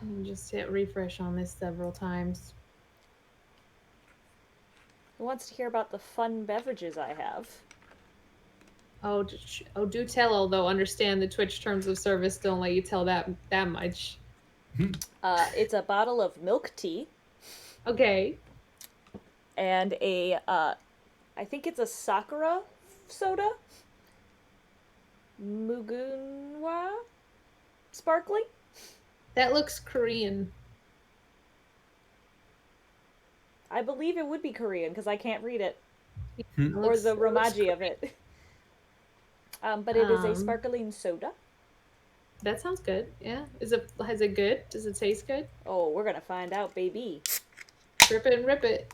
Let me just hit refresh on this several times. Who wants to hear about the fun beverages I have? Oh, do tell. Although understand the Twitch terms of service don't let you tell that much. It's a bottle of milk tea Okay. and I think it's a Sakura soda. Mugunwa sparkling. That looks Korean. I believe it would be Korean because I can't read it It or looks the it looks romaji of Korean. it. But it is a Um, sparkling soda. that sounds good. Yeah. Is it good? Does it taste good? Oh, we're gonna find out, baby. Rip it and rip it.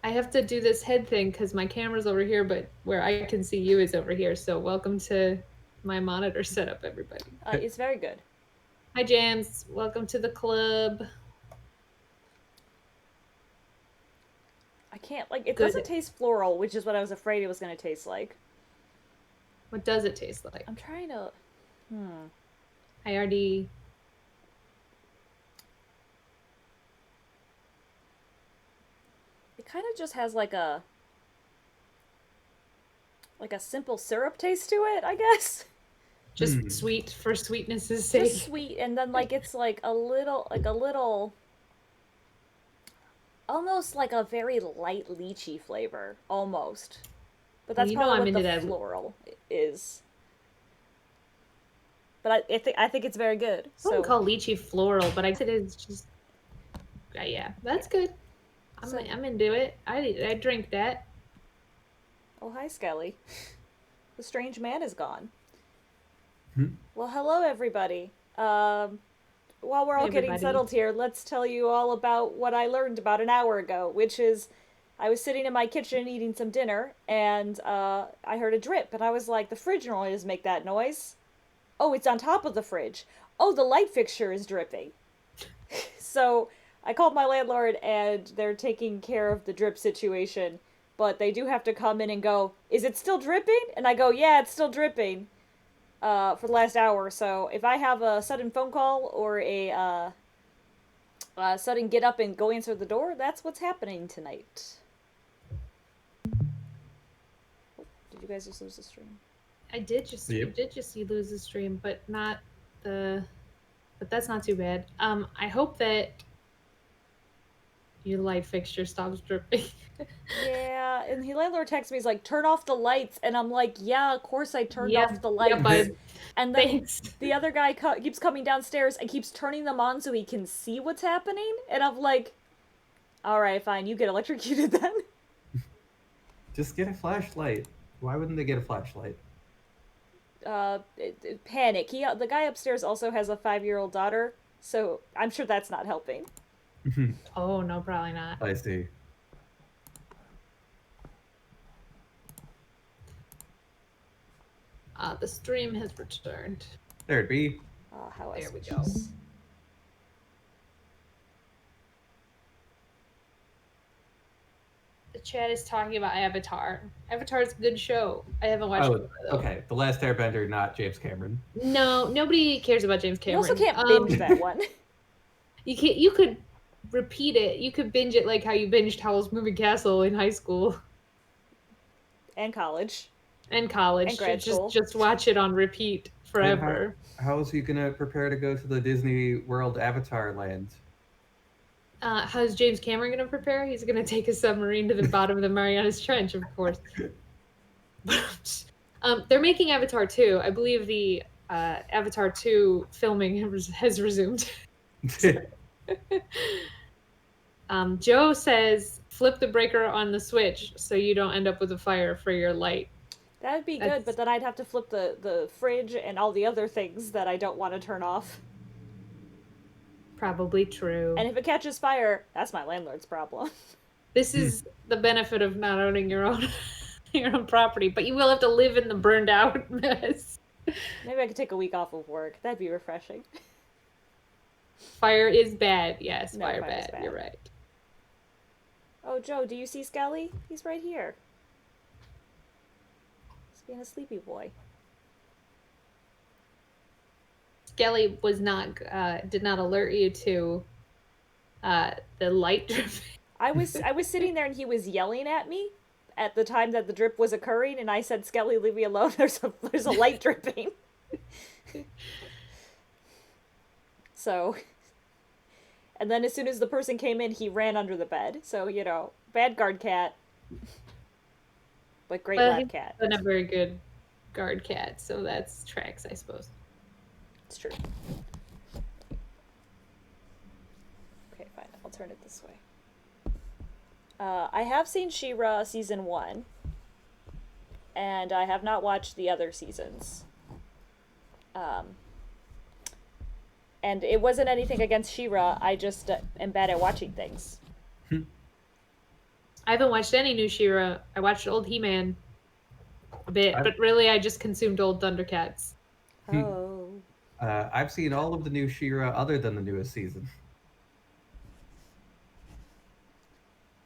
I have to do this head thing because my camera's over here, but where I can see you is over here. So welcome to my monitor setup, everybody. It's very good. Hi, Jams. Welcome to the club. I can't like it. Doesn't Good. taste floral, which is what I was afraid it was gonna taste like. What does it taste like? I'm trying to. Hmm. I already. It kind of just has like a simple syrup taste to it, I guess. Just sweet for sweetness' Just sake. sweet, and then like it's like a little, almost like a very light lychee flavor, almost. But Well, that's you know probably I'm what the into that. floral is. But I think it's very good. I wouldn't So call lychee floral, but I guess it is just. Yeah, that's good. so I'm into it. I drink that. oh hi Skelly, the strange man is gone. Well, hello everybody. While we're Hey, all getting everybody. settled here, let's tell you all about what I learned about an hour ago, which is I was sitting in my kitchen eating some dinner, and I heard a drip, and I was like, the fridge normally doesn't make that noise. Oh, it's on top of the fridge. Oh, the light fixture is dripping. So I called my landlord, and they're taking care of the drip situation, but they do have to come in and go, is it still dripping? And I go, yeah, it's still dripping. For the last hour or so. If I have a sudden phone call or a sudden get up and go answer the door, that's what's happening tonight. Oh, did you guys just lose the stream? You did just see lose the stream, but not the. But that's not too bad. I hope that your light fixture stops dripping. Yeah, and the landlord texts me, he's like, turn off the lights. And I'm like, yeah, of course I turned Yeah, off the yeah, lights. bud. And then Thanks. the other guy keeps coming downstairs and keeps turning them on so he can see what's happening. And I'm like, all right, fine, you get electrocuted then. Just get a flashlight. Why wouldn't they get a flashlight? Panic. The guy upstairs also has a 5-year-old daughter, so I'm sure that's not helping. Oh no, probably not. I see. The stream has returned. There it be. How There we go. auspicious. The chat is talking about Avatar. Avatar's a good show. I haven't watched it though. Okay. The Last Airbender, not James Cameron. No, nobody cares about James You Cameron. also can't binge that one. You can't. You could repeat it. You could binge it like how you binged Howl's Moving Castle in high school And college. and college. And grad school. Just watch it on repeat forever. How is he gonna prepare to go to the Disney World Avatar land? How's James Cameron going to prepare? He's going to take a submarine to the bottom of the Marianas Trench, of course. They're making Avatar 2. I believe the Avatar 2 filming has resumed. Joe says, flip the breaker on the switch so you don't end up with a fire for your light. That'd be good, but then I'd have to flip the fridge and all the other things that I don't want to turn off. Probably true. And if it catches fire, that's my landlord's problem. This is the benefit of not owning your own property, but you will have to live in the burned out mess. Maybe I could take a week off of work. That'd be refreshing. Fire is bad. Yes, No, fire fire's bad. bad. You're right. Oh, Joe, do you see Skelly? He's right here. He's being a sleepy boy. Skelly was not did not alert you to the light dripping. I was sitting there and he was yelling at me at the time that the drip was occurring, and I said, "Skelly, leave me alone. There's a light dripping." So, and then as soon as the person came in, he ran under the bed. So, bad guard cat, but great Well, lab he's cat. not a very good guard cat, so that's tracks, I suppose. It's true. Okay, fine. I'll turn it this way. I have seen She-Ra season 1, and I have not watched the other seasons. And it wasn't anything against She-Ra. I just am bad at watching things. I haven't watched any new She-Ra. I watched old He-Man a bit, but really I just consumed old Thundercats. Oh. I've seen all of the new She-Ra other than the newest season.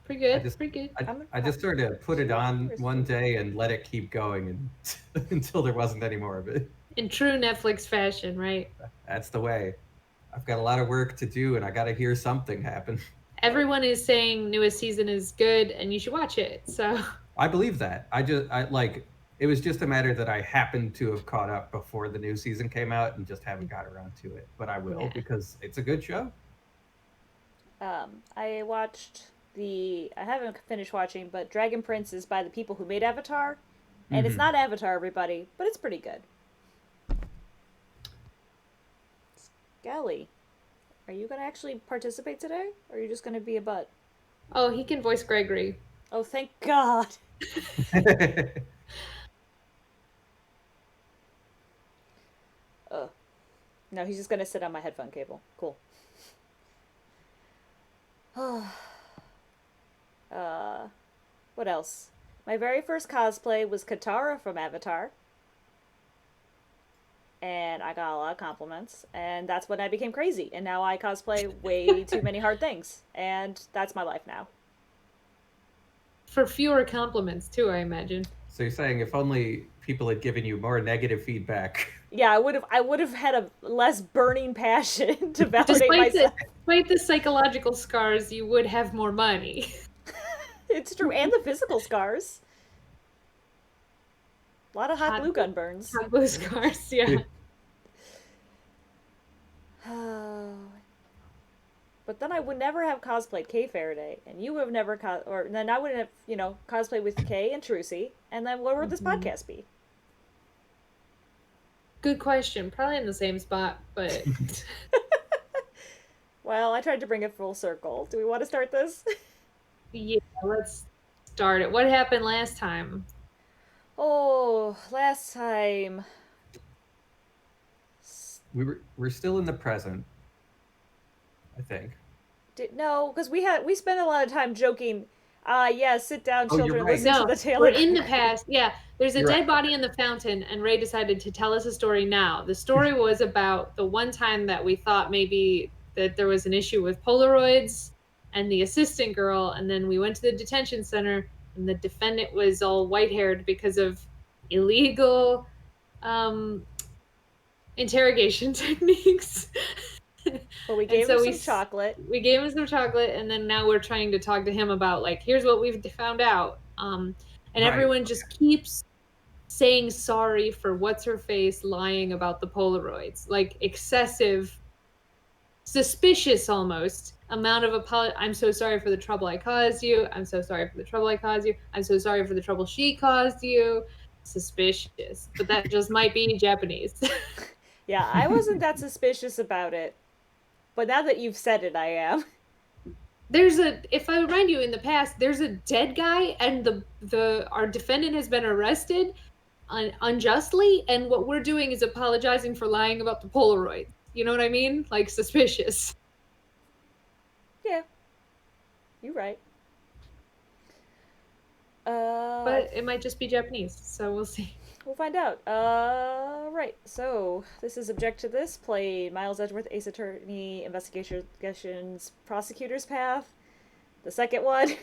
Pretty good, pretty good. I just sort of put it on one day and let it keep going and until there wasn't any more of it. In true Netflix fashion, right? That's the way. I've got a lot of work to do and I got to hear something happen. Everyone is saying newest season is good and you should watch it. So I believe that. It was just a matter that I happened to have caught up before the new season came out and just haven't got around to it. But I will because it's a good show. I haven't finished watching, but Dragon Prince is by the people who made Avatar. And it's not Avatar, everybody, but it's pretty good. Skelly, are you going to actually participate today? Or are you just going to be a butt? Oh, he can voice Gregory. Oh, thank God. No, he's just going to sit on my headphone cable. Cool. What else? My very first cosplay was Katara from Avatar. And I got a lot of compliments. And that's when I became crazy. And now I cosplay way too many hard things. And that's my life now. For fewer compliments, too, I imagine. So you're saying if only people had given you more negative feedback. Yeah, I would have had a less burning passion to validate myself. Despite the psychological scars, you would have more money. It's true, and the physical scars. A lot of hot glue gun burns. Hot glue scars, yeah. But then I would never have cosplayed Kay Faraday, and you would have never or then I wouldn't have, cosplayed with Kay and Trucy, and then where would this podcast be? Good question. Probably in the same spot, but... Well, I tried to bring it full circle. Do we want to start this? Yeah, let's start it. What happened last time? Oh, last time... We're still in the present, I think. No, because we spent a lot of time joking. Sit down, children, right. listen to the tale. We're in the past. Yeah, there's a dead body in the fountain, and Ray decided to tell us a story now. The story was about the one time that we thought maybe that there was an issue with Polaroids and the assistant girl, and then we went to the detention center, and the defendant was all white-haired because of illegal interrogation techniques. But we gave him some chocolate. We gave him some chocolate, and then now we're trying to talk to him about, like, here's what we've found out. And everyone just keeps saying sorry for what's-her-face lying about the Polaroids. Like, excessive, suspicious almost amount of apology. I'm so sorry for the trouble I caused you. I'm so sorry for the trouble I caused you. I'm so sorry for the trouble she caused you. Suspicious. But that just might be Japanese. Yeah, I wasn't that suspicious about it. But now that you've said it, I am. If I remind you, in the past, there's a dead guy, and our defendant has been arrested unjustly, and what we're doing is apologizing for lying about the Polaroid. You know what I mean? Like, suspicious. Yeah. You're right. But it might just be Japanese, so we'll see. We'll find out. Right. So, this is Object to This, played Miles Edgeworth, Ace Attorney, Investigations, Prosecutor's Path. The second one.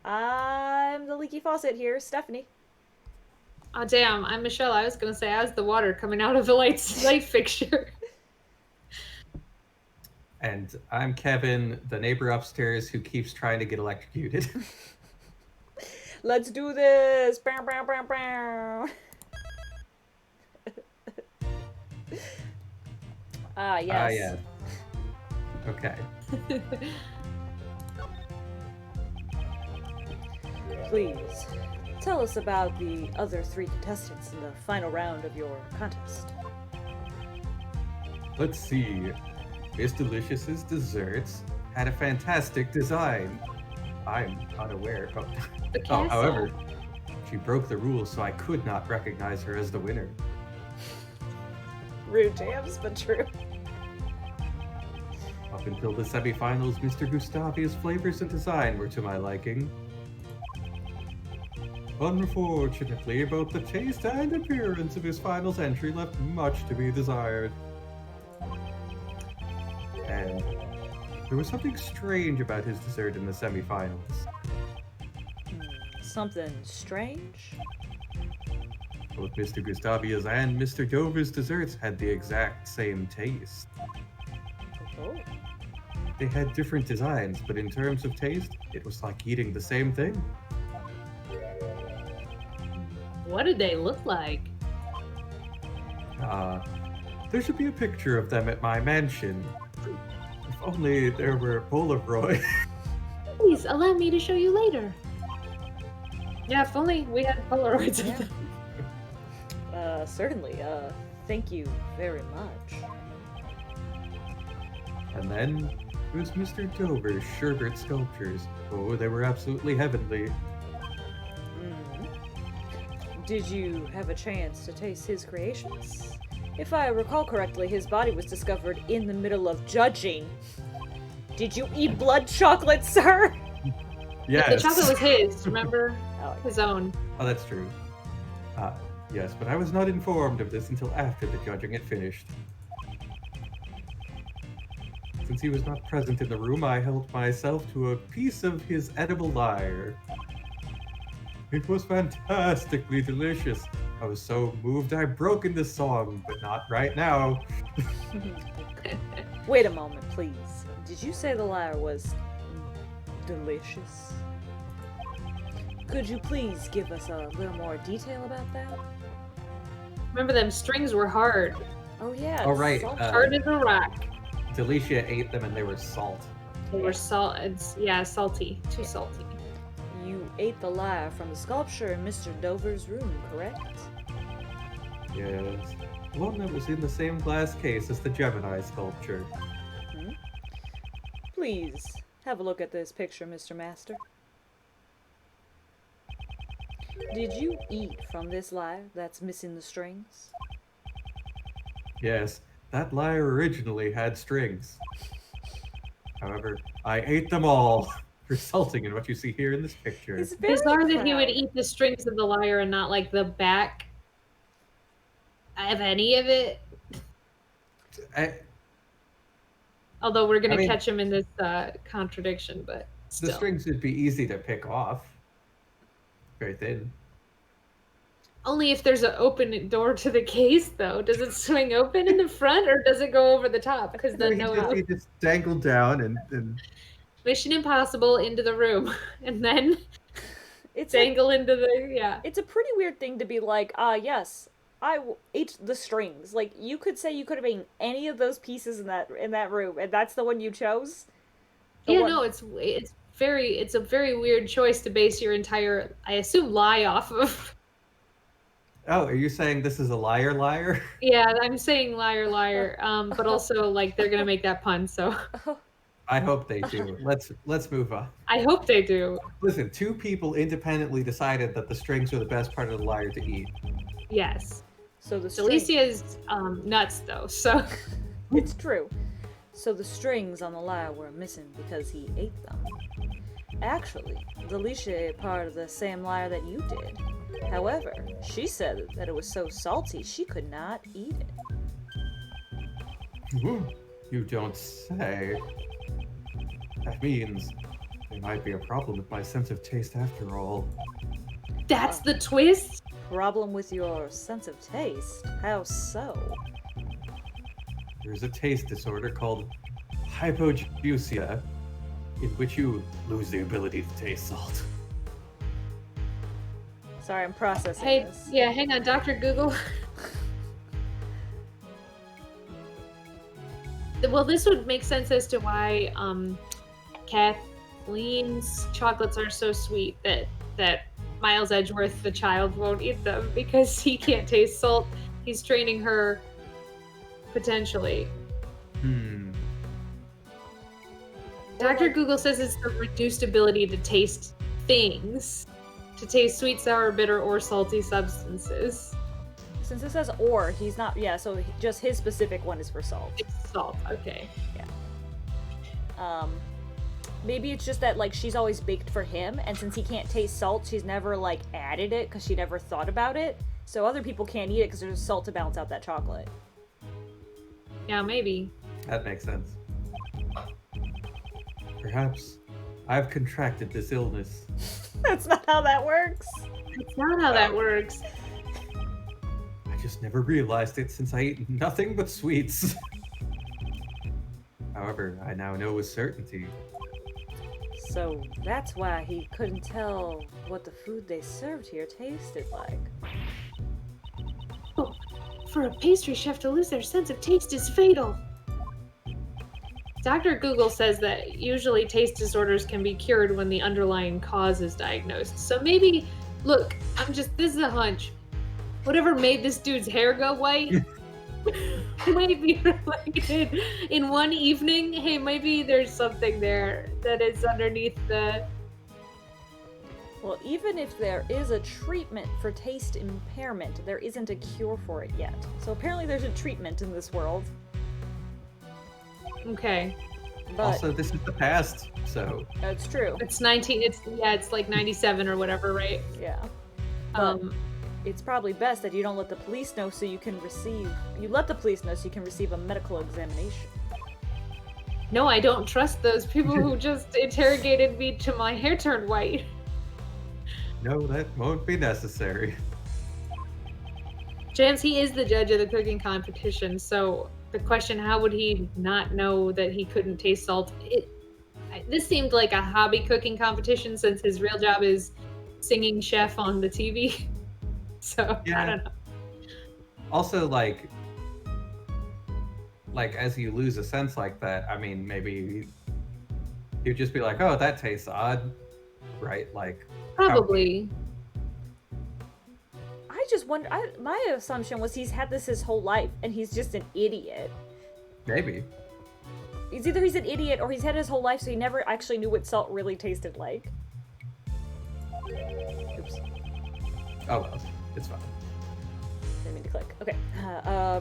I'm the leaky faucet here, Stephanie. Oh, damn, I'm Michelle. I was gonna say I was the water coming out of the light fixture. And I'm Kevin, the neighbor upstairs who keeps trying to get electrocuted. Let's do this! Bow, bow, bow, bow. Ah, yes. Ah, yes. Okay. Please, tell us about the other 3 contestants in the final round of your contest. Let's see. Miss Delicious's desserts had a fantastic design. I'm unaware of. The castle. However, she broke the rules, so I could not recognize her as the winner. Rude jams, but true. Up until the semifinals, Mr. Gustavia's flavors and design were to my liking. Unfortunately, both the taste and appearance of his finals entry left much to be desired. And there was something strange about his dessert in the semifinals. Something strange? Both Mr. Gustavia's and Mr. Dover's desserts had the exact same taste. Oh. They had different designs, but in terms of taste, it was like eating the same thing. What did they look like? There should be a picture of them at my mansion. If only there were Polaroid. Please allow me to show you later. Yeah, if only we had Polaroids of them. Certainly. Thank you very much. And then there was Mr. Dover's sherbet sculptures. Oh, they were absolutely heavenly. Did you have a chance to taste his creations? If I recall correctly, his body was discovered in the middle of judging. Did you eat blood chocolate, sir? Yes. The chocolate was his, remember? Oh, His own. Oh, that's true. Yes, but I was not informed of this until after the judging had finished. Since he was not present in the room, I helped myself to a piece of his edible lyre. It was fantastically delicious. I was so moved I broke into song, but not right now. Wait a moment, please. Did you say the lyre was delicious? Could you please give us a little more detail about that? Remember them strings were hard. Oh yeah. Oh, right. salt- Hard as a rock. Delicia ate them and they were salt. They were salty. Too salty. You ate the lyre from the sculpture in Mr. Dover's room, correct? Yes. The one that was in the same glass case as the Gemini sculpture. Please, have a look at this picture, Mr. Master. Did you eat from this lyre that's missing the strings? Yes, that lyre originally had strings. However, I ate them all, resulting in what you see here in this picture. He's very Bizarre that he proud. would eat the strings of the lyre and not like the back of any of it. Although we're gonna catch him in this contradiction, but still. The strings would be easy to pick off. Very thin. Only if there's an open door to the case, though. Does it swing open in the front, or does it go over the top? Because then He just dangled down and Mission Impossible into the room, and then It's dangle into the It's a pretty weird thing to be like, yes, ate the strings. Like, you could say you could have eaten any of those pieces in that room, and that's the one you chose. No, it's a very weird choice to base your entire, I assume, lie off of. Oh, are you saying this is a liar? Yeah, I'm saying liar, but also like they're gonna make that pun, so. I hope they do. Let's move on. I hope they do. Listen, 2 people independently decided that the strings are the best part of the lyre to eat. Yes. So the Delicia is nuts though, so. It's true. So the strings on the lyre were missing because he ate them. Actually, Delicia ate part of the same lyre that you did. However, she said that it was so salty she could not eat it. You don't say. That means there might be a problem with my sense of taste after all. That's the twist? problem with your sense of taste. How so? There's a taste disorder called hypogeusia, in which you lose the ability to taste salt. Sorry, I'm processing Hey, this. yeah, hang on, Dr. Google. Well, this would make sense as to why Kathleen's chocolates are so sweet that Miles Edgeworth, the child, won't eat them because he can't taste salt. He's training her potentially. Dr. Google says it's the reduced ability to taste things, to taste sweet, sour, bitter, or salty substances. Since it says or, he's not. Yeah, so just his specific one is for salt. It's salt, okay. Yeah. Maybe it's just that, like, she's always baked for him, and since he can't taste salt, she's never, like, added it because she never thought about it. So other people can't eat it because there's salt to balance out that chocolate. Yeah, maybe. That makes sense. Perhaps I've contracted this illness. That's not how that works. That's not how that works. I just never realized it since I ate nothing but sweets. However, I now know with certainty. So that's why he couldn't tell what the food they served here tasted like. Oh, for a pastry chef to lose their sense of taste is fatal. Dr. Google says that usually taste disorders can be cured when the underlying cause is diagnosed. So maybe, look, this is a hunch. Whatever made this dude's hair go white might be related in one evening. Hey, maybe there's something there that is underneath the... Well, even if there is a treatment for taste impairment, there isn't a cure for it yet. So apparently there's a treatment in this world. Okay. But Also, this is the past, so... That's true. It's like 97 or whatever, right? Yeah. It's probably best that you don't let the police know so you can receive... You let the police know so you can receive a medical examination. No, I don't trust those people who just interrogated me till my hair turned white. No, that won't be necessary. Jams, he is the judge of the cooking competition, so the question, how would he not know that he couldn't taste salt? This seemed like a hobby cooking competition since his real job is singing chef on the TV. So, yeah. I don't know. Also, like as you lose a sense like that, I mean, maybe you'd just be like, oh, that tastes odd, right? Like, probably. I just wonder, my assumption was he's had this his whole life and he's just an idiot. Maybe. It's either he's an idiot or he's had his whole life so he never actually knew what salt really tasted like. Oops. Oh well, it's fine. Didn't mean to click. Okay.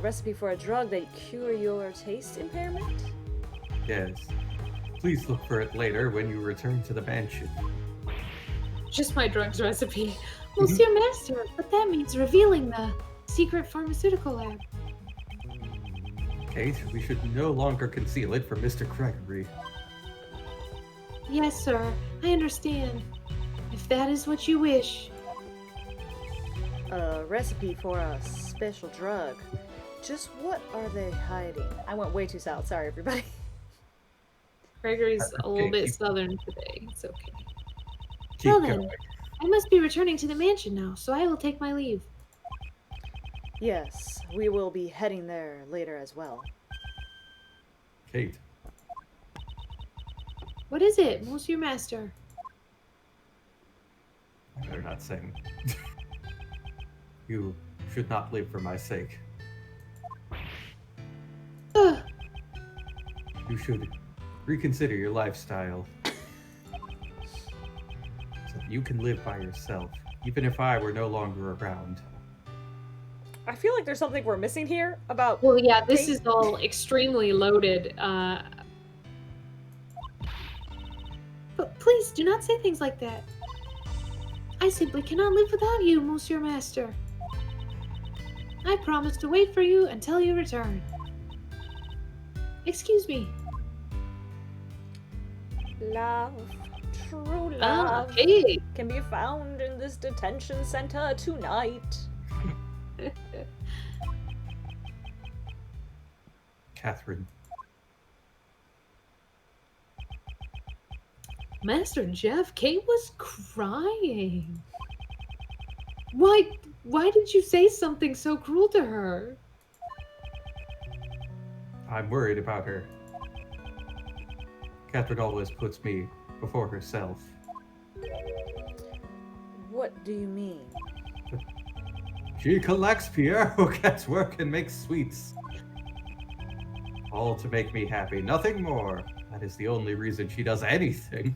Recipe for a drug that cure your taste impairment? Yes. Please look for it later when you return to the mansion. Just my drugs recipe. Monsieur Master, but that means revealing the secret pharmaceutical lab. Kate, we should no longer conceal it from Mr. Gregory. Yes, sir. I understand. If that is what you wish. A recipe for a special drug. Just what are they hiding? I went way too south. Sorry, everybody. Gregory's a little bit southern today. It's okay. Keep Well then, going. I must be returning to the mansion now, so I will take my leave. Yes, we will be heading there later as well. Kate. What is it, Monsieur Master? I better not sing. You should not live for my sake. Ugh. You should reconsider your lifestyle. So that you can live by yourself, even if I were no longer around. I feel like there's something we're missing here about... Well, yeah, this is all extremely loaded. But please, do not say things like that. I simply cannot live without you, Monsieur Master. I promise to wait for you until you return. Excuse me. Love true Ah, love okay. can be found in this detention center tonight. Catherine. Master Jeff, Kate was crying. Why did you say something so cruel to her? I'm worried about her. Catherine always puts me before herself. What do you mean? She collects Pierrot cat's work and makes sweets. All to make me happy, nothing more. That is the only reason she does anything.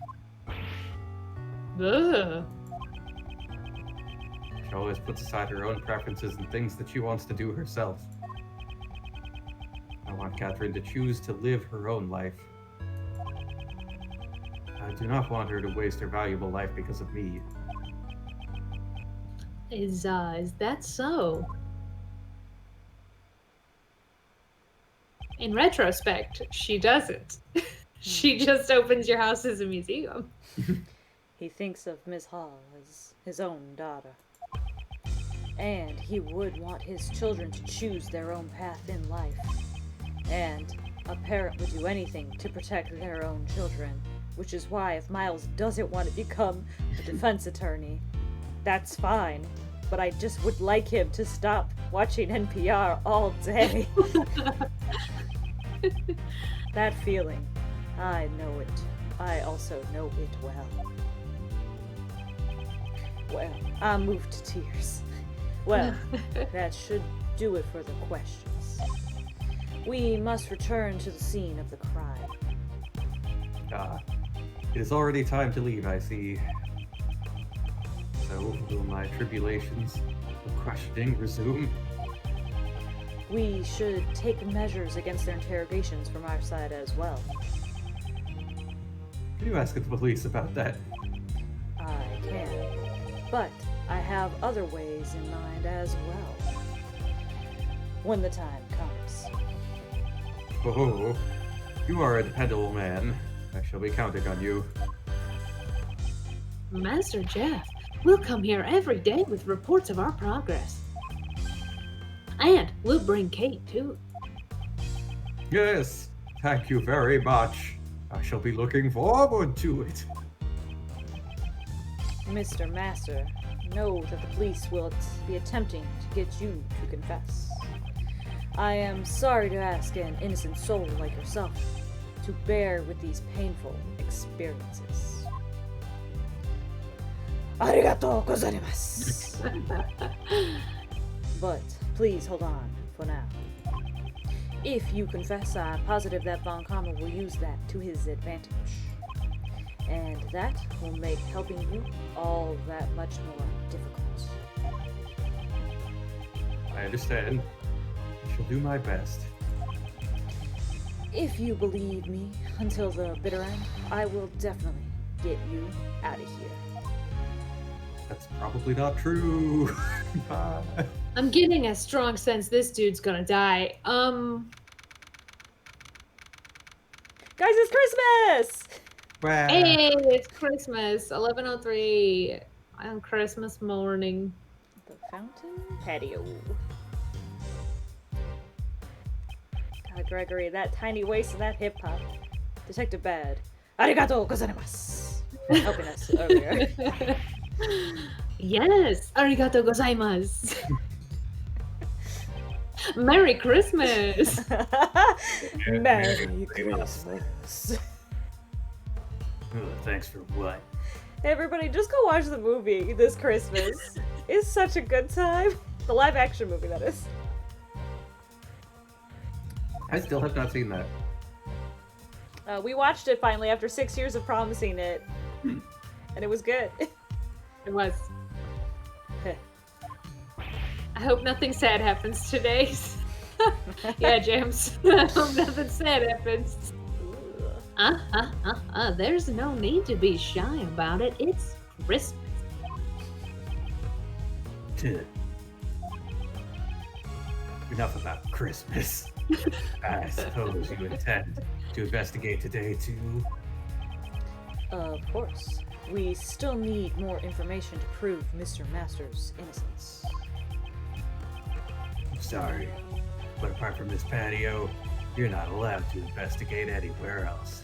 Ugh. She always puts aside her own preferences and things that she wants to do herself. I want Catherine to choose to live her own life. I do not want her to waste her valuable life because of me. Is that so? In retrospect, she doesn't. She just opens your house as a museum. He thinks of Miss Hall as his own daughter. And he would want his children to choose their own path in life. And a parent would do anything to protect their own children, which is why if Miles doesn't want to become a defense attorney, that's fine. But I just would like him to stop watching NPR all day. That feeling, I know it. I also know it well. Well, I'm moved to tears. Well, that should do it for the questions. We must return to the scene of the crime. It is already time to leave, I see. So, will my tribulations of questioning resume? We should take measures against their interrogations from our side as well. Can you ask the police about that? I can. But I have other ways in mind as well. When the time comes. Oh, you are a dependable man. I shall be counting on you. Master Jeff, we'll come here every day with reports of our progress. And we'll bring Kate, too. Yes, thank you very much. I shall be looking forward to it. Mr. Master, know that the police will be attempting to get you to confess. I am sorry to ask an innocent soul like yourself to bear with these painful experiences. Arigatou gozaimasu. But please hold on for now. If you confess, I'm positive that Von Karma will use that to his advantage. And that will make helping you all that much more difficult. I understand. I shall do my best. If you believe me until the bitter end, I will definitely get you out of here. That's probably not true. I'm getting a strong sense this dude's gonna die. Guys, it's Christmas! Wow. Hey, it's Christmas, 11:03 on Christmas morning. The fountain patio. God, Gregory, that tiny waist and that hip hop. Detective Bad. Arigatou gozaimasu. Helping us earlier. Yes, arigatou gozaimasu. Merry Christmas. Merry Christmas. Thanks for what? Everybody, just go watch the movie this Christmas. It's such a good time. The live action movie, that is. I still have not seen that. We watched it finally after 6 years of promising it. And it was good. It was. I hope nothing sad happens today. Yeah, James. I hope nothing sad happens. There's no need to be shy about it. It's Christmas. Enough about Christmas. I suppose you intend to investigate today too. Of course. We still need more information to prove Mr. Master's innocence. I'm sorry, but apart from this patio, you're not allowed to investigate anywhere else.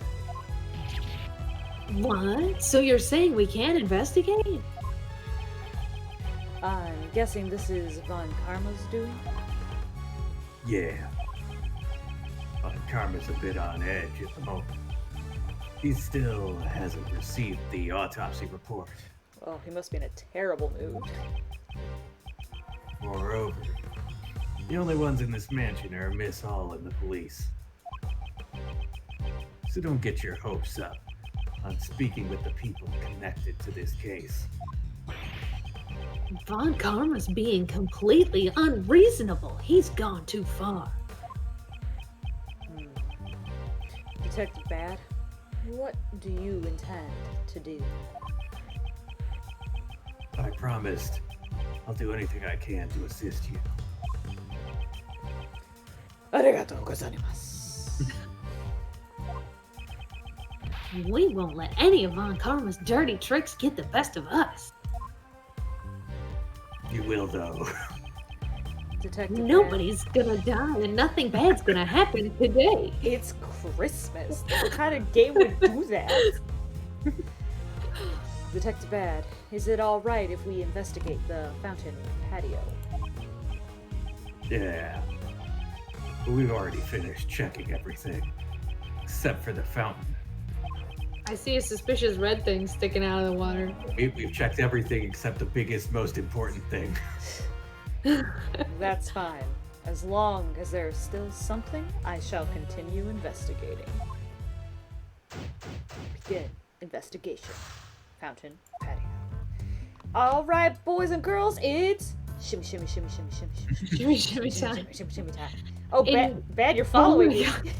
What? So you're saying we can't investigate? I'm guessing this is Von Karma's doing? Yeah. Karma's a bit on edge at the moment. He still hasn't received the autopsy report. Oh, he must be in a terrible mood. Moreover, the only ones in this mansion are Miss Hall and the police. So don't get your hopes up on speaking with the people connected to this case. Von Karma's being completely unreasonable. He's gone too far. Detective Bad, what do you intend to do? I promised I'll do anything I can to assist you. Arigatou gozaimasu. We won't let any of Von Karma's dirty tricks get the best of us. You will, though. Detective Nobody's gonna die and nothing bad's gonna happen today. Bad, it's Christmas. What kind of game would do that? Detective Bad, is it alright if we investigate the fountain patio? Yeah. But we've already finished checking everything. Except for the fountain. I see a suspicious red thing sticking out of the water. We've checked everything except the biggest, most important thing. That's fine. As long as there is still something, I shall continue investigating. Begin investigation. Fountain patio. Alright, boys and girls, it's shimmy, shimmy, shimmy, shimmy, shimmy, shimmy, Shimmy, shimmy time. shimmy, shimmy, shimmy time. Oh, In- Bad, you're following my me. God.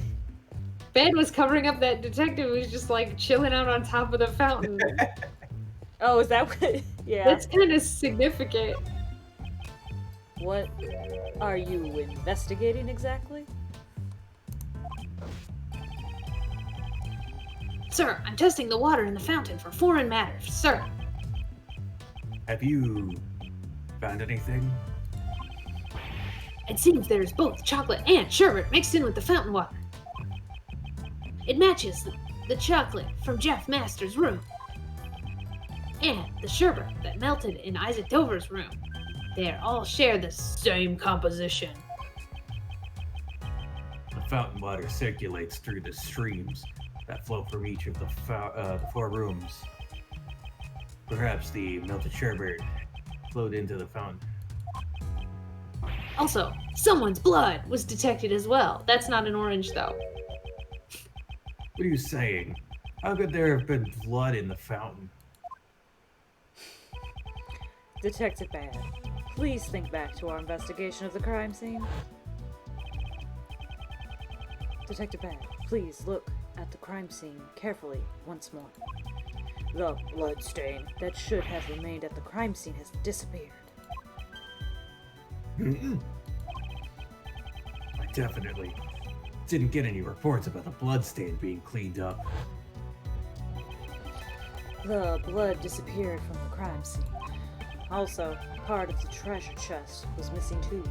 Bad was covering up that detective who's just like chilling out on top of the fountain. Oh, is that what? Yeah. That's kind of significant. What are you investigating exactly? Sir, I'm testing the water in the fountain for foreign matter, sir. Have you found anything? It seems there's both chocolate and sherbet mixed in with the fountain water. It matches the chocolate from Jeff Master's room and the sherbet that melted in Isaac Dover's room. They all share the same composition. The fountain water circulates through the streams that flow from each of the 4 rooms. Perhaps the melted sherbet flowed into the fountain. Also, someone's blood was detected as well. That's not an orange though. What are you saying? How could there have been blood in the fountain? Detective Bad, please think back to our investigation of the crime scene. Detective Bad, please look at the crime scene carefully once more. The blood stain that should have remained at the crime scene has disappeared. I definitely didn't get any reports about the bloodstain being cleaned up. The blood disappeared from the crime scene. Also, part of the treasure chest was missing too.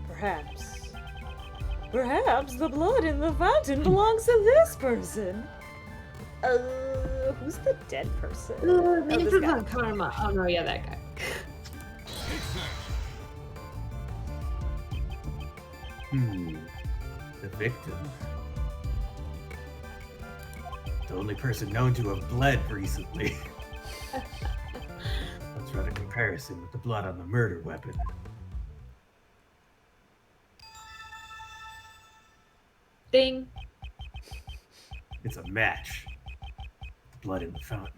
Perhaps the blood in the fountain belongs to this person. Who's the dead person? Maybe this from guy. Von Karma. Oh no, yeah, that guy. The victim. The only person known to have bled recently. Let's run a comparison with the blood on the murder weapon. Ding. It's a match. The blood in the fountain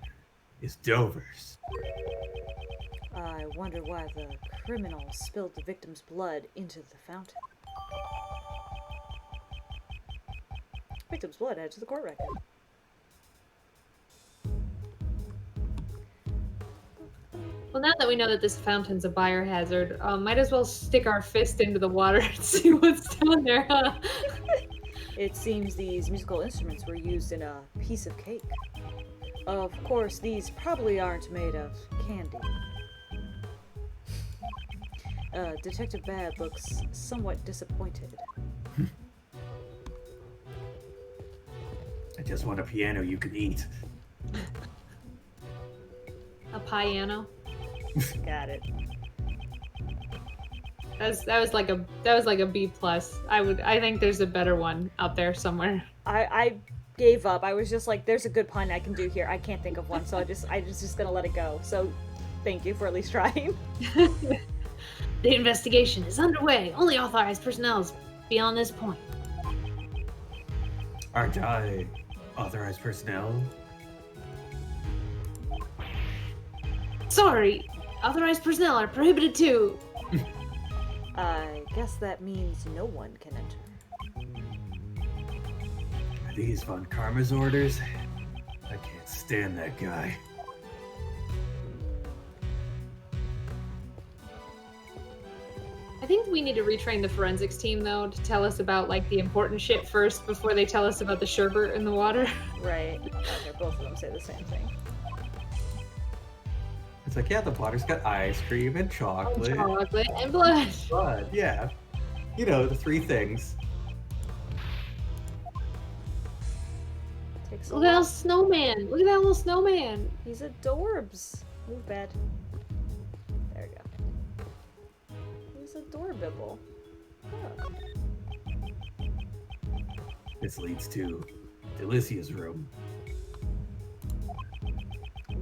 is Dover's. I wonder why the criminal spilled the victim's blood into the fountain. Victim's blood added to the court record. Well, now that we know that this fountain's a biohazard, might as well stick our fist into the water and see what's down there, huh? It seems these musical instruments were used in a piece of cake. Of course, these probably aren't made of candy. Detective Bad looks somewhat disappointed. I just want a piano you can eat. A piano. Got it. That was like a B plus. I think there's a better one out there somewhere. I gave up. I was just like, there's a good pun I can do here. I can't think of one, so I just gonna let it go. So, thank you for at least trying. The investigation is underway. Only authorized personnel is beyond this point. Aren't I authorized personnel? Sorry, authorized personnel are prohibited too. I guess that means no one can enter. Are these Von Karma's orders? I can't stand that guy. I think we need to retrain the forensics team though to tell us about like the important shit first before they tell us about the sherbet in the water. Right. Okay, both of them say the same thing. It's like, yeah, the water's got ice cream and chocolate. Chocolate and blood. Blood, yeah. You know, the three things. Takes a Look at that lot. little snowman. Look at that little snowman. He's adorbs. Move bed. There we go. He's adorable. Huh. This leads to Delicia's room.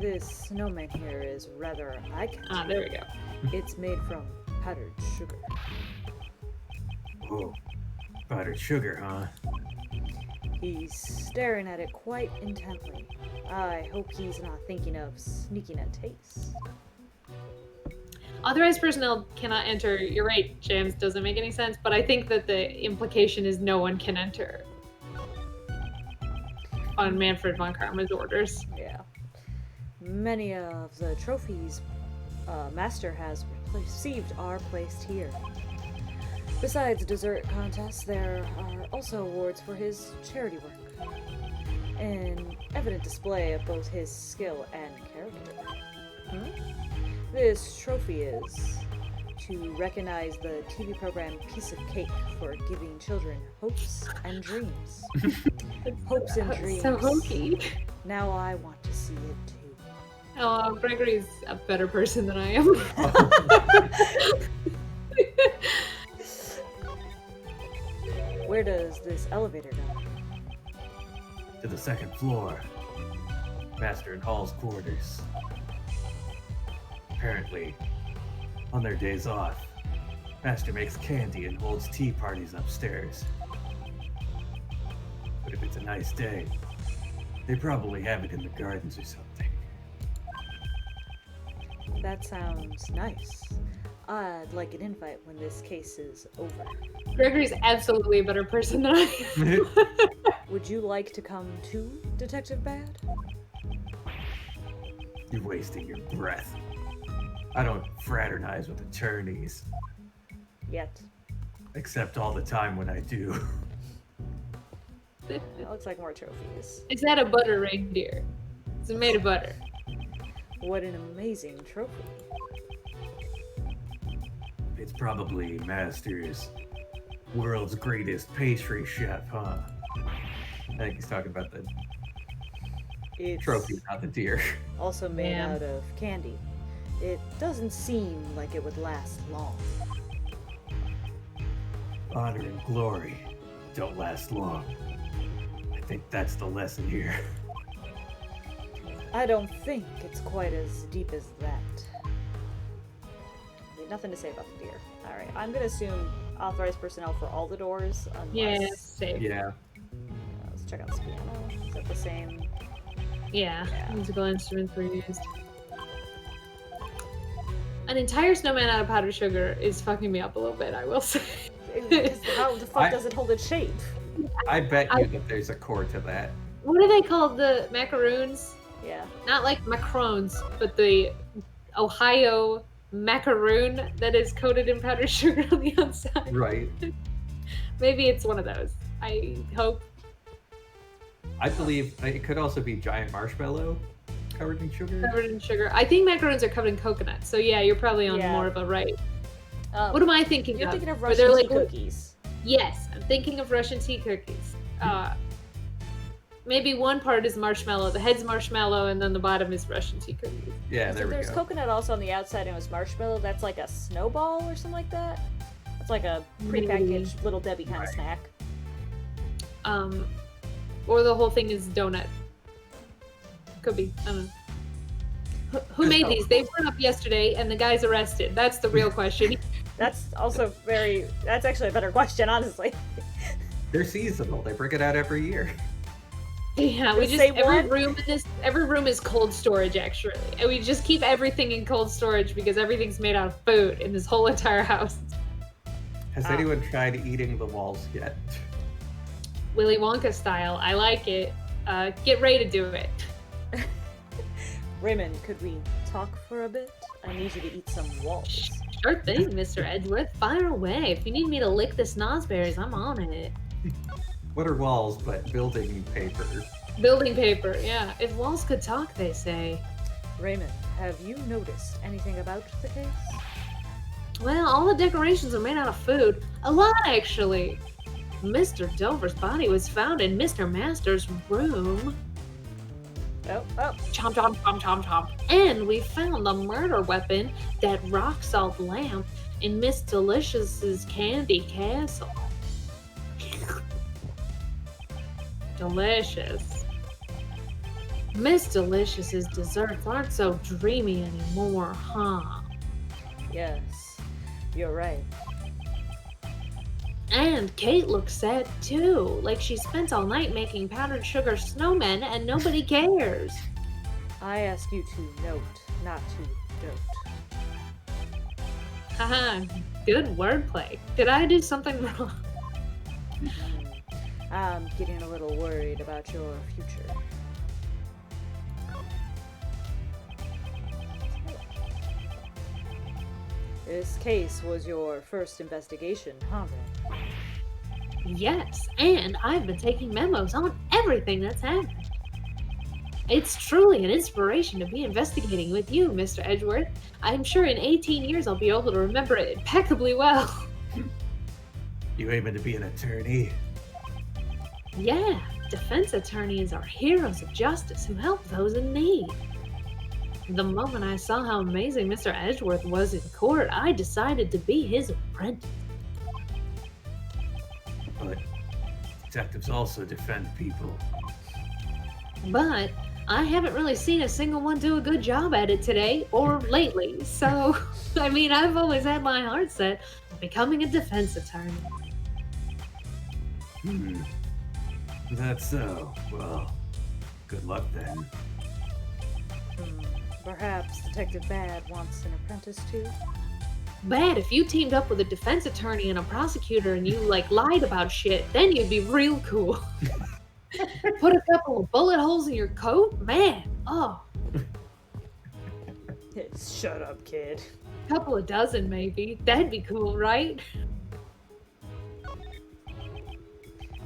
This snowman here is rather eye-catching. Ah, there we go. It's made from powdered sugar. Oh, powdered sugar, huh? He's staring at it quite intently. I hope he's not thinking of sneaking a taste. Authorized personnel cannot enter. You're right, James. Doesn't make any sense, but I think that the implication is no one can enter on Manfred von Karma's orders. Yeah. Many of the trophies Master has received are placed here. Besides dessert contests, there are also awards for his charity work. An evident display of both his skill and character. This trophy is to recognize the TV program Piece of Cake for giving children hopes and dreams. Hopes and dreams. So hokey. Now I want to see it too. Oh, Gregory's a better person than I am. Where does this elevator go? To the second floor. Master and Hall's quarters. Apparently, on their days off, Master makes candy and holds tea parties upstairs. But if it's a nice day, they probably have it in the gardens or something. That sounds nice. I'd like an invite when this case is over. Gregory's absolutely a better person than I am. Would you like to come too, Detective Bad? You're wasting your breath. I don't fraternize with attorneys. Yet. Except all the time when I do. It looks like more trophies. Is that a butter reindeer? It's made of butter. What an amazing trophy. It's probably Master's world's greatest pastry chef, huh? I think he's talking about the It's trophy, not the deer. also made Yeah. out of candy. It doesn't seem like it would last long. Honor and glory don't last long. I think that's the lesson here. I don't think it's quite as deep as that. Nothing to say about the deer. Alright, I'm gonna assume authorized personnel for all the doors, unless... Yeah, safe. Yeah. Let's check out this piano. Is that the same? Yeah, Yeah. musical instruments were used. An entire snowman out of powdered sugar is fucking me up a little bit, I will say. How the fuck does it hold its shape? I bet you that there's a core to that. What are they called? The macaroons? Yeah. Not like macarons, but the Ohio macaroon that is coated in powdered sugar on the outside. Right. Maybe it's one of those. I hope. I believe it could also be giant marshmallow covered in sugar. Covered in sugar. I think macaroons are covered in coconut. So yeah, you're probably on Yeah. more of a right. What am I thinking You're of? thinking of Where they're Russian tea like- cookies. Yes, I'm thinking of Russian tea cookies. Maybe one part is marshmallow, the head's marshmallow, and then the bottom is Russian tea cookies. Yeah, So there we there's go. coconut also on the outside and it was marshmallow. That's like a snowball or something like that. It's like a prepackaged Little Debbie kind of snack. Or the whole thing is donut. Could be. I don't know. Who made these? They were up yesterday, and the guy's arrested. That's the real question. That's also that's actually a better question, honestly. They're seasonal. They bring it out every year. Yeah, we Just just say every room is cold storage actually, and we just keep everything in cold storage because everything's made out of food in this whole entire house. Has anyone tried eating the walls yet? Willy Wonka style. I like it. Get ready to do it. Raymond, could we talk for a bit? I need you to eat some walls. Sure thing, Mr. Edgeworth. Fire away. If you need me to lick the snozberries, I'm on it. What are walls but building paper? Building paper, yeah. If walls could talk, they say. Raymond, have you noticed anything about the case? Well, all the decorations are made out of food. A lot, actually. Mr. Dover's body was found in Mr. Master's room. Oh. Chomp, chomp, chomp, chomp, chomp. And we found the murder weapon, that rock salt lamp, in Miss Delicious's candy castle. Delicious. Miss Delicious's desserts aren't so dreamy anymore, huh? Yes, you're right. And Kate looks sad too, like she spent all night making powdered sugar snowmen and nobody cares. I ask you to note, not to dote. Haha, good wordplay. Did I do something wrong? I'm getting a little worried about your future. This case was your first investigation, huh, then? Yes, and I've been taking memos on everything that's happened. It's truly an inspiration to be investigating with you, Mr. Edgeworth. I'm sure in 18 years I'll be able to remember it impeccably well. You aiming to be an attorney? Yeah, defense attorneys are heroes of justice who help those in need. The moment I saw how amazing Mr. Edgeworth was in court, I decided to be his apprentice. But detectives also defend people. But I haven't really seen a single one do a good job at it today or lately, so I mean, I've always had my heart set on becoming a defense attorney. That's so. Well, good luck then. Perhaps Detective Bad wants an apprentice too? Bad, if you teamed up with a defense attorney and a prosecutor and you, lied about shit, then you'd be real cool. Put a couple of bullet holes in your coat? Man, oh. Shut up, kid. Couple of dozen, maybe. That'd be cool, right?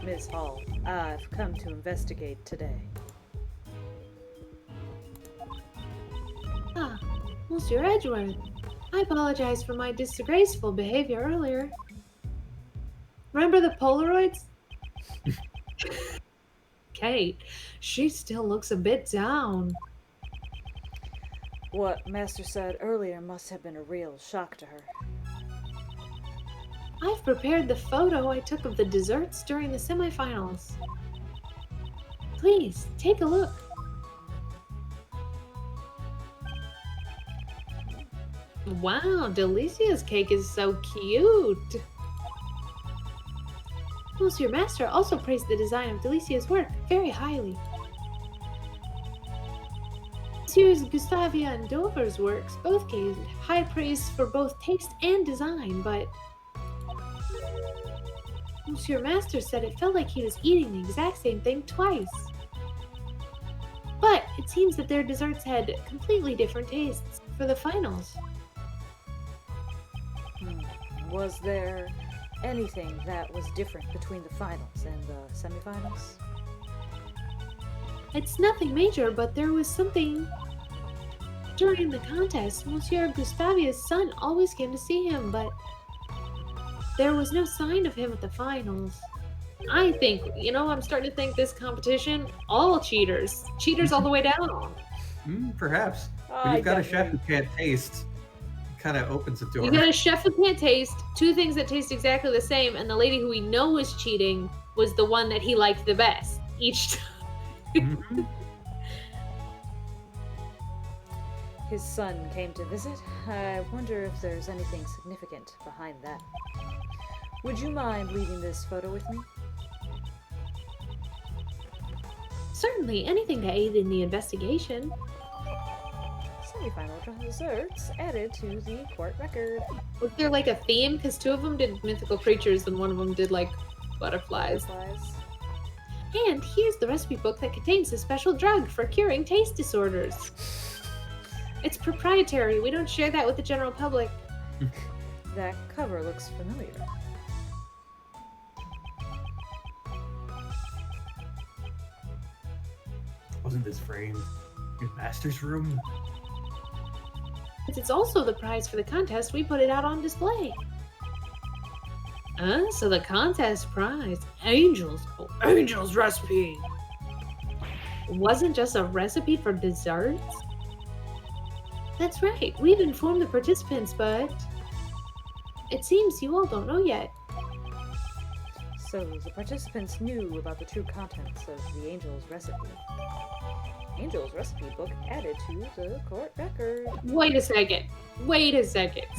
Miss Hall, I've come to investigate today. Ah, Monsieur Edgeworth. I apologize for my disgraceful behavior earlier. Remember the Polaroids? Kate, she still looks a bit down. What Master said earlier must have been a real shock to her. I've prepared the photo I took of the desserts during the semifinals. Please, take a look. Wow, Delicia's cake is so cute. Monsieur Master also praised the design of Delicia's work very highly. Messieurs Gustavia and Dover's works both gave high praise for both taste and design, but Monsieur Master said it felt like he was eating the exact same thing twice. But it seems that their desserts had completely different tastes for the finals. Was there anything that was different between the finals and the semifinals? It's nothing major, but there was something. During the contest, Monsieur Gustavia's son always came to see him, but there was no sign of him at the finals. I think, I'm starting to think this competition, all cheaters. Cheaters all the way down. Perhaps. When you've got a chef who can't taste, it kind of opens the door. You got a chef who can't taste, two things that taste exactly the same, and the lady who we know was cheating was the one that he liked the best each time. Mhm. His son came to visit. I wonder if there's anything significant behind that. Would you mind leaving this photo with me? Certainly, anything to aid in the investigation. Semi-final desserts added to the court record. Was there like a theme? Because two of them did mythical creatures and one of them did like butterflies. And here's the recipe book that contains a special drug for curing taste disorders. It's proprietary. We don't share that with the general public. That cover looks familiar. Wasn't this framed in Master's room? It's also the prize for the contest. We put it out on display. So the contest prize, Angel's recipe. Wasn't just a recipe for desserts? That's right. We've informed the participants, but it seems you all don't know yet. So the participants knew about the true contents of the Angel's recipe. Angel's recipe book added to the court record. Wait a second.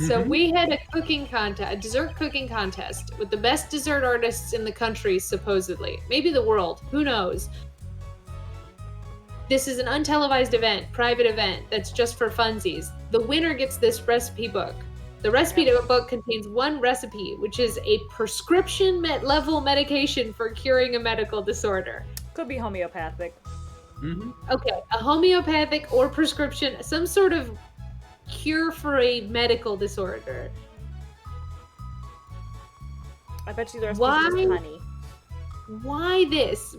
So we had a dessert cooking contest with the best dessert artists in the country, supposedly. Maybe the world. Who knows? This is an untelevised event, private event, that's just for funsies. The winner gets this recipe book. The recipe book contains one recipe, which is a prescription level medication for curing a medical disorder. Could be homeopathic. Okay, a homeopathic or prescription, some sort of cure for a medical disorder. I bet you there's honey. Why this?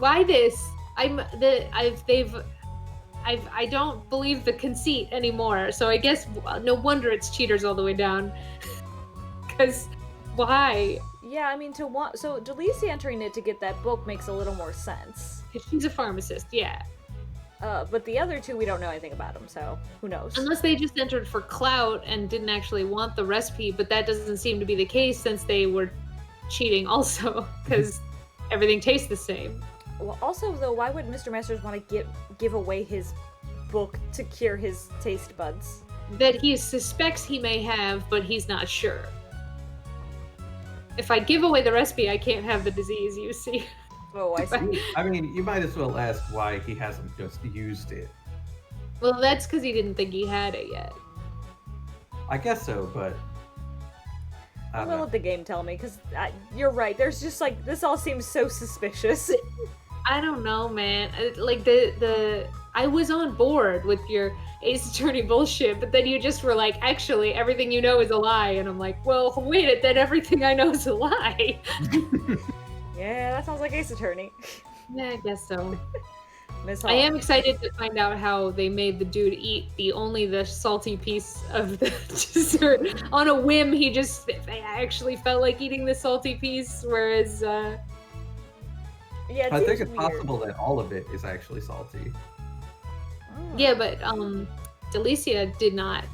I don't believe the conceit anymore. So I guess no wonder it's cheaters all the way down. Because why? Yeah, I mean, so Delisi entering it to get that book makes a little more sense. She's a pharmacist, yeah. But the other two, we don't know anything about them, so who knows? Unless they just entered for clout and didn't actually want the recipe, but that doesn't seem to be the case since they were cheating also, because everything tastes the same. Well, also, though, why would Mr. Masters want to give away his book to cure his taste buds? That he suspects he may have, but he's not sure. If I give away the recipe, I can't have the disease, you see. Oh, I see. I mean, you might as well ask why he hasn't just used it. Well, that's because he didn't think he had it yet. I guess so, but... I'm gonna let the game tell me, because you're right. There's just, like, this all seems so suspicious. I don't know, man. Like, I was on board with your Ace Attorney bullshit, but then you just were like, actually, everything you know is a lie. And I'm like, well, wait, then everything I know is a lie. Yeah, that sounds like Ace Attorney. Yeah, I guess so. Miss I am excited to find out how they made the dude eat the salty piece of the dessert. On a whim, he just actually felt like eating the salty piece, whereas... Yeah, I think it's possible that all of it is actually salty. Yeah, but Delicia did not.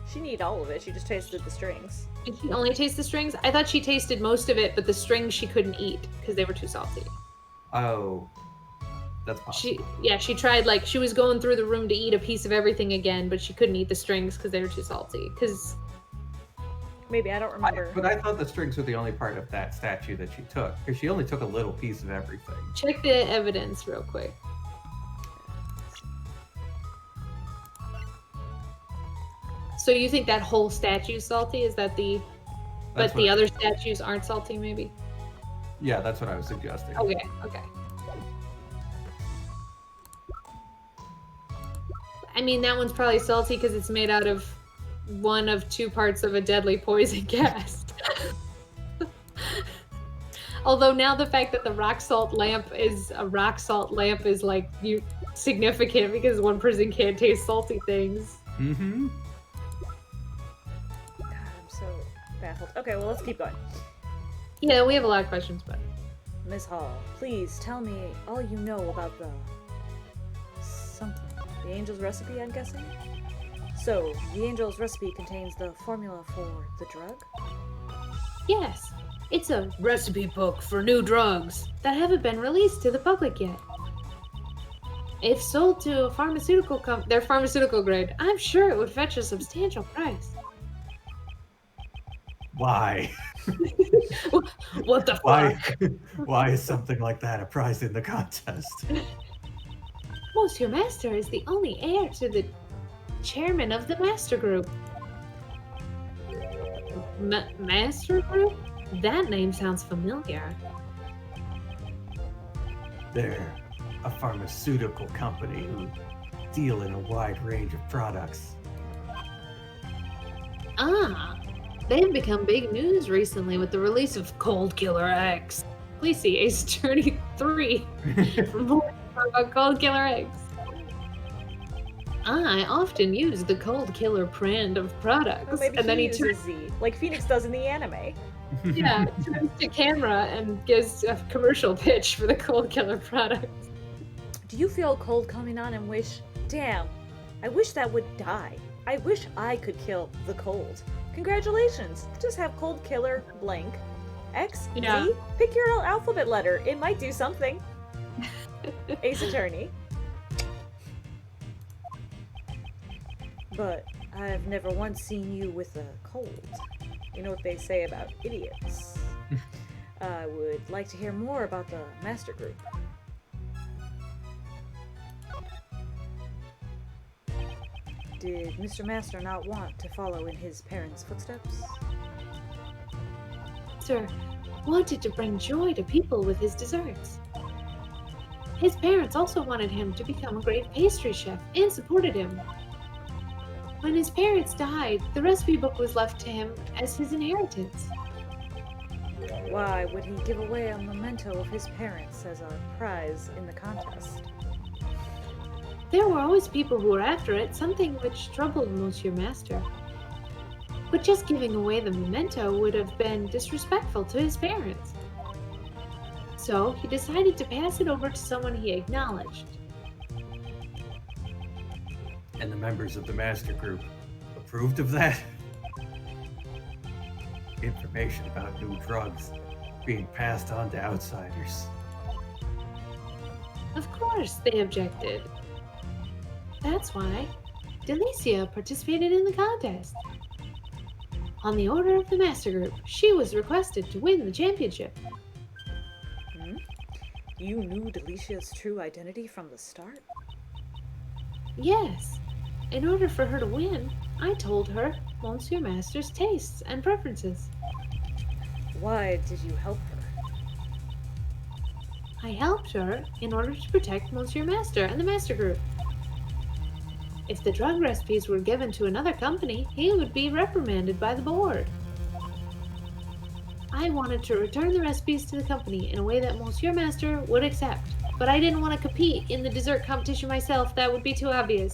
She didn't eat all of it. She just tasted the strings. Did she only taste the strings? I thought she tasted most of it, but the strings she couldn't eat because they were too salty. Oh, that's possible. She tried, like, she was going through the room to eat a piece of everything again, but she couldn't eat the strings because they were too salty. Because maybe, I don't remember. But I thought the strings were the only part of that statue that she took, because she only took a little piece of everything. Check the evidence real quick. So you think that whole statue's salty? Is that the... But the other statues aren't salty, maybe? Yeah, that's what I was suggesting. Okay. I mean, that one's probably salty because it's made out of one of two parts of a deadly poison gas. Although now the fact that the rock salt lamp is like significant because one person can't taste salty things. Mm-hmm. God, I'm so baffled. Okay, well, let's keep going. Yeah, we have a lot of questions, but Miss Hall, please tell me all you know about the something. The angel's recipe, I'm guessing? So, the angel's recipe contains the formula for the drug? yes, it's a recipe book for new drugs that haven't been released to the public yet. If sold to a pharmaceutical their pharmaceutical grade, I'm sure it would fetch a substantial price. Why? What the Why? fuck? Why is something like that a prize in the contest? Monsieur Master is the only heir to the chairman of the Master Group. Master Group? That name sounds familiar. They're a pharmaceutical company who deal in a wide range of products. Ah, they've become big news recently with the release of Cold Killer X. Please see Ace Attorney 3 for more info about Cold Killer X. I often use the Cold Killer brand of products. Or maybe and then he uses Z, like Phoenix does in the anime. Yeah, turns to camera and gives a commercial pitch for the Cold Killer product. Do you feel cold coming on and wish, damn, I wish that would die. I wish I could kill the cold. Congratulations, just have Cold Killer blank. X, Yeah. Z, pick your alphabet letter. It might do something. Ace Attorney. But I've never once seen you with a cold. You know what they say about idiots. I would like to hear more about the Master Group. Did Mr. Master not want to follow in his parents' footsteps? Sir wanted to bring joy to people with his desserts. His parents also wanted him to become a great pastry chef and supported him. When his parents died, the recipe book was left to him as his inheritance. Why would he give away a memento of his parents as a prize in the contest? There were always people who were after it, something which troubled Monsieur Master. But just giving away the memento would have been disrespectful to his parents. So he decided to pass it over to someone he acknowledged. And the members of the Master Group approved of that? Information about new drugs being passed on to outsiders. Of course, they objected. That's why Delicia participated in the contest. On the order of the Master Group, she was requested to win the championship. You knew Delicia's true identity from the start? Yes. In order for her to win, I told her Monsieur Master's tastes and preferences. Why did you help her? I helped her in order to protect Monsieur Master and the Master Group. If the drug recipes were given to another company, he would be reprimanded by the board. I wanted to return the recipes to the company in a way that Monsieur Master would accept, but I didn't want to compete in the dessert competition myself. That would be too obvious.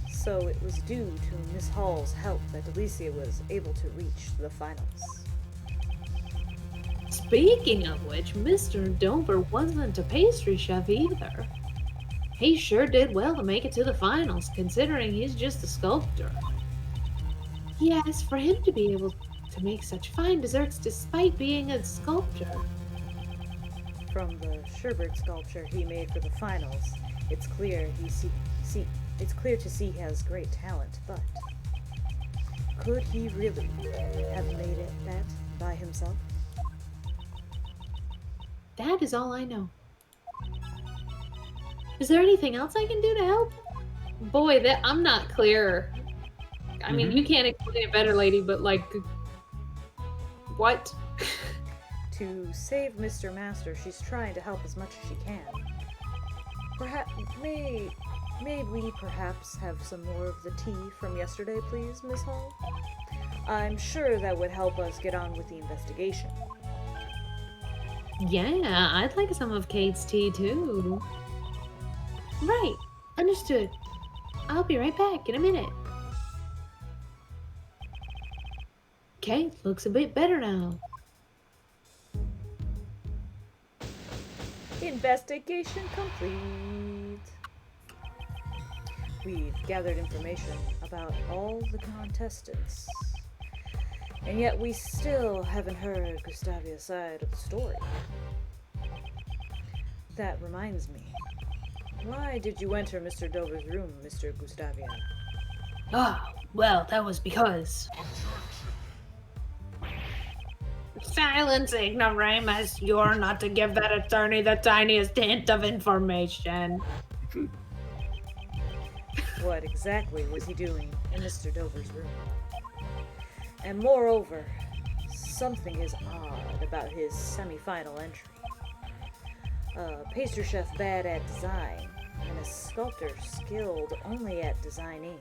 So it was due to Miss Hall's help that Delicia was able to reach the finals. Speaking of which, Mr. Dover wasn't a pastry chef either. He sure did well to make it to the finals, considering he's just a sculptor. Yes, for him to be able to make such fine desserts despite being a sculptor. From the sherbet sculpture he made for the finals, it's clear it's clear to see he has great talent, but could he really have made it that by himself? That is all I know. Is there anything else I can do to help? Boy, that I'm not clear. I mean, you can't explain it better, lady, but like, what? To save Mr. Master, she's trying to help as much as she can. Perhaps may we perhaps have some more of the tea from yesterday, please, Miss Hall? I'm sure that would help us get on with the investigation. Yeah, I'd like some of Kate's tea too. Right, understood. I'll be right back in a minute. Kate looks a bit better now. Investigation complete. We've gathered information about all the contestants. And yet we still haven't heard Gustavia's side of the story. That reminds me. Why did you enter Mr. Dover's room, Mr. Gustavia? Ah, well, that was because... Silence, ignoramus. You're not to give that attorney the tiniest hint of information. What exactly was he doing in Mr. Dover's room? And moreover, something is odd about his semi-final entry. A pastry chef bad at design, and a sculptor skilled only at designing.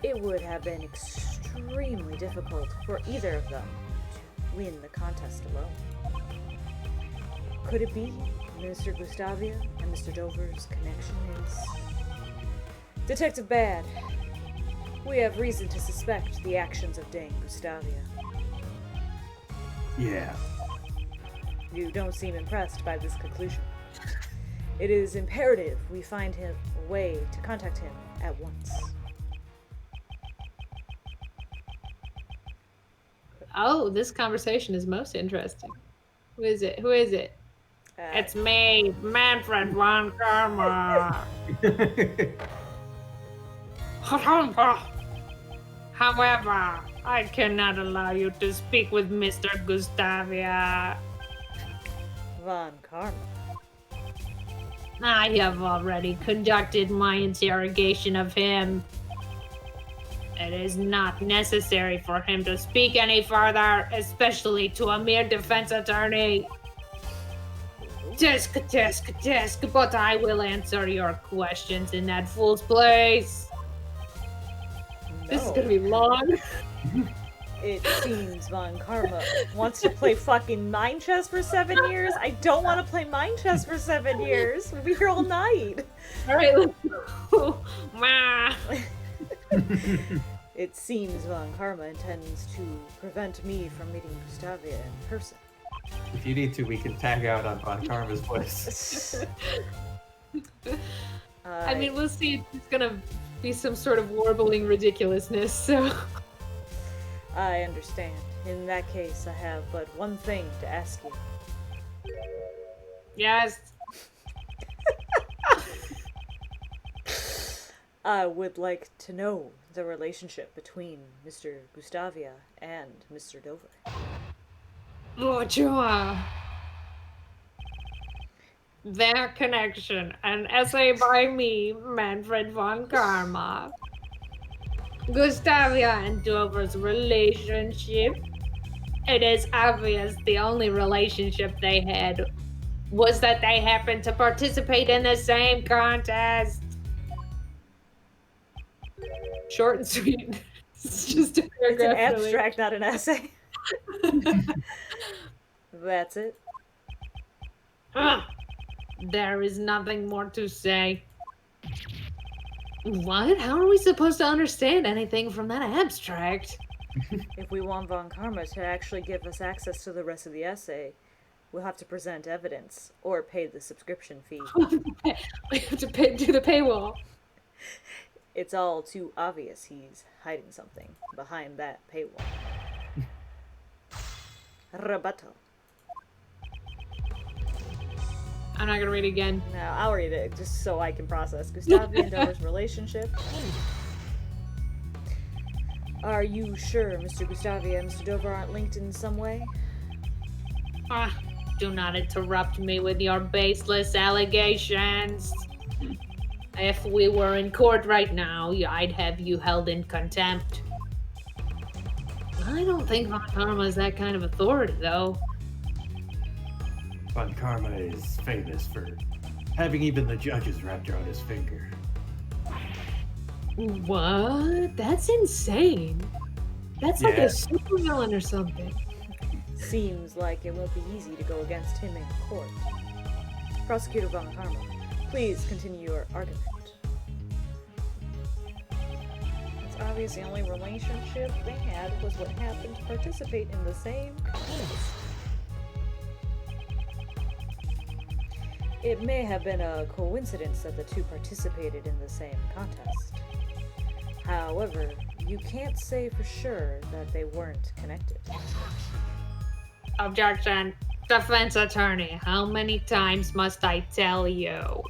It would have been extremely difficult for either of them to win the contest alone. Could it be Mr. Gustavia and Mr. Dover's connection is... Detective Bad, we have reason to suspect the actions of Dame Gustavia. Yeah. You don't seem impressed by this conclusion. It is imperative we find him a way to contact him at once. Oh, this conversation is most interesting. Who is it? Who is it? It's me, Manfred von Karma. However, I cannot allow you to speak with Mr. Gustavia. Von Karma. I have already conducted my interrogation of him. It is not necessary for him to speak any further, especially to a mere defense attorney. Tisk, but I will answer your questions in that fool's place. No. This is gonna be long. It seems Von Karma wants to play fucking mind chess for 7 years. I don't want to play mind chess for 7 years. We'll be here all night. Alright, let's go. It seems Von Karma intends to prevent me from meeting Gustavia in person. If you need to, we can tag out on Von Karma's voice. I mean, we'll see. It's gonna be some sort of warbling ridiculousness, so... I understand. In that case, I have but one thing to ask you. Yes. I would like to know the relationship between Mr. Gustavia and Mr. Dover. Oh, sure. Their connection, an essay by me, Manfred von Karma. Gustavia and Dover's relationship. It is obvious the only relationship they had was that they happened to participate in the same contest. Short and sweet. It's just a paragraph. It's an abstract, not an essay. That's it. There is nothing more to say. What? How are we supposed to understand anything from that abstract? If we want Von Karma to actually give us access to the rest of the essay, we'll have to present evidence or pay the subscription fee. We have to do the paywall. It's all too obvious he's hiding something behind that paywall. Rebuttal. I'm not gonna read it again. No, I'll read it just so I can process Gustavia and Dover's relationship. Are you sure Mr. Gustavia and Mr. Dover aren't linked in some way? Do not interrupt me with your baseless allegations. If we were in court right now, I'd have you held in contempt. I don't think Von Karma is that kind of authority, though. Von Karma is famous for having even the judges wrapped around his finger. What? That's insane. That's Yeah. like a supervillain or something. Seems like it won't be easy to go against him in court. Prosecutor Von Karma, please continue your argument. It's obvious the only relationship they had was what happened to participate in the same contest. It may have been a coincidence that the two participated in the same contest. However, you can't say for sure that they weren't connected. Objection. Defense attorney, how many times must I tell you?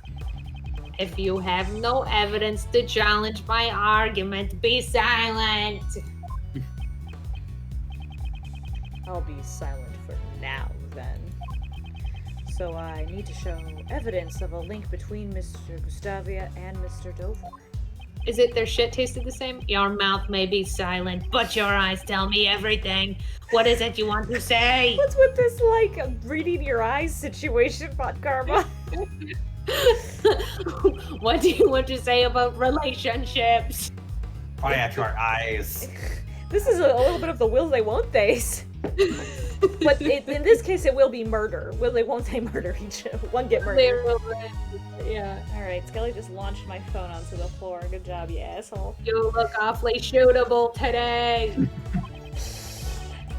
If you have no evidence to challenge my argument, be silent. I'll be silent for now, then. So I need to show evidence of a link between Mr. Gustavia and Mr. Dover. Is it their shit tasted the same? Your mouth may be silent, but your eyes tell me everything. What is it you want to say? What's with this, like, reading your eyes situation, Von Karma? What do you want to say about relationships? Quiet at your eyes. This is a little bit of the will they, won't theys. But in this case, it will be murder. Will they, won't they murder each one get murdered? Yeah. Alright, Skelly just launched my phone onto the floor. Good job, you asshole. You look awfully shootable today.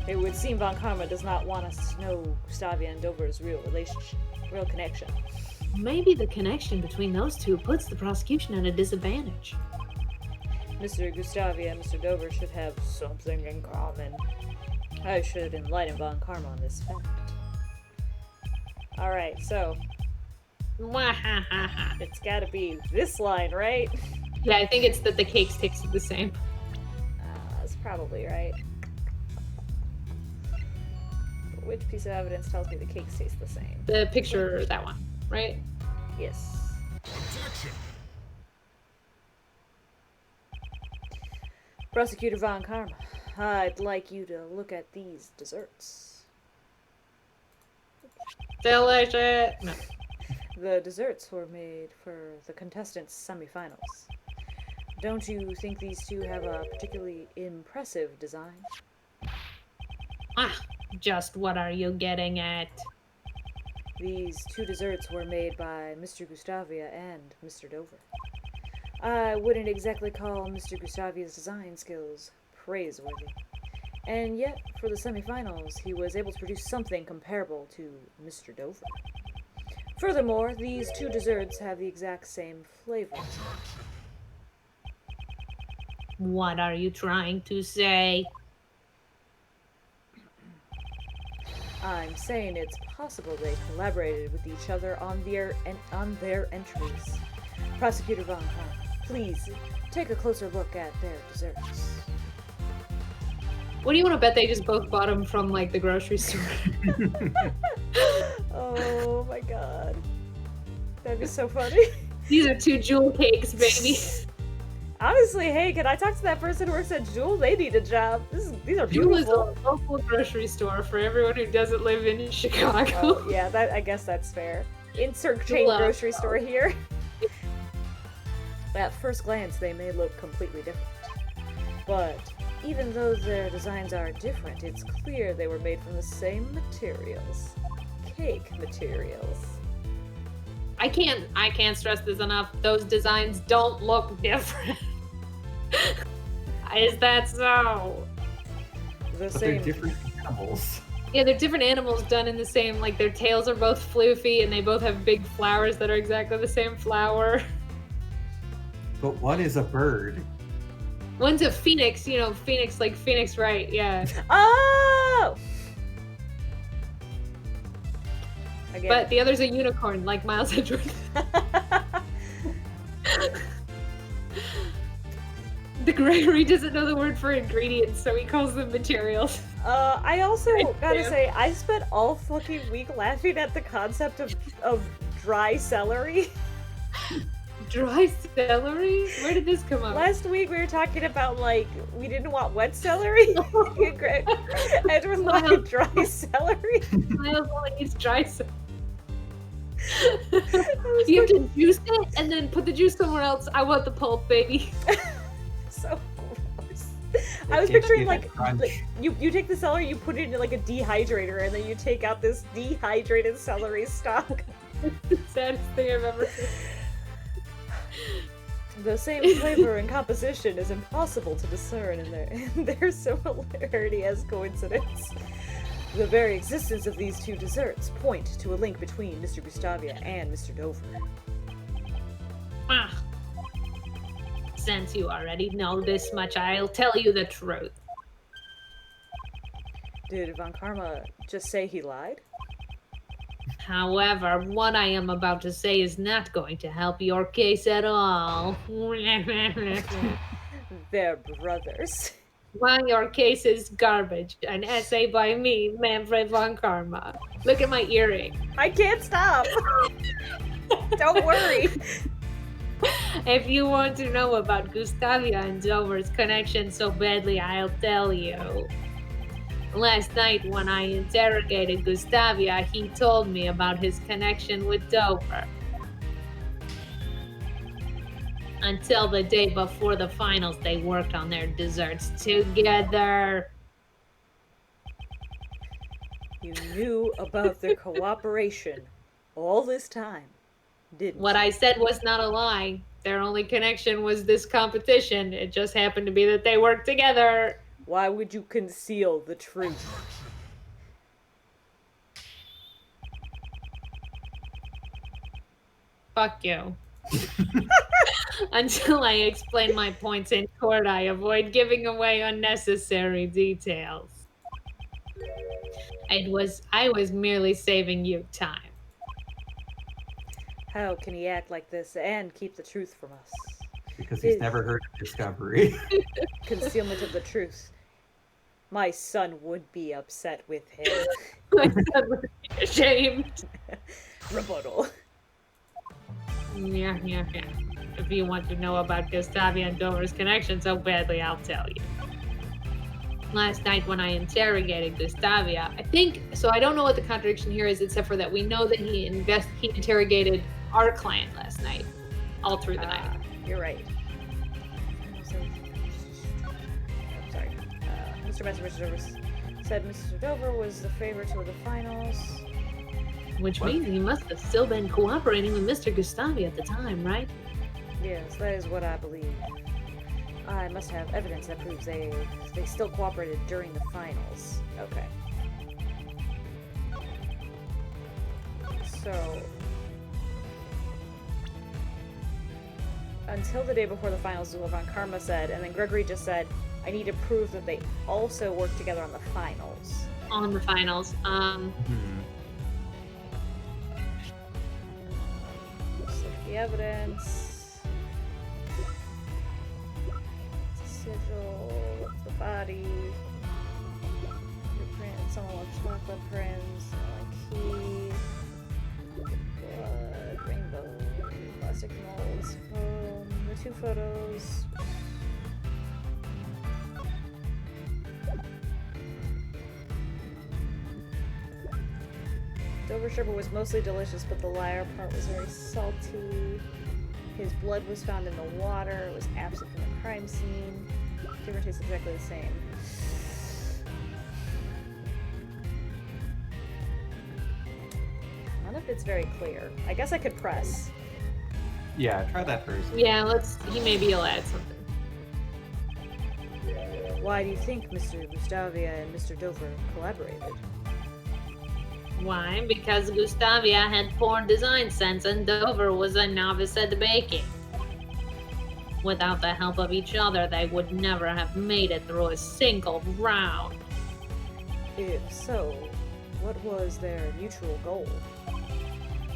It would seem Von Karma does not want us to know Gustavia and Dover's real relationship, real connection. Maybe the connection between those two puts the prosecution at a disadvantage. Mr. Gustavia and Mr. Dover should have something in common. I should enlighten Von Karma on this fact. Alright, so it's gotta be this line, right? Yeah, I think it's that the cakes taste the same. That's probably right. Which piece of evidence tells me the cakes taste the same? The picture, that one, right? Yes. Objection. Prosecutor Von Karma, I'd like you to look at these desserts. Delicious. No. The desserts were made for the contestants' semifinals. Don't you think these two have a particularly impressive design? Just what are you getting at? These two desserts were made by Mr. Gustavia and Mr. Dover. I wouldn't exactly call Mr. Gustavia's design skills praiseworthy. And yet, for the semifinals, he was able to produce something comparable to Mr. Dover. Furthermore, these two desserts have the exact same flavor. What are you trying to say? I'm saying it's possible they collaborated with each other on their entries. Prosecutor Von Karma, please take a closer look at their desserts. What do you want to bet they just both bought them from, like, the grocery store? Oh my god. That'd be so funny. These are 2 jewel cakes, baby. Honestly, hey, can I talk to that person who works at Jewel? They need a job. These are Jewel is a beautiful. local grocery store for everyone who doesn't live in Chicago. Oh, yeah, I guess that's fair. Insert chain Jewel. grocery store here. At first glance, they may look completely different. But even though their designs are different, it's clear they were made from the same materials. Cake materials. I can't stress this enough. Those designs don't look different. Is that so? The But same. they're different animals. Yeah, they're different animals done in the same, like, their tails are both floofy and they both have big flowers that are exactly the same flower. But one is a bird. One's a phoenix, you know, phoenix, like Phoenix Wright, yeah. Oh! Again. But the other's a unicorn, like Miles Edgeworth. The Gregory doesn't know the word for ingredients, so he calls them materials. I also gotta Yeah. say, I spent all fucking week laughing at the concept of dry celery. Dry celery? Where did this come up? Last week we were talking about, like, we didn't want wet celery. Edward wanted dry celery. Miles only eats dry celery. You have to juice it and then put the juice somewhere else. I want the pulp, baby. So gross. I was It gives picturing you like that crunch. you take the celery, you put it in like a dehydrator, and then you take out this dehydrated celery stalk. The saddest thing I've ever heard. The same flavor and composition is impossible to discern in their similarity as coincidence. The very existence of these two desserts point to a link between Mr. Gustavia and Mr. Dover. Ah. Since you already know this much, I'll tell you the truth. Did Von Karma just say he lied? However, what I am about to say is not going to help your case at all. They're brothers. Why your case is garbage. An essay by me, Manfred von Karma. Look at my earring. I can't stop! Don't worry! If you want to know about Gustavia and Dover's connection so badly, I'll tell you. Last night, when I interrogated Gustavia, he told me about his connection with Dover. Until the day before the finals, they worked on their desserts together. You knew about their cooperation all this time, didn't What you? I said was not a lie. Their only connection was this competition. It just happened to be that they worked together. Why would you conceal the truth? Fuck you. Until I explain my points in court, I avoid giving away unnecessary details. I was merely saving you time. How can he act like this and keep the truth from us? Because he's never heard of discovery. Concealment of the truth. My son would be upset with him. My son would be ashamed. Rebuttal. Yeah. If you want to know about Gustavia and Dover's connection so badly, I'll tell you. Last night when I interrogated Gustavia, I don't know what the contradiction here is, except for that we know that he interrogated our client last night, all through the night. You're right. I'm sorry. Mr. Dover said Mr. Dover was the favorite to the finals. Which means he must have still been cooperating with Mr. Gustavia at the time, right? Yes, that is what I believe. I must have evidence that proves they still cooperated during the finals. Okay. So, until the day before the finals is what Von Karma said, and then Gregory just said, I need to prove that they also worked together on the finals. On the finals. Let's look at the evidence. Sigil of the body. Print, someone with chocolate prints, key, blood, rainbow, plastic molds, foam, the two photos. Dover sherbet was mostly delicious, but the liar part was very salty. His blood was found in the water. It was absent from the crime scene. Flavor tastes exactly the same. None of it's very clear. I guess I could press. Yeah, try that first. Yeah, maybe he'll add something. Why do you think Mr. Gustavia and Mr. Dover collaborated? Why? Because Gustavia had poor design sense and Dover was a novice at baking. Without the help of each other, they would never have made it through a single round. If so, what was their mutual goal?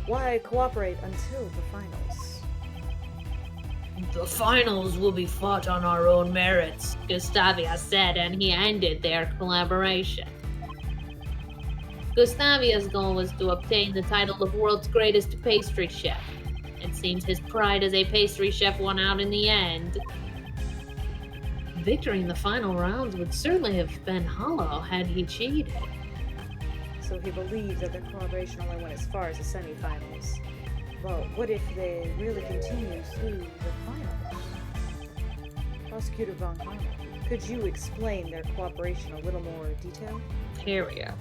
Why cooperate until the finals? The finals will be fought on our own merits, Gustavia said, and he ended their collaboration. Gustavia's goal was to obtain the title of world's greatest pastry chef. It seems his pride as a pastry chef won out in the end. Victory in the final rounds would certainly have been hollow had he cheated. So he believed that their collaboration only went as far as the semifinals. But what if they really continue through the finals? Prosecutor Von Karma, Could you explain their cooperation a little more detail? Here we go.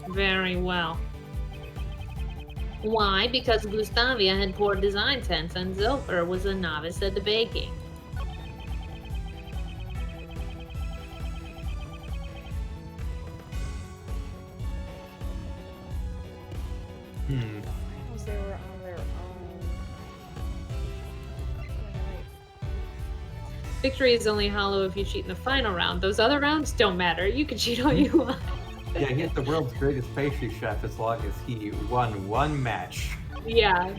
Very well. Why? Because Gustavia had poor design sense and Zilfer was a novice at the baking. Because they were on their own. Victory is only hollow if you cheat in the final round. Those other rounds don't matter. You can cheat all you want. Yeah, he's the world's greatest pastry chef as long as he won one match. Yeah.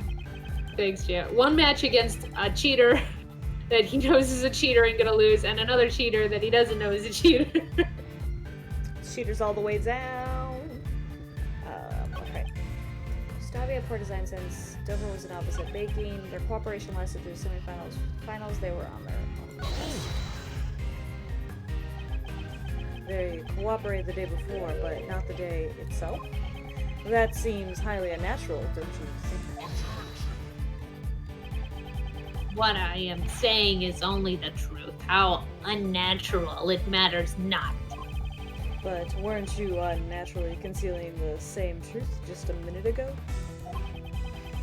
Thanks, Gia. One match against a cheater that he knows is a cheater and gonna lose, and another cheater that he doesn't know is a cheater. Cheaters all the way down. Okay. Gustavia had poor design sense. Dover was an opposite baking. Their cooperation lasted through semifinals. Finals, they were on their own. They cooperated the day before, but not the day itself. That seems highly unnatural, don't you think? What I am saying is only the truth. How unnatural it matters not. But weren't you unnaturally concealing the same truth just a minute ago?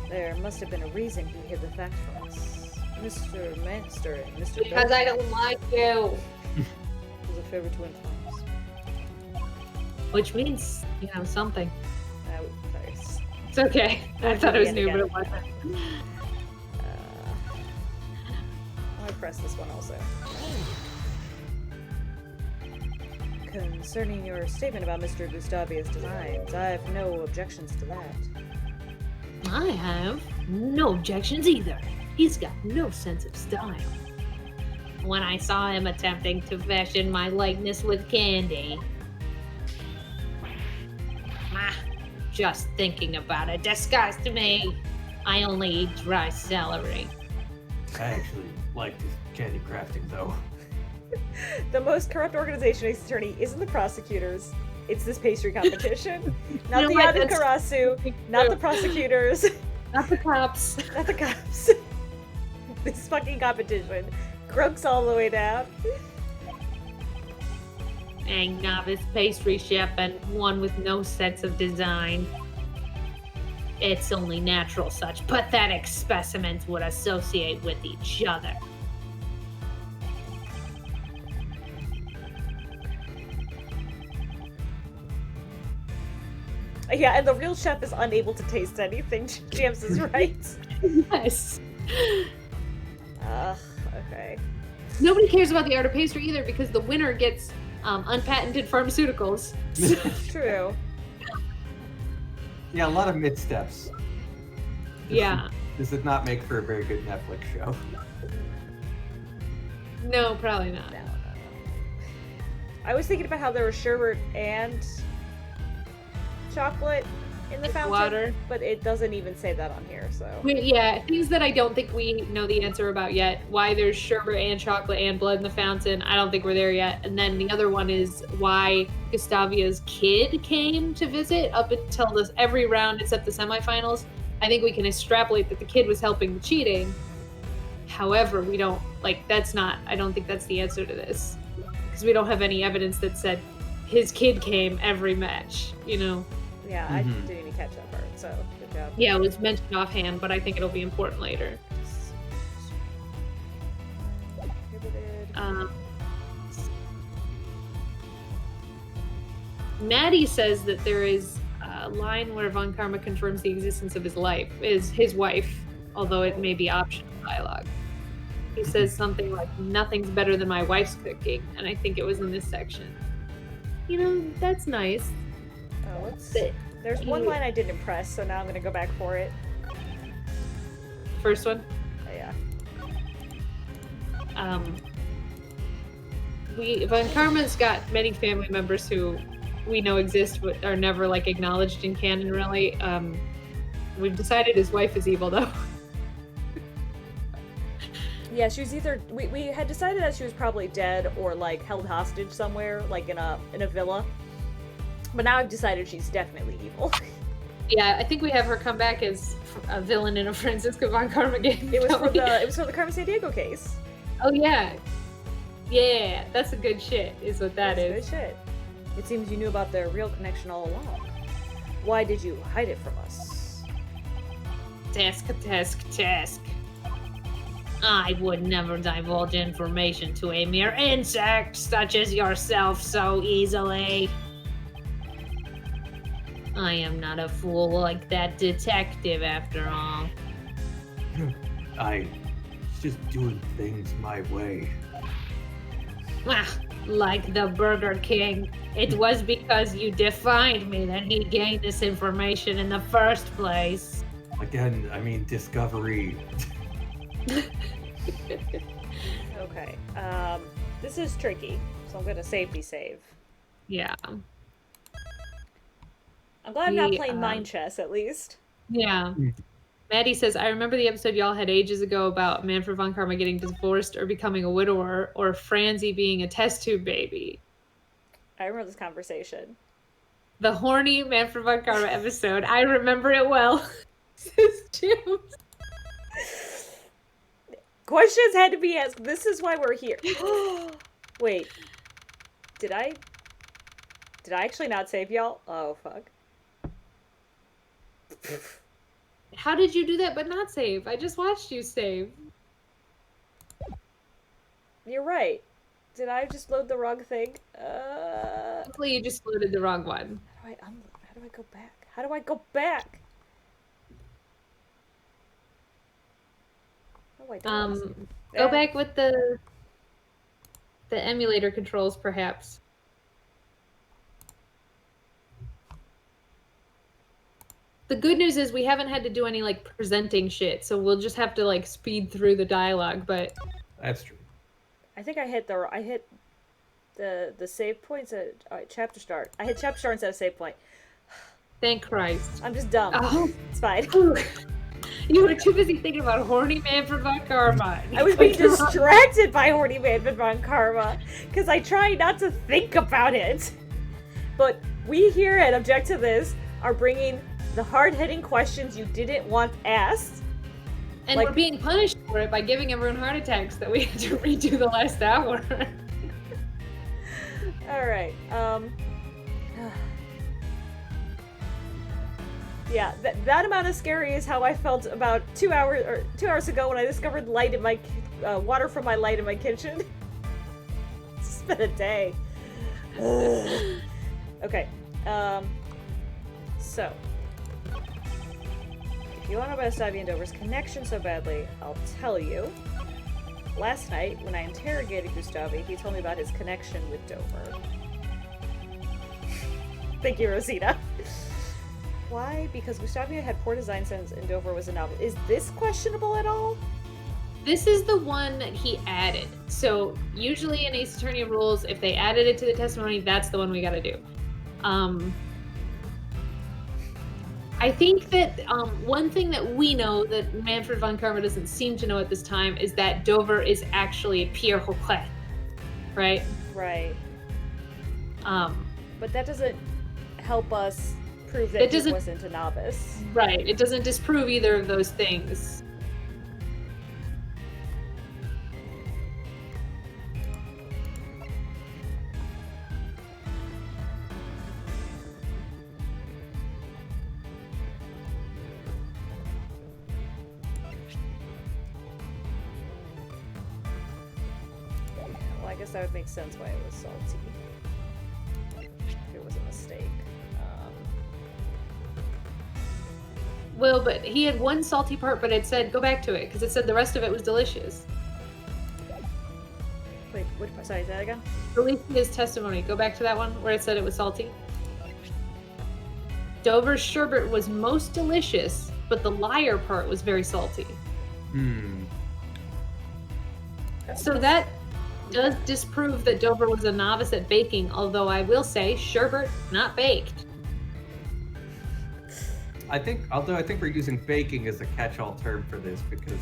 There must have been a reason he hid the fact from us. Mr. Manster and Mr. Because I don't like you. was a favor to influence. Which means, something. Sorry. It's okay. I thought it was new, but it wasn't. I press this one also. Concerning your statement about Mr. Gustavia's designs, I have no objections to that. I have no objections either. He's got no sense of style. When I saw him attempting to fashion my likeness with candy, just thinking about it disgusts me. I only eat dry celery. I actually liked his candy crafting, though. The most corrupt organization against attorney isn't the prosecutors. It's this pastry competition. Not the Yadukarasu, not the prosecutors. Not the cops. Not the cops. This fucking competition. Crooks all the way down. A novice pastry chef and one with no sense of design. It's only natural such pathetic specimens would associate with each other. Yeah, and the real chef is unable to taste anything. James is right. Yes. Okay. Nobody cares about the art of pastry either because the winner gets unpatented pharmaceuticals. True. Yeah, a lot of missteps. Yeah. This did not make for a very good Netflix show. No, probably not. No. I was thinking about how there was sherbet and chocolate in the fountain, water. But it doesn't even say that on here, so. Yeah, things that I don't think we know the answer about yet. Why there's sherbet and chocolate and blood in the fountain. I don't think we're there yet. And then the other one is why Gustavia's kid came to visit up until every round except the semifinals. I think we can extrapolate that the kid was helping the cheating. However, we don't, I don't think that's the answer to this. Because we don't have any evidence that said his kid came every match, Yeah, I didn't even catch that part, so good job. Yeah, it was mentioned offhand, but I think it'll be important later. Maddie says that there is a line where Von Karma confirms the existence of his wife, although it may be optional dialogue. He says something like, "Nothing's better than my wife's cooking," and I think it was in this section. That's nice. Oh, let's see. There's one line I didn't impress, so now I'm gonna go back for it. First one? Yeah. Von Karma's got many family members who we know exist but are never acknowledged in canon really. We've decided his wife is evil though. Yeah, she was either we had decided that she was probably dead or held hostage somewhere, in a villa. But now I've decided she's definitely evil. Yeah, I think we have her come back as a villain in a Francisco Von Karma game. It was for the Carmen Sandiego case. Oh yeah. Yeah, that's a good shit, is what that That's is. good shit. It seems you knew about their real connection all along. Why did you hide it from us? Task. I would never divulge information to a mere insect such as yourself so easily. I am not a fool like that detective, after all. I just doing things my way. Like the Burger King. It was because you defied me that he gained this information in the first place. Again, I mean, discovery. Okay. This is tricky, so I'm gonna safety save. Yeah. I'm glad I'm not playing mind chess, at least. Yeah. Maddie says, I remember the episode y'all had ages ago about Manfred von Karma getting divorced or becoming a widower, or Franzi being a test tube baby. I remember this conversation. The horny Manfred von Karma episode. I remember it well. Says James. Questions had to be asked. This is why we're here. Wait. Did I actually not save y'all? Oh, fuck. How did you do that but not save? I just watched you save. You're right. Did I just load the wrong thing? Hopefully you just loaded the wrong one. How do I go back? How do I go back? Oh, I don't. Go back with the emulator controls, perhaps. The good news is we haven't had to do any like presenting shit, so we'll just have to like speed through the dialogue. But That's true. I think I hit the save points at chapter start. I hit chapter start instead of save point. Thank Christ. I'm just dumb. Oh, it's fine. You were too busy thinking about horny Manfred von Karma. I was being distracted by horny Manfred von Karma because I try not to think about it. But we here at Object to This are bringing the hard-hitting questions you didn't want asked. And we're being punished for it by giving everyone heart attacks that we had to redo the last hour. Alright, yeah, that amount of scary is how I felt about 2 hours ago when I discovered light in my water from my light in my kitchen. It's been a day. Okay, so if you want to know about Gustavi and Dover's connection so badly, I'll tell you. Last night, when I interrogated Gustavi, he told me about his connection with Dover. Thank you, Rosita. Why? Because Gustavia had poor design sense and Dover was a novel. Is this questionable at all? This is the one that he added. So usually in Ace Attorney rules, if they added it to the testimony, that's the one we gotta do. I think that one thing that we know that Manfred von Karma doesn't seem to know at this time is that Dover is actually Pierre Hocquet, right? Right. But that doesn't help us prove that he wasn't a novice. Right. It doesn't disprove either of those things. Well, I guess that would make sense why it was salty. If it was a mistake. Well, but he had one salty part, but it said go back to it because it said the rest of it was delicious. Wait, sorry, say that again? Release his testimony. Go back to that one where it said it was salty. Dover's sherbet was most delicious, but the liar part was very salty. So that does disprove that Dover was a novice at baking, although I will say sherbet not baked. I think we're using baking as a catch-all term for this because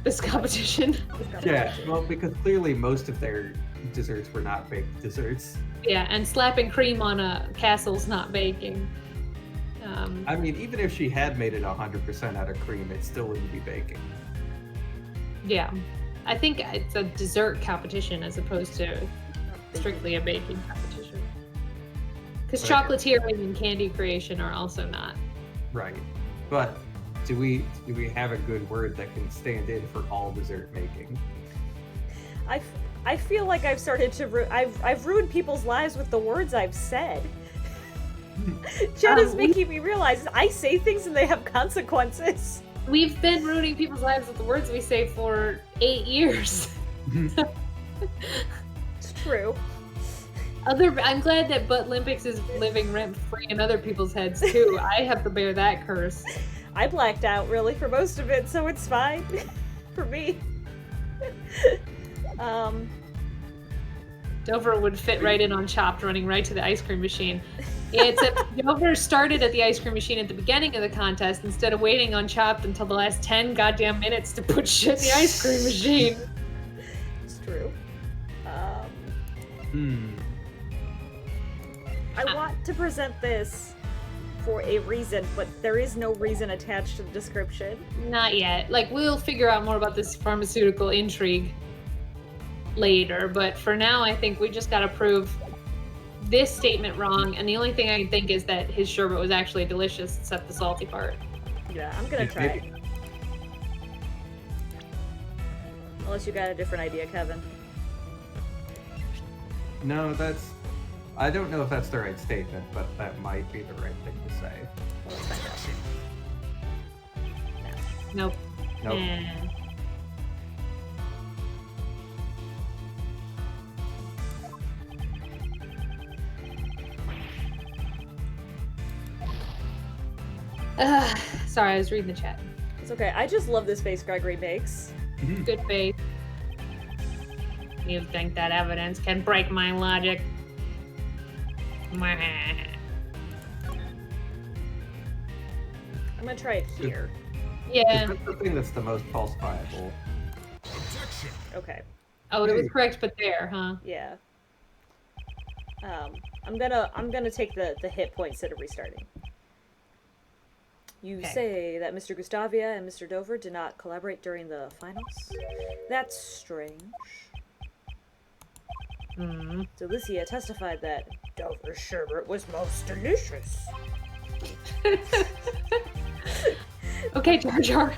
this competition. Yeah, well, because clearly most of their desserts were not baked desserts. Yeah, and slapping cream on a castle's not baking. I mean, even if she had made it 100% out of cream, it still wouldn't be baking. Yeah. I think it's a dessert competition as opposed to strictly a baking competition. Because chocolatiering and candy creation are also not. Right. But do we have a good word that can stand in for all dessert making? I feel like I've started to I've ruined people's lives with the words I've said. Jenna's making me realize I say things and they have consequences. We've been ruining people's lives with the words we say for 8 years. It's true. I'm glad that Butt Olympics is living rent-free in other people's heads too. I have to bear that curse. I blacked out really for most of it, so it's fine for me. Dover would fit right in on Chopped, running right to the ice cream machine. Except Dover started at the ice cream machine at the beginning of the contest instead of waiting on Chopped until the last 10 goddamn minutes to put shit in the ice cream machine. It's true. I want to present this for a reason, but there is no reason attached to the description. Not yet. Like, we'll figure out more about this pharmaceutical intrigue later, but for now I think we just gotta prove this statement wrong, and the only thing I can think is that his sherbet was actually delicious except the salty part. Yeah, I'm gonna try it. Unless you got a different idea, Kevin. No, I don't know if that's the right statement, but that might be the right thing to say. Well, let's find out. Nope. Nope. Sorry, I was reading the chat. It's okay. I just love this face Gregory makes. Good faith. You think that evidence can break my logic? I'm gonna try it here. Yeah. That's the thing that's the most falsifiable. Okay. Oh, it was correct, but there, huh? Yeah. I'm gonna take the hit point instead of restarting. You say that Mr. Gustavia and Mr. Dover did not collaborate during the finals? That's strange. Delicia testified that Dover's sherbet was most delicious. Okay, Jar Jar.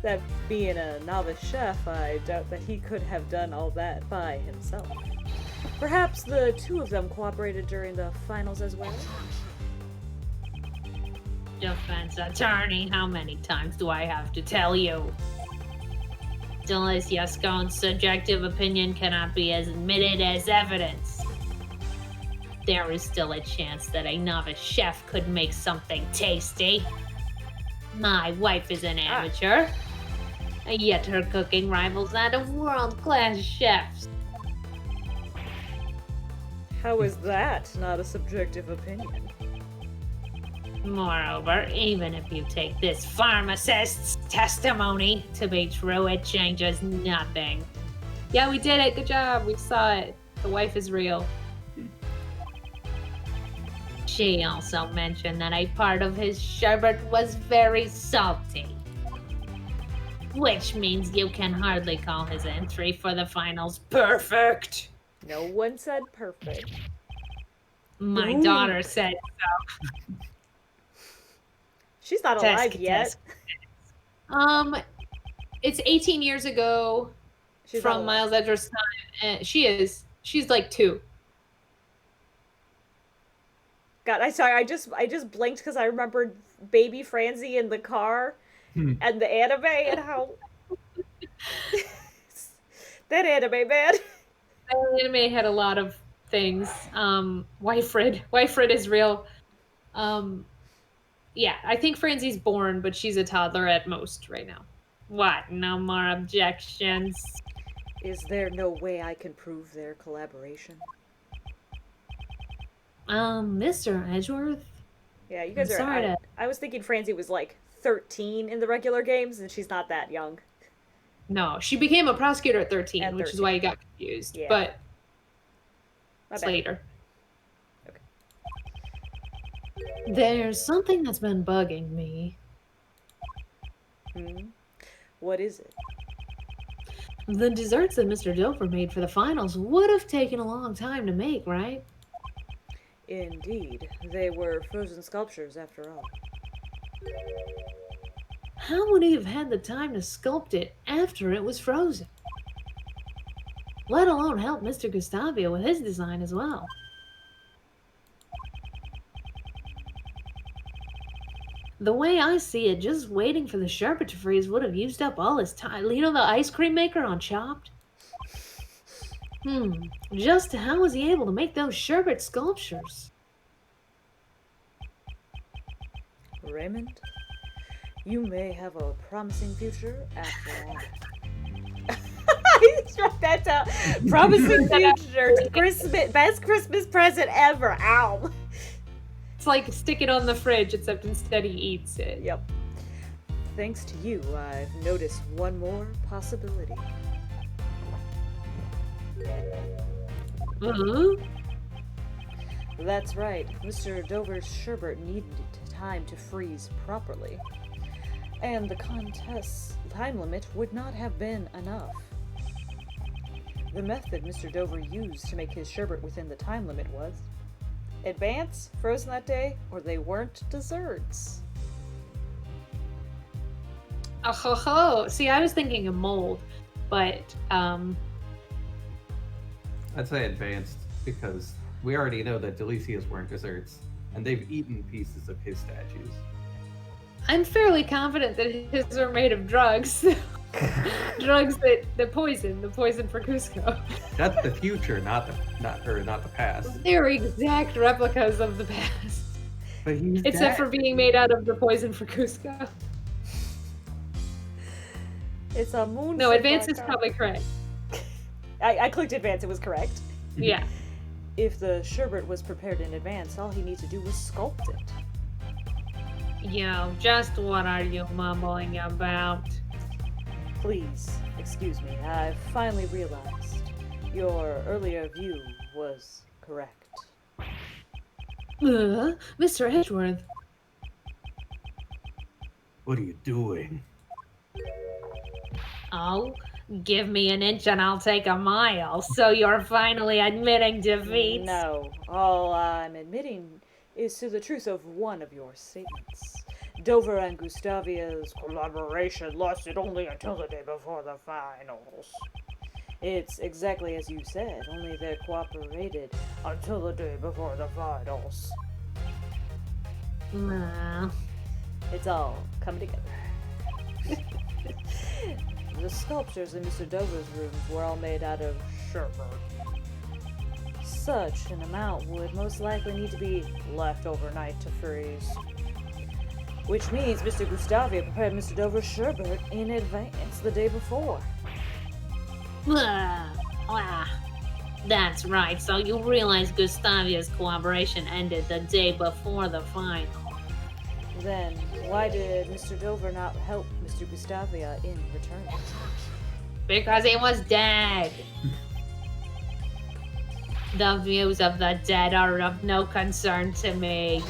That being a novice chef, I doubt that he could have done all that by himself. Perhaps the two of them cooperated during the finals as well? Defense attorney, how many times do I have to tell you? Delicia Scone's subjective opinion cannot be admitted as evidence. There is still a chance that a novice chef could make something tasty. My wife is an amateur, yet her cooking rivals that of world-class chefs. How is that not a subjective opinion? Moreover, even if you take this pharmacist's testimony to be true, it changes nothing. Yeah, we did it. Good job. We saw it. The wife is real. She also mentioned that a part of his sherbet was very salty. Which means you can hardly call his entry for the finals perfect. No one said perfect. My daughter said so. She's not alive yet. It's 18 years ago from Miles Edgeworth's time. She is. She's like 2. God, I'm sorry. I just blinked because I remembered baby Franzi in the car and the anime and how that anime, man. That anime had a lot of things. Wyfred is real. Yeah, I think Franzi's born, but she's a toddler at most right now. What? No more objections? Is there no way I can prove their collaboration? Mr. Edgeworth? Yeah, you guys I was thinking Franzi was like 13 in the regular games, and she's not that young. No, she became a prosecutor at 13, which is why you got confused. Yeah. But it's later. Okay. There's something that's been bugging me. What is it? The desserts that Mr. Dover made for the finals would have taken a long time to make, right? Indeed, they were frozen sculptures after all. How would he have had the time to sculpt it after it was frozen? Let alone help Mr. Gustavio with his design as well. The way I see it, just waiting for the sherbet to freeze would have used up all his time. You know the ice cream maker on Chopped? Just how was he able to make those sherbet sculptures? Raymond, you may have a promising future after all. I just wrote that down. Promising future. Christmas, best Christmas present ever. Ow. It's like stick it on the fridge, except instead he eats it. Yep. Thanks to you, I've noticed one more possibility. That's right. Mr. Dover's sherbet needed time to freeze properly. And the contest's time limit would not have been enough. The method Mr. Dover used to make his sherbet within the time limit was advance, frozen that day, or they weren't desserts. Oh ho ho! See, I was thinking a mold, but I'd say advanced because we already know that Delicias weren't desserts, and they've eaten pieces of his statues. I'm fairly confident that his are made of drugs. Drugs that the poison for Cusco. That's the future, not the past. They're exact replicas of the past. But he's except dead. for being made out of the poison for Cusco. It's a moon. No, advance is probably correct. I clicked advance, it was correct. Yeah. If the sherbet was prepared in advance, all he needed to do was sculpt it. Yo, just what are you mumbling about? Please, excuse me, I've finally realized your earlier view was correct. Mr. Edgeworth. What are you doing? Oh, give me an inch and I'll take a mile. So you're finally admitting defeat? No, all I'm admitting is to the truth of one of your statements. Dover and Gustavia's collaboration lasted only until the day before the finals. It's exactly as you said, only they cooperated until the day before the finals. It's all coming together. The sculptures in Mr. Dover's rooms were all made out of sherbet. Such an amount would most likely need to be left overnight to freeze. Which means Mr. Gustavia prepared Mr. Dover's sherbet in advance the day before. That's right, so you realize Gustavia's collaboration ended the day before the final. Then, why did Mr. Dover not help Mr. Gustavia in return? Because he was dead. The views of the dead are of no concern to me.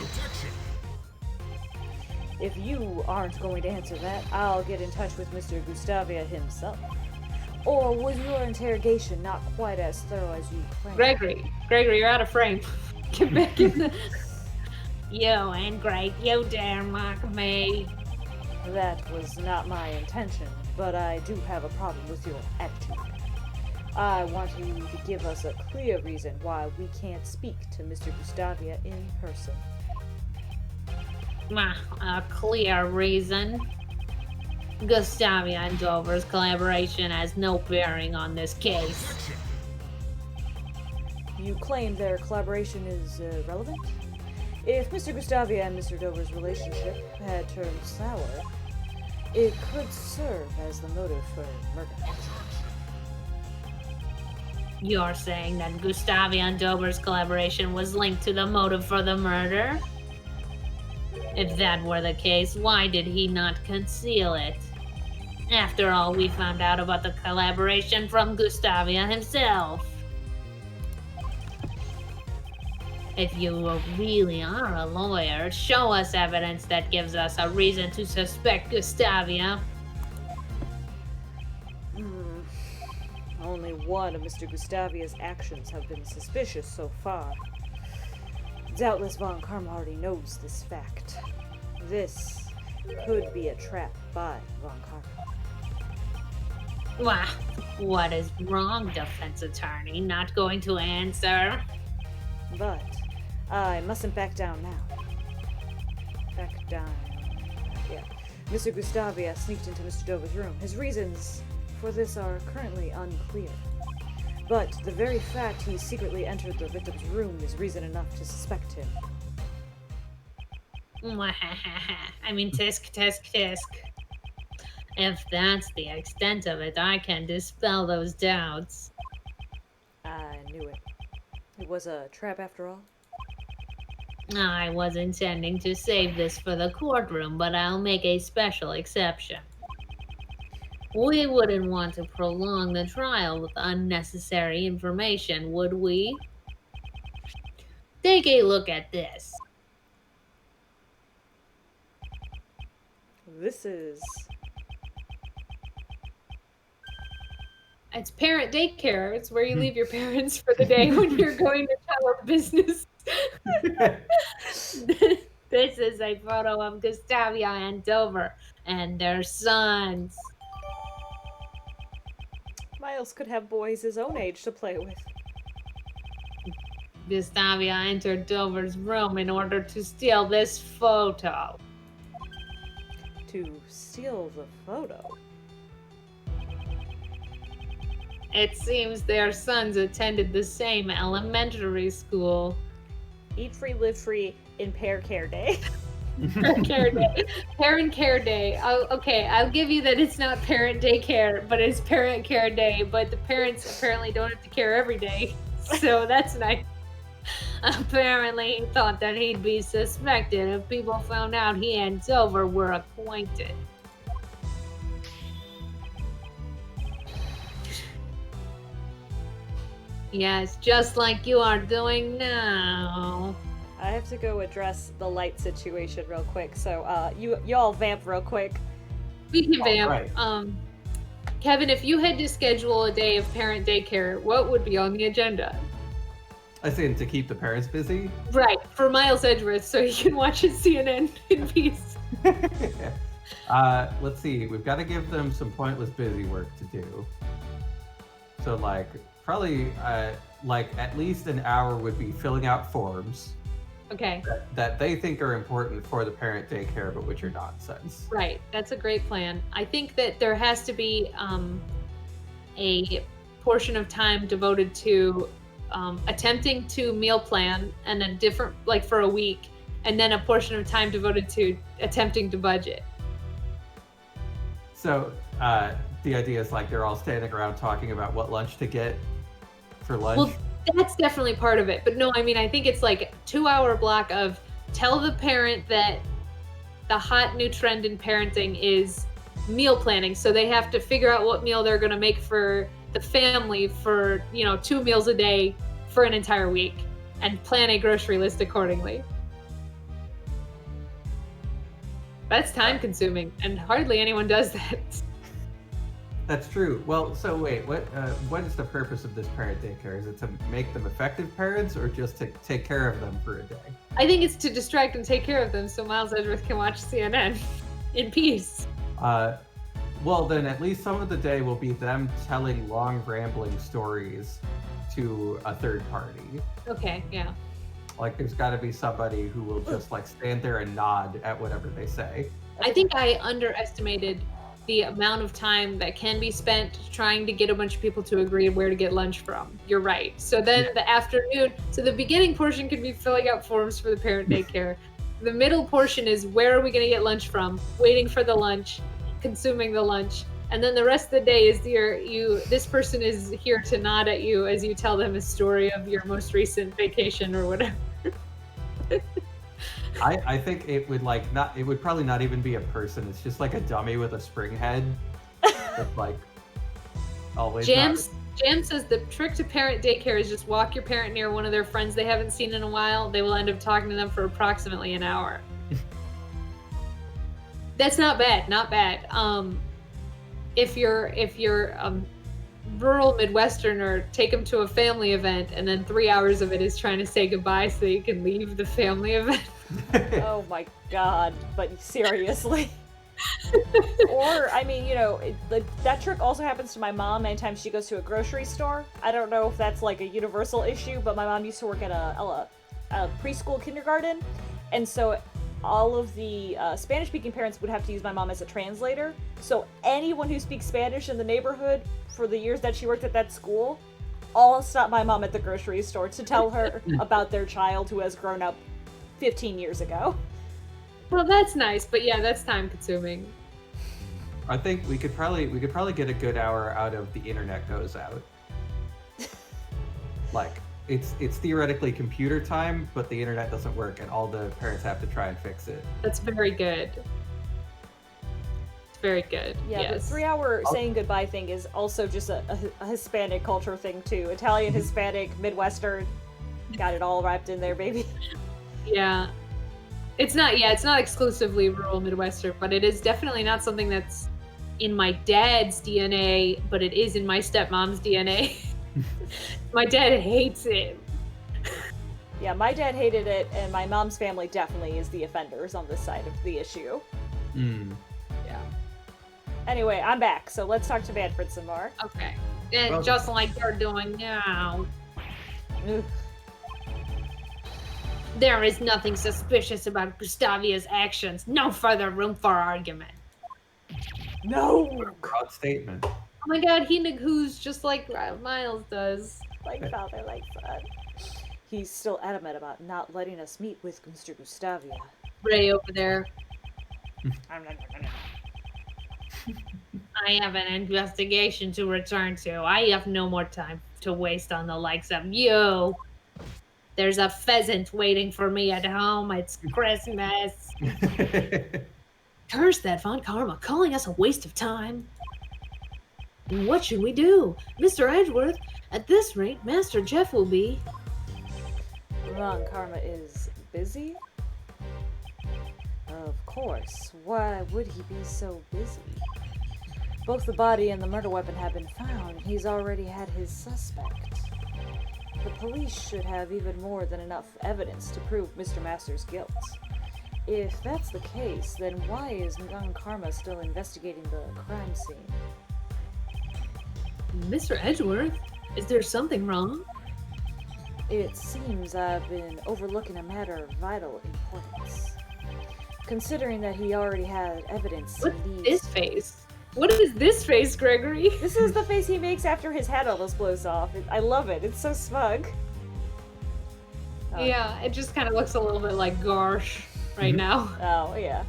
If you aren't going to answer that, I'll get in touch with Mr. Gustavia himself. Or was your interrogation not quite as thorough as you claimed? Gregory, you're out of frame. Get back in the... You and Greg, you dare mock me. That was not my intention, but I do have a problem with your attitude. I want you to give us a clear reason why we can't speak to Mr. Gustavia in person. A clear reason. Gustavia and Dover's collaboration has no bearing on this case. You claim their collaboration is relevant? If Mr. Gustavia and Mr. Dover's relationship had turned sour, it could serve as the motive for murder. You're saying that Gustavia and Dover's collaboration was linked to the motive for the murder? If that were the case, why did he not conceal it? After all, we found out about the collaboration from Gustavia himself. If you really are a lawyer, show us evidence that gives us a reason to suspect Gustavia. one of Mr. Gustavia's actions have been suspicious so far. Doubtless Von Karma already knows this fact. This could be a trap by Von Karma. Wah, what is wrong, defense attorney? Not going to answer? But I mustn't back down now. Back down. Yeah. Mr. Gustavia sneaked into Mr. Dover's room. His reasons for this are currently unclear. But the very fact he secretly entered the victim's room is reason enough to suspect him. I mean, tisk, tisk, tisk. If that's the extent of it, I can dispel those doubts. I knew it. It was a trap after all. I was intending to save this for the courtroom, but I'll make a special exception. We wouldn't want to prolong the trial with unnecessary information, would we? Take a look at this. This is... It's parent daycare. It's where you leave your parents for the day when you're going to tell a business. This is a photo of Gustavia and Dover and their sons. Miles could have boys his own age to play with. Gustavia entered Dover's room in order to steal this photo. To steal the photo? It seems their sons attended the same elementary school. Eat free, live free in Pair Care Day. Parent care day. Parent care day. Okay, I'll give you that it's not parent daycare, but it's parent care day. But the parents apparently don't have to care every day, so that's nice. Apparently, he thought that he'd be suspected if people found out he and Dover were acquainted. Yes, just like you are doing now. I have to go address the light situation real quick, so y'all vamp real quick. We can vamp. Right. Kevin, if you had to schedule a day of parent daycare, what would be on the agenda? I think to keep the parents busy. Right, for Miles Edgeworth, so he can watch his CNN in peace. Let's see. We've got to give them some pointless busy work to do. So, probably, at least an hour would be filling out forms. Okay. That they think are important for the parent daycare, but which are nonsense. Right, that's a great plan. I think that there has to be a portion of time devoted to attempting to meal plan and a different, for a week, and then a portion of time devoted to attempting to budget. So the idea is they're all standing around talking about what lunch to get for lunch. Well, that's definitely part of it. But no, I mean, I think it's 2-hour block of tell the parent that the hot new trend in parenting is meal planning. So they have to figure out what meal they're going to make for the family for, 2 meals a day for an entire week and plan a grocery list accordingly. That's time consuming and hardly anyone does that. That's true. Well, so wait, what is the purpose of this parent daycare? Is it to make them effective parents or just to take care of them for a day? I think it's to distract and take care of them so Miles Edgeworth can watch CNN in peace. Well, then at least some of the day will be them telling long, rambling stories to a third party. Okay, yeah. There's got to be somebody who will just stand there and nod at whatever they say. I think I underestimated the amount of time that can be spent trying to get a bunch of people to agree where to get lunch from. You're right. So then the afternoon, so the beginning portion could be filling out forms for the parent daycare. The middle portion is where are we going to get lunch from, waiting for the lunch, consuming the lunch. And then the rest of the day is this person is here to nod at you as you tell them a story of your most recent vacation or whatever. I think it would it would probably not even be a person. It's just a dummy with a spring head. That's always. Jam says the trick to parent daycare is just walk your parent near one of their friends they haven't seen in a while. They will end up talking to them for approximately an hour. That's not bad. Not bad. If you're rural Midwesterner take him to a family event, and then 3 hours of it is trying to say goodbye so you can leave the family event. Oh my god, but seriously. Or, I mean, that trick also happens to my mom anytime she goes to a grocery store. I don't know if that's like a universal issue, but my mom used to work at a preschool kindergarten, and so all of the Spanish-speaking parents would have to use my mom as a translator. So anyone who speaks Spanish in the neighborhood for the years that she worked at that school all stopped my mom at the grocery store to tell her about their child who has grown up 15 years ago. Well, that's nice, but yeah, that's time-consuming. I think we could probably get a good hour out of the internet goes out. Like, it's theoretically computer time, but the internet doesn't work, and all the parents have to try and fix it. That's very good. It's very good. Yeah, yes. The 3-hour saying goodbye thing is also just a Hispanic culture thing too. Italian, Hispanic, Midwestern, got it all wrapped in there, baby. Yeah. It's not exclusively rural Midwestern, but it is definitely not something that's in my dad's DNA, but it is in my stepmom's DNA. My dad hates it. Yeah, my dad hated it, and my mom's family definitely is the offenders on this side of the issue. Mm. Yeah. Anyway, I'm back, so let's talk to Manfred some more. Okay. And Well, just like you're doing now. Ugh. There is nothing suspicious about Gustavia's actions. No further room for argument. No! Broad statement. Oh my god, he negoos just like Miles does. Like father, like son. He's still adamant about not letting us meet with Mr. Gustavia. Ray over there. I have an investigation to return to. I have no more time to waste on the likes of you. There's a pheasant waiting for me at home. It's Christmas. Curse that Von Karma calling us a waste of time. What should we do? Mr. Edgeworth, at this rate, Master Jeff will be... Von Karma is busy? Of course. Why would he be so busy? Both the body and the murder weapon have been found. He's already had his suspect. The police should have even more than enough evidence to prove Mr. Masters' guilt. If that's the case, then why is Von Karma still investigating the crime scene? Mr. Edgeworth, is there something wrong? It seems I've been overlooking a matter of vital importance. Considering that he already had evidence What's in these... this face? What is this face, Gregory? This is the face he makes after his head almost blows off. I love it. It's so smug. Yeah, it just kind of looks a little bit like Garsh right now. Oh, yeah.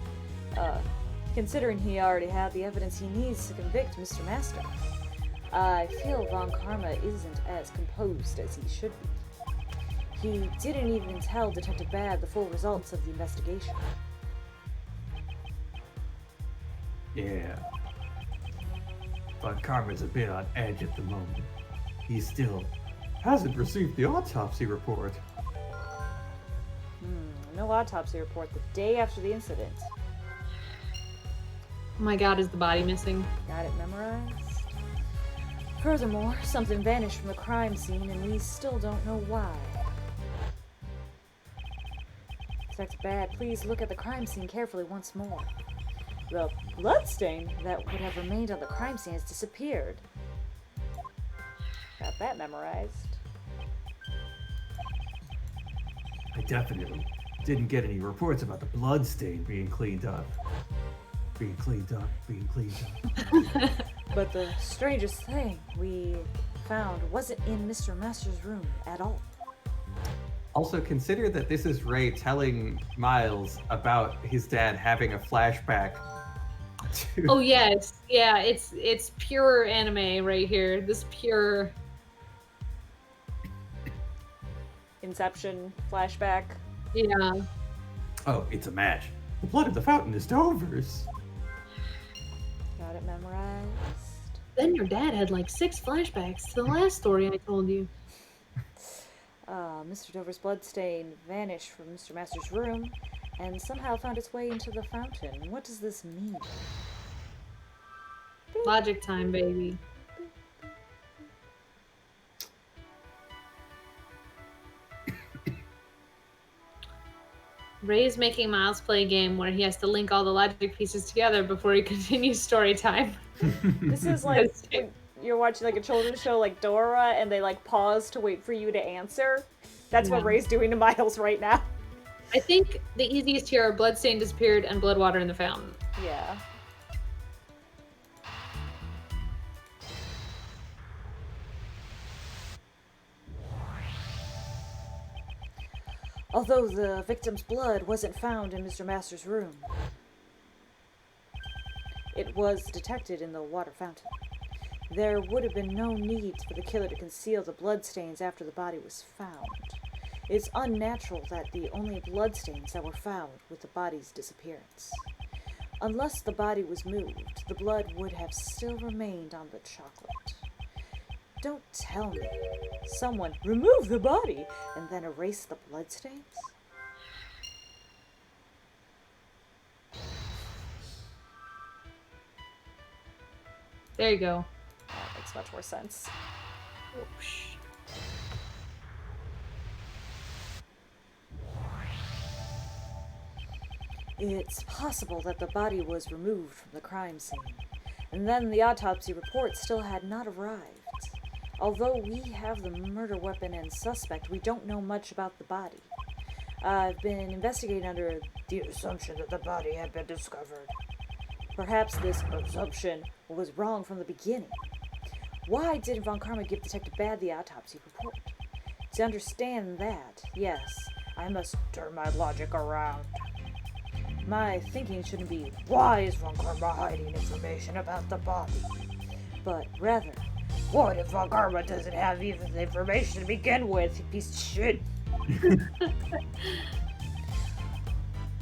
Considering he already had the evidence he needs to convict Mr. Master, I feel Von Karma isn't as composed as he should be. He didn't even tell Detective Bad the full results of the investigation. Yeah. But Karma's a bit on edge at the moment. He still hasn't received the autopsy report. No autopsy report the day after the incident. Oh my god, is the body missing? Got it memorized? Furthermore, something vanished from the crime scene and we still don't know why. Detective Bad, please look at the crime scene carefully once more. The bloodstain that would have remained on the crime scene has disappeared. Got that memorized. I definitely didn't get any reports about the bloodstain being cleaned up. Being cleaned up. But the strangest thing we found wasn't in Mr. Master's room at all. Also, consider that this is Ray telling Miles about his dad having a flashback to... Oh yes, yeah, it's pure anime right here. This pure Inception flashback. Yeah. Oh, it's a match. The blood of the fountain is Dover's. Got it memorized. Then your dad had like 6 flashbacks to the last story I told you. Mr. Dover's bloodstain vanished from Mr. Master's room and somehow found its way into the fountain. What does this mean? Logic time, baby. Ray's making Miles play a game where he has to link all the logic pieces together before he continues story time. This is like when you're watching like a children's show like Dora and they like pause to wait for you to answer. That's what Yeah. Ray's doing to Miles right now. I think the easiest here are Bloodstain disappeared and blood water in the fountain. Yeah. Although the victim's blood wasn't found in Mr. Master's room, it was detected in the water fountain. There would have been no need for the killer to conceal the bloodstains after the body was found. It's unnatural that the only bloodstains that were found with the body's disappearance. Unless the body was moved, the blood would have still remained on the chocolate. Don't tell me someone removed the body and then erased the bloodstains? There you go. That makes much more sense. Whoosh. It's possible that the body was removed from the crime scene, and then the autopsy report still had not arrived. Although we have the murder weapon and suspect, we don't know much about the body. I've been investigating under the assumption that the body had been discovered. Perhaps this assumption was wrong from the beginning. Why didn't Von Karma give Detective Bad the autopsy report? To understand that, yes, I must turn my logic around. My thinking shouldn't be, why is Von Karma hiding information about the body? But rather, what if Von Karma doesn't have even the information to begin with, you piece of shit?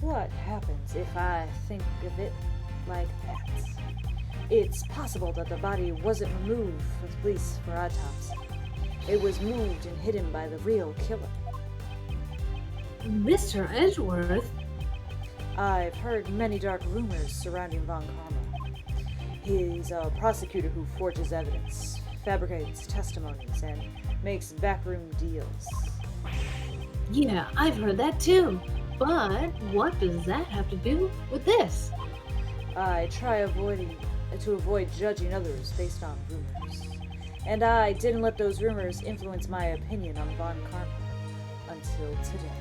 What happens if I think of it like that? It's possible that the body wasn't removed for the police for autopsy. It was moved and hidden by the real killer. Mr. Edgeworth? I've heard many dark rumors surrounding Von Karma. He's a prosecutor who forges evidence, fabricates testimonies, and makes backroom deals. Yeah, I've heard that too. But what does that have to do with this? I try to avoid judging others based on rumors. And I didn't let those rumors influence my opinion on Von Karma until today.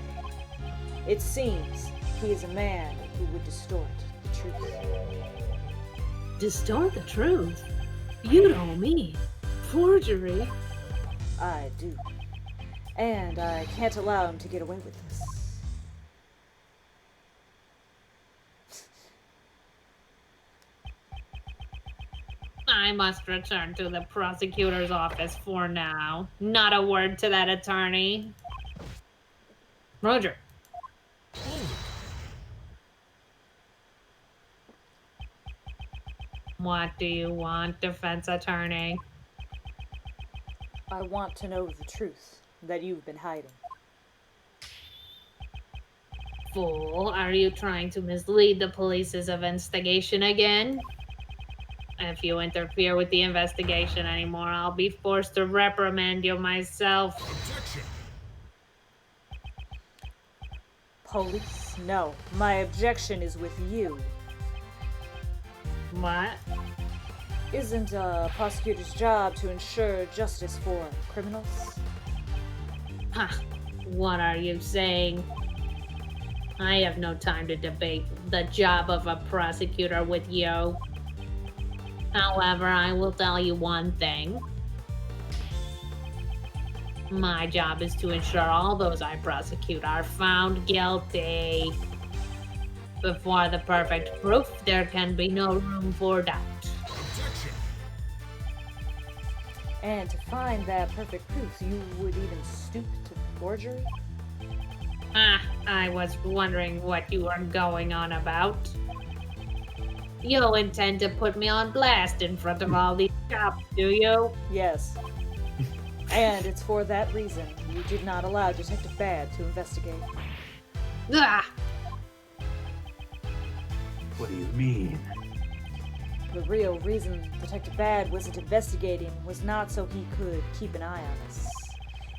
It seems he is a man who would distort the truth. Distort the truth? You don't mean forgery? I do. And I can't allow him to get away with this. I must return to the prosecutor's office for now. Not a word to that attorney. Roger. What do you want, defense attorney? I want to know the truth that you've been hiding. Fool, are you trying to mislead the police's investigation again? If you interfere with the investigation anymore, I'll be forced to reprimand you myself. Objection! Police? No. My objection is with you. What? Isn't a prosecutor's job to ensure justice for criminals? Huh. What are you saying? I have no time to debate the job of a prosecutor with you. However, I will tell you one thing. My job is to ensure all those I prosecute are found guilty. Before the perfect proof, there can be no room for doubt. Objection! And to find that perfect proof, you would even stoop to forgery? I was wondering what you were going on about. You intend to put me on blast in front of all these cops, do you? Yes. And it's for that reason you did not allow Detective Bad to investigate. Ah! What do you mean? The real reason Detective Bad wasn't investigating was not so he could keep an eye on us.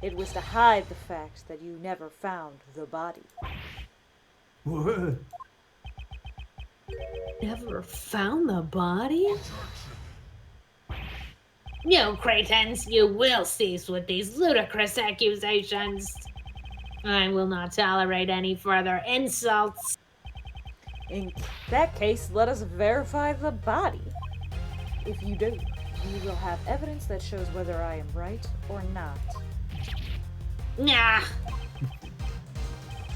It was to hide the fact that you never found the body. What? Never found the body? You cretins, you will cease with these ludicrous accusations. I will not tolerate any further insults. In that case, let us verify the body. If you do, you will have evidence that shows whether I am right or not. Nah.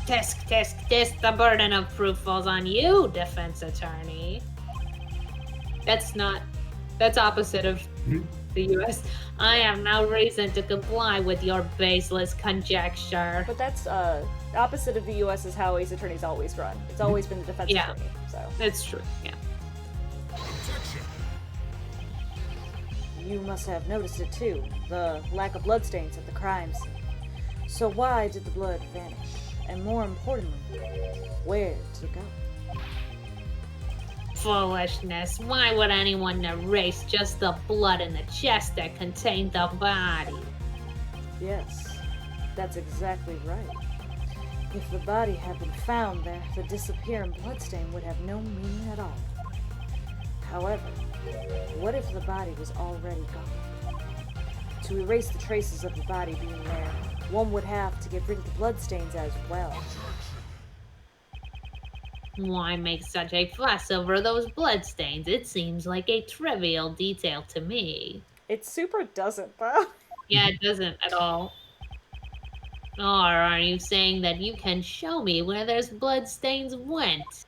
Tisk, tisk, tisk. The burden of proof falls on you, defense attorney. That's opposite of the U.S. I have no reason to comply with your baseless conjecture. But that's opposite of the U.S. is how ace attorneys always run. It's always been the defense attorney. So That's true, yeah. you must have noticed it too, the lack of bloodstains at the crime scene. So why did the blood vanish? And more importantly, where did it go? Foolishness. Why would anyone erase just the blood in the chest that contained the body? Yes, that's exactly right. If the body had been found there, the disappearing bloodstain would have no meaning at all. However, what if the body was already gone? To erase the traces of the body being there, one would have to get rid of the bloodstains as well. Why make such a fuss over those bloodstains? It seems like a trivial detail to me. It super doesn't, though. Yeah, it doesn't at all. Or are you saying that you can show me where those bloodstains went?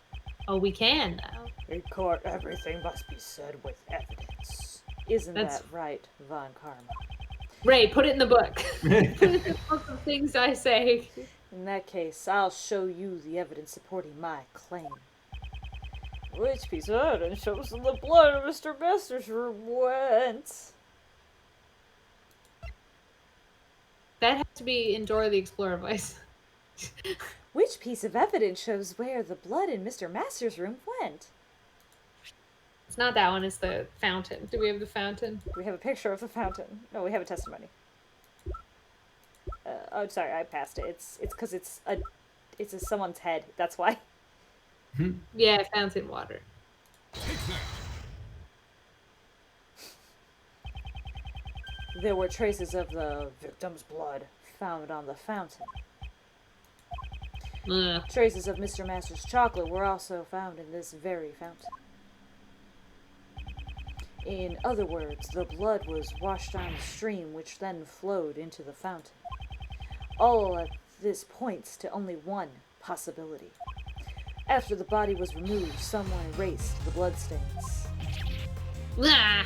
Oh, we can, though. In court, everything must be said with evidence. Isn't That's- that right, Von Karma? Ray, put it in the book. Put it in the book of things I say. In that case, I'll show you the evidence supporting my claim. Which piece of evidence shows that the blood of Mr. Mester's room went? That has to be in Dora the Explorer voice. Which piece of evidence shows where the blood in Mr. Master's room went? It's not that one, it's the fountain. Do we have the fountain? We have a picture of the fountain. No, we have a testimony. Oh, sorry, I passed it. It's because it's someone's head. That's why. Yeah, fountain water. There were traces of the victim's blood found on the fountain. Ugh. Traces of Mr. Master's chocolate were also found in this very fountain. In other words, the blood was washed down the stream, which then flowed into the fountain. All of this points to only one possibility. After the body was removed, someone erased the bloodstains. Ah!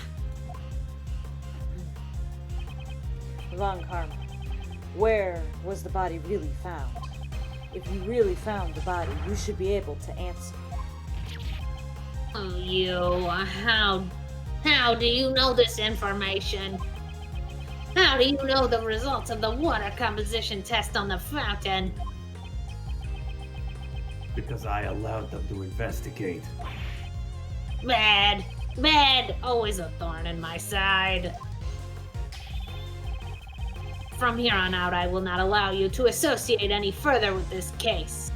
Von Karma, where was the body really found? If you really found the body, you should be able to answer. Oh, you, how do you know this information? How do you know the results of the water composition test on the fountain? Because I allowed them to investigate. Bad, always a thorn in my side. From here on out, I will not allow you to associate any further with this case.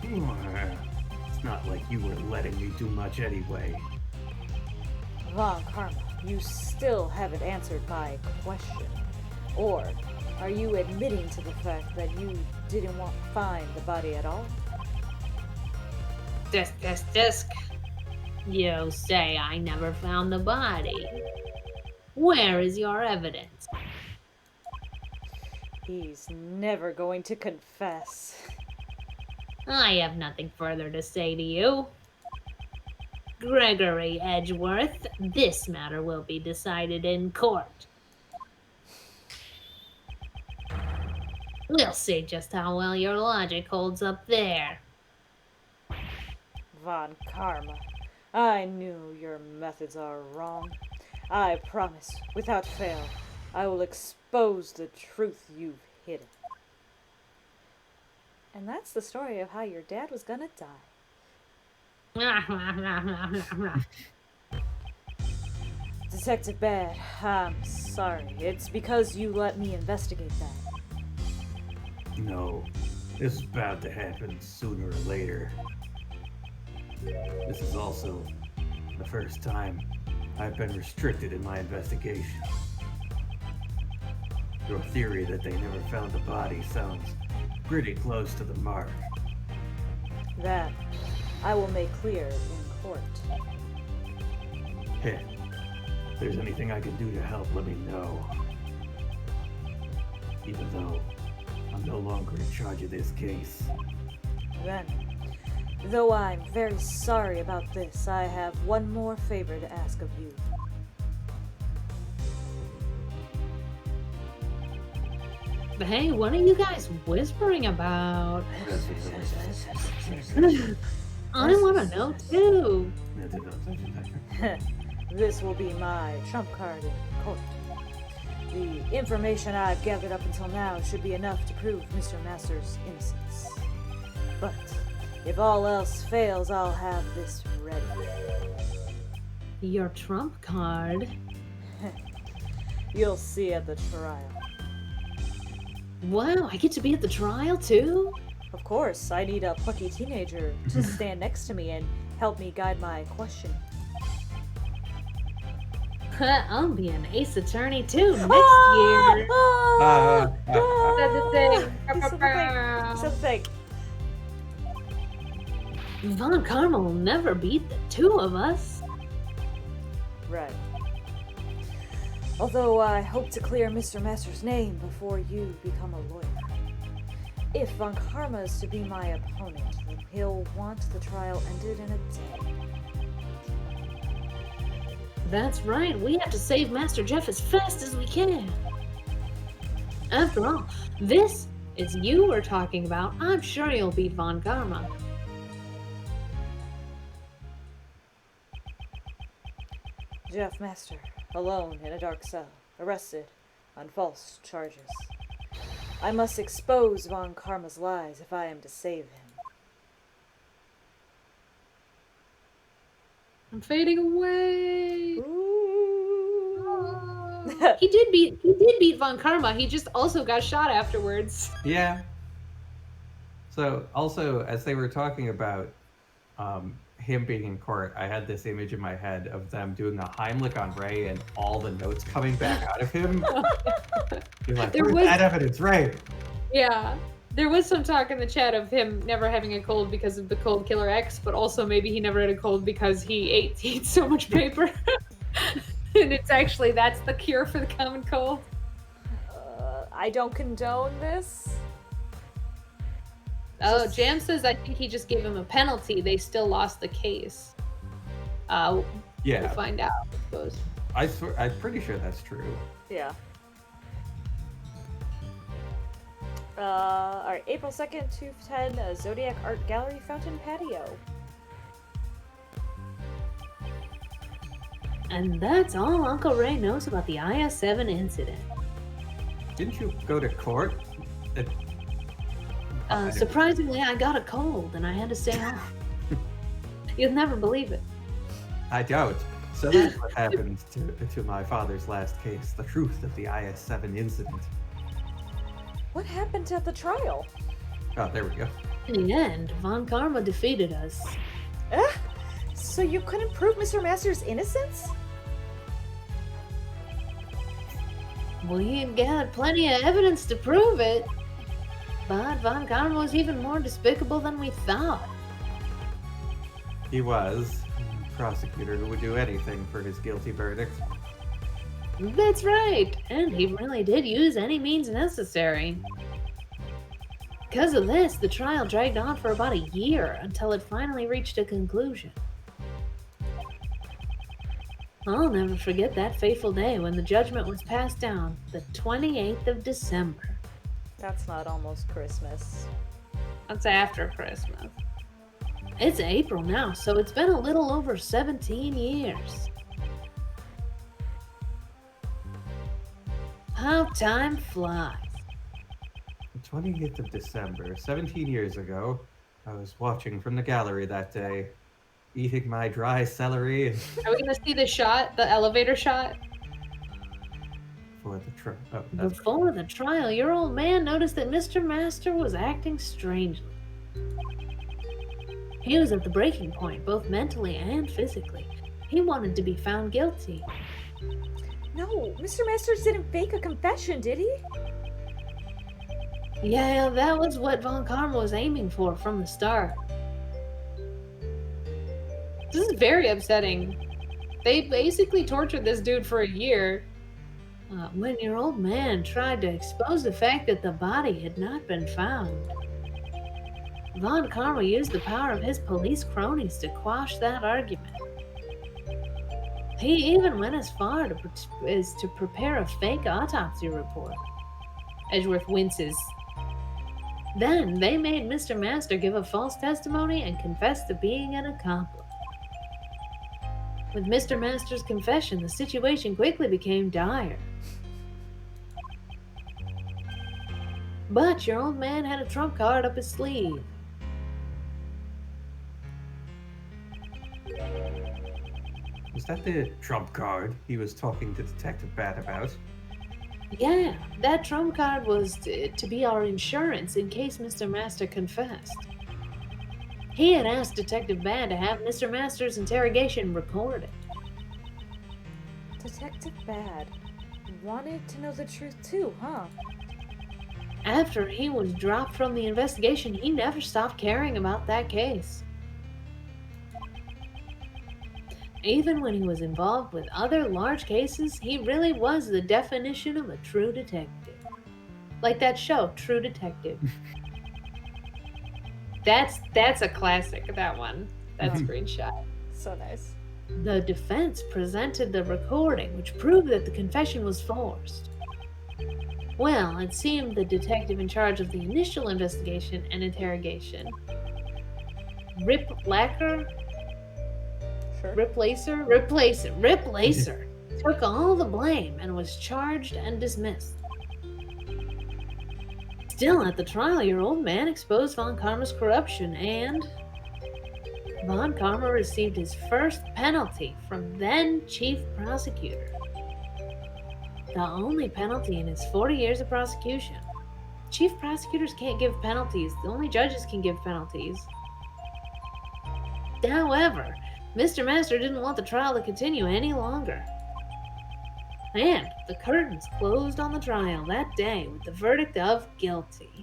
It's not like you were letting me do much anyway. Von Karma, you still haven't answered my question. Or are you admitting to the fact that you didn't find the body at all? Disc. You say I never found the body. Where is your evidence? He's never going to confess. I have nothing further to say to you. Gregory Edgeworth, this matter will be decided in court. We'll see just how well your logic holds up there. Von Karma, I knew your methods are wrong. I promise, without fail, I will expose the truth you've hidden. And that's the story of how your dad was gonna die. Detective Bad, I'm sorry. It's because you let me investigate that. No, This is bound to happen sooner or later. This is also the first time I've been restricted in my investigation. Your theory that they never found the body sounds pretty close to the mark. That I will make clear in court. Hey, if there's anything I can do to help, let me know. Even though I'm no longer in charge of this case. Then, though I'm very sorry about this, I have one more favor to ask of you. Hey, what are you guys whispering about? I want to know too. This will be my trump card in court. The information I've gathered up until now should be enough to prove Mr. Masters' innocence. But if all else fails, I'll have this ready. Your trump card? You'll see at the trial. Wow, I get to be at the trial too? Of course, I need a plucky teenager to stand next to me and help me guide my questioning. I'll be an ace attorney too next year. Said the thing. He said the thing. Von Karma will never beat the two of us. Right. Although I hope to clear Mr. Masters' name before you become a lawyer. If Von Karma is to be my opponent, then he'll want the trial ended in a day. That's right, we have to save Master Jeff as fast as we can. After all, this is you we're talking about. I'm sure you'll beat Von Karma. Jeff Master, alone in a dark cell, arrested on false charges. I must expose Von Karma's lies if I am to save him. I'm fading away. Ooh. He did beat Von Karma. He just also got shot afterwards. Yeah. So also, as they were talking about him being in court, I had this image in my head of them doing a Heimlich on Ray and all the notes coming back out of him. You're like, where's that evidence, Ray? Yeah. There was some talk in the chat of him never having a cold because of the cold killer X, but also maybe he never had a cold because he ate so much paper. And it's actually, that's the cure for the common cold. I don't condone this. Oh, Jam says I think he just gave him a penalty. They still lost the case. Yeah. We'll find out, I suppose. I'm pretty sure that's true. Yeah. Alright, April 2nd, 210, Zodiac Art Gallery Fountain Patio. And that's all Uncle Ray knows about the IS-7 incident. Didn't you go to court? Surprisingly, I got a cold and I had to stay home. You'll never believe it. I doubt. So that's what happened to my father's last case, the truth of the IS-7 incident. What happened at the trial? Oh, there we go. In the end, Von Karma defeated us. So you couldn't prove Mr. Masters' innocence? We got plenty of evidence to prove it. But Von Karma was even more despicable than we thought. He was a prosecutor who would do anything for his guilty verdict. That's right, and he really did use any means necessary. Because of this, the trial dragged on for about a year until it finally reached a conclusion. I'll never forget that fateful day when the judgment was passed down, the 28th of December. That's not almost Christmas. That's after Christmas. It's April now, so it's been a little over 17 years. How time flies. The 28th of December, 17 years ago, I was watching from the gallery that day, eating my dry celery. Are we gonna see the shot, the elevator shot? before the trial. Oh, Before the trial, your old man noticed that Mr. Master was acting strangely. He was at the breaking point, both mentally and physically. He wanted to be found guilty. No, Mr. Masters didn't fake a confession, did he? Yeah, that was what Von Karma was aiming for from the start. This is very upsetting. They basically tortured this dude for a year. When your old man tried to expose the fact that the body had not been found, Von Karma used the power of his police cronies to quash that argument. He even went as far as to prepare a fake autopsy report. Edgeworth winces. Then they made Mr. Master give a false testimony and confess to being an accomplice. With Mr. Master's confession, the situation quickly became dire. But your old man had a trump card up his sleeve. Was that the trump card he was talking to Detective Bat about? Yeah, that trump card was to be our insurance in case Mr. Master confessed. He had asked Detective Bad to have Mr. Master's interrogation recorded. Detective Bad wanted to know the truth too, huh? After he was dropped from the investigation, he never stopped caring about that case. Even when he was involved with other large cases, he really was the definition of a true detective. Like that show, True Detective. That's a classic, that one. That screenshot. So nice. The defense presented the recording, which proved that the confession was forced. Well, it seemed the detective in charge of the initial investigation and interrogation, Rip Lacker, Sure. Riplacer, took all the blame and was charged and dismissed. Still at the trial, your old man exposed Von Karma's corruption, and Von Karma received his first penalty from then Chief Prosecutor. The only penalty in his 40 years of prosecution. Chief prosecutors can't give penalties. Only judges can give penalties. However, Mr. Master didn't want the trial to continue any longer. And the curtains closed on the trial that day with the verdict of guilty.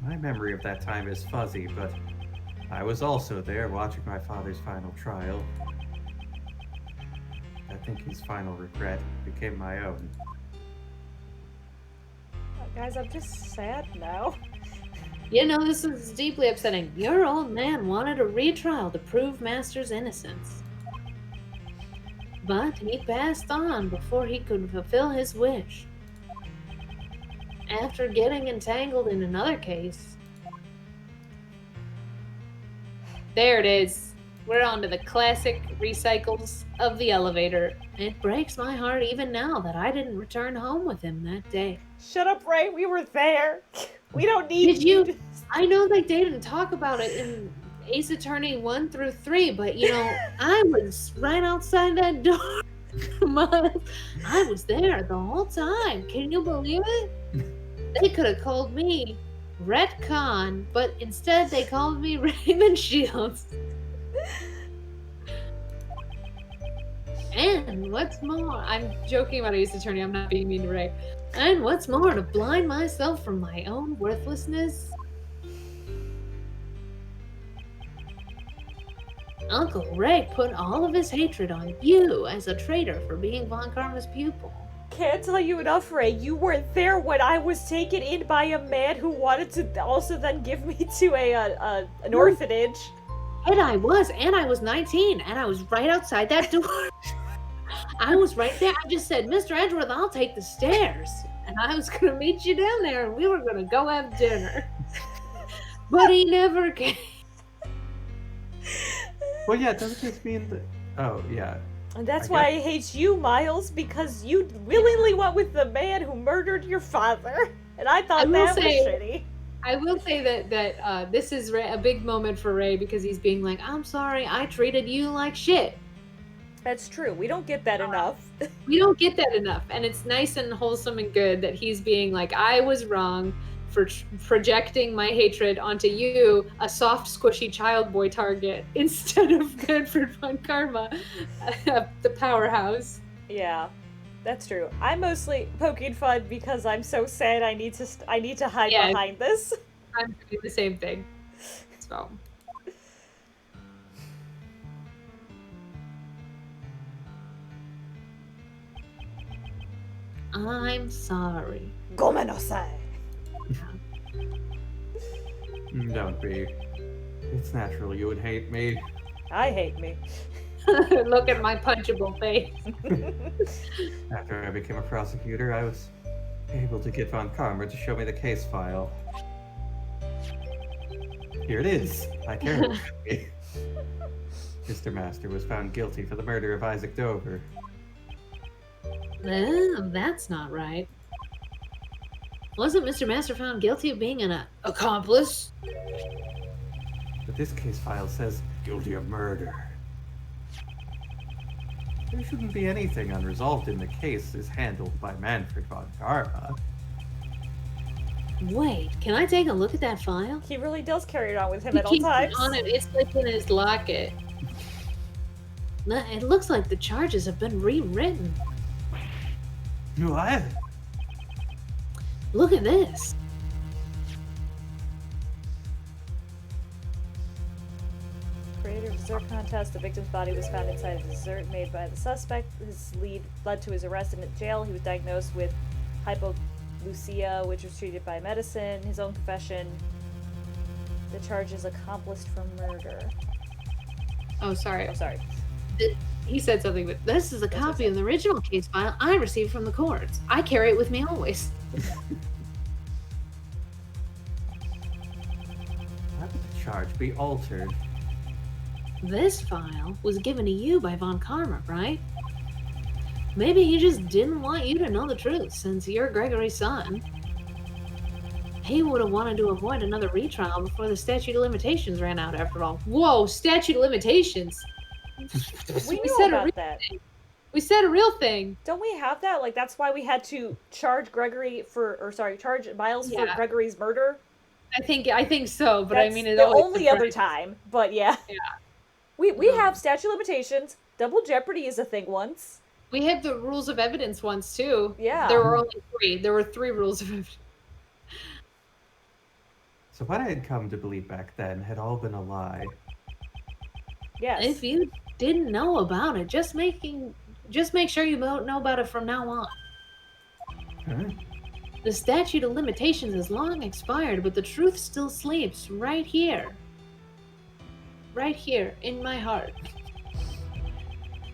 My memory of that time is fuzzy, but I was also there watching my father's final trial. I think his final regret became my own. Guys, I'm just sad now. You know, this is deeply upsetting. Your old man wanted a retrial to prove Master's innocence. But he passed on before he could fulfill his wish. After getting entangled in another case. There it is. We're on to the classic recycles of the elevator. It breaks my heart even now that I didn't return home with him that day. Shut up, Ray. We were there. We don't need Did you? I know they didn't talk about it in Ace Attorney 1 through 3, but you know, I was right outside that door. I was there the whole time. Can you believe it? They could have called me Retcon, but instead they called me Raymond Shields. And what's more, I'm joking about Ace Attorney, I'm not being mean to Ray. And what's more, to blind myself from my own worthlessness, Uncle Ray put all of his hatred on you as a traitor for being Von Karma's pupil. Can't tell you enough, Ray. You weren't there when I was taken in by a man who wanted to also then give me to an orphanage. And I was 19, and I was right outside that door. I was right there. I just said, Mr. Edgeworth, I'll take the stairs. And I was going to meet you down there, and we were going to go have dinner. But he never came. Well, yeah, doesn't this mean that... Oh, yeah. And that's why I hate you, Miles, because you willingly went with the man who murdered your father. And I thought that was shitty. I will say that this is a big moment for Ray, because he's being like, I'm sorry, I treated you like shit. That's true. We don't get that enough. We don't get that enough, and it's nice and wholesome and good that he's being like, I was wrong for projecting my hatred onto you, a soft, squishy child boy target, instead of Manfred von Karma, the powerhouse. Yeah, that's true. I'm mostly poking fun because I'm so sad. I need to hide behind this. I'm doing the same thing. So. I'm sorry. Gomenosai. Don't be. It's natural you would hate me. I hate me. Look at my punchable face. After I became a prosecutor, I was able to get von Karma to show me the case file. Here it is. I carried it with me. Mr. Master was found guilty for the murder of Isaac Dover. That's not right. Wasn't Mr. Master found guilty of being an accomplice? But this case file says guilty of murder. There shouldn't be anything unresolved in the case is handled by Manfred von Karma. Wait, can I take a look at that file? He really does carry it on with him He at all keeps times. it on it. It's like in his locket. It looks like the charges have been rewritten. What? Look at this. Creator of dessert contest. The victim's body was found inside a dessert made by the suspect. His lead led to his arrest and at jail. He was diagnosed with hypoglycemia, which was treated by medicine. His own confession. The charge is accomplished from murder. Oh, sorry. Oh, sorry. He said something, but this is a copy of the original case file I received from the courts. I carry it with me always. Why would the charge be altered? This file was given to you by von Karma, right? Maybe he just didn't want you to know the truth, since you're Gregory's son. He would have wanted to avoid another retrial before the statute of limitations ran out, after all. Whoa, statute of limitations! We knew about that. We said a real thing. Don't we have that? Like, that's why we had to charge charge Miles for Gregory's murder? I think so, but That's I mean, it the always only other time. But yeah. Yeah. We have statute of limitations. Double jeopardy is a thing once. We had the rules of evidence once too. Yeah. There were only 3. There were 3 rules of evidence. So what I had come to believe back then had all been a lie. Yes. If you didn't know about it, just make sure you know about it from now on. Huh? The statute of limitations is long expired, but the truth still sleeps right here. Right here, in my heart.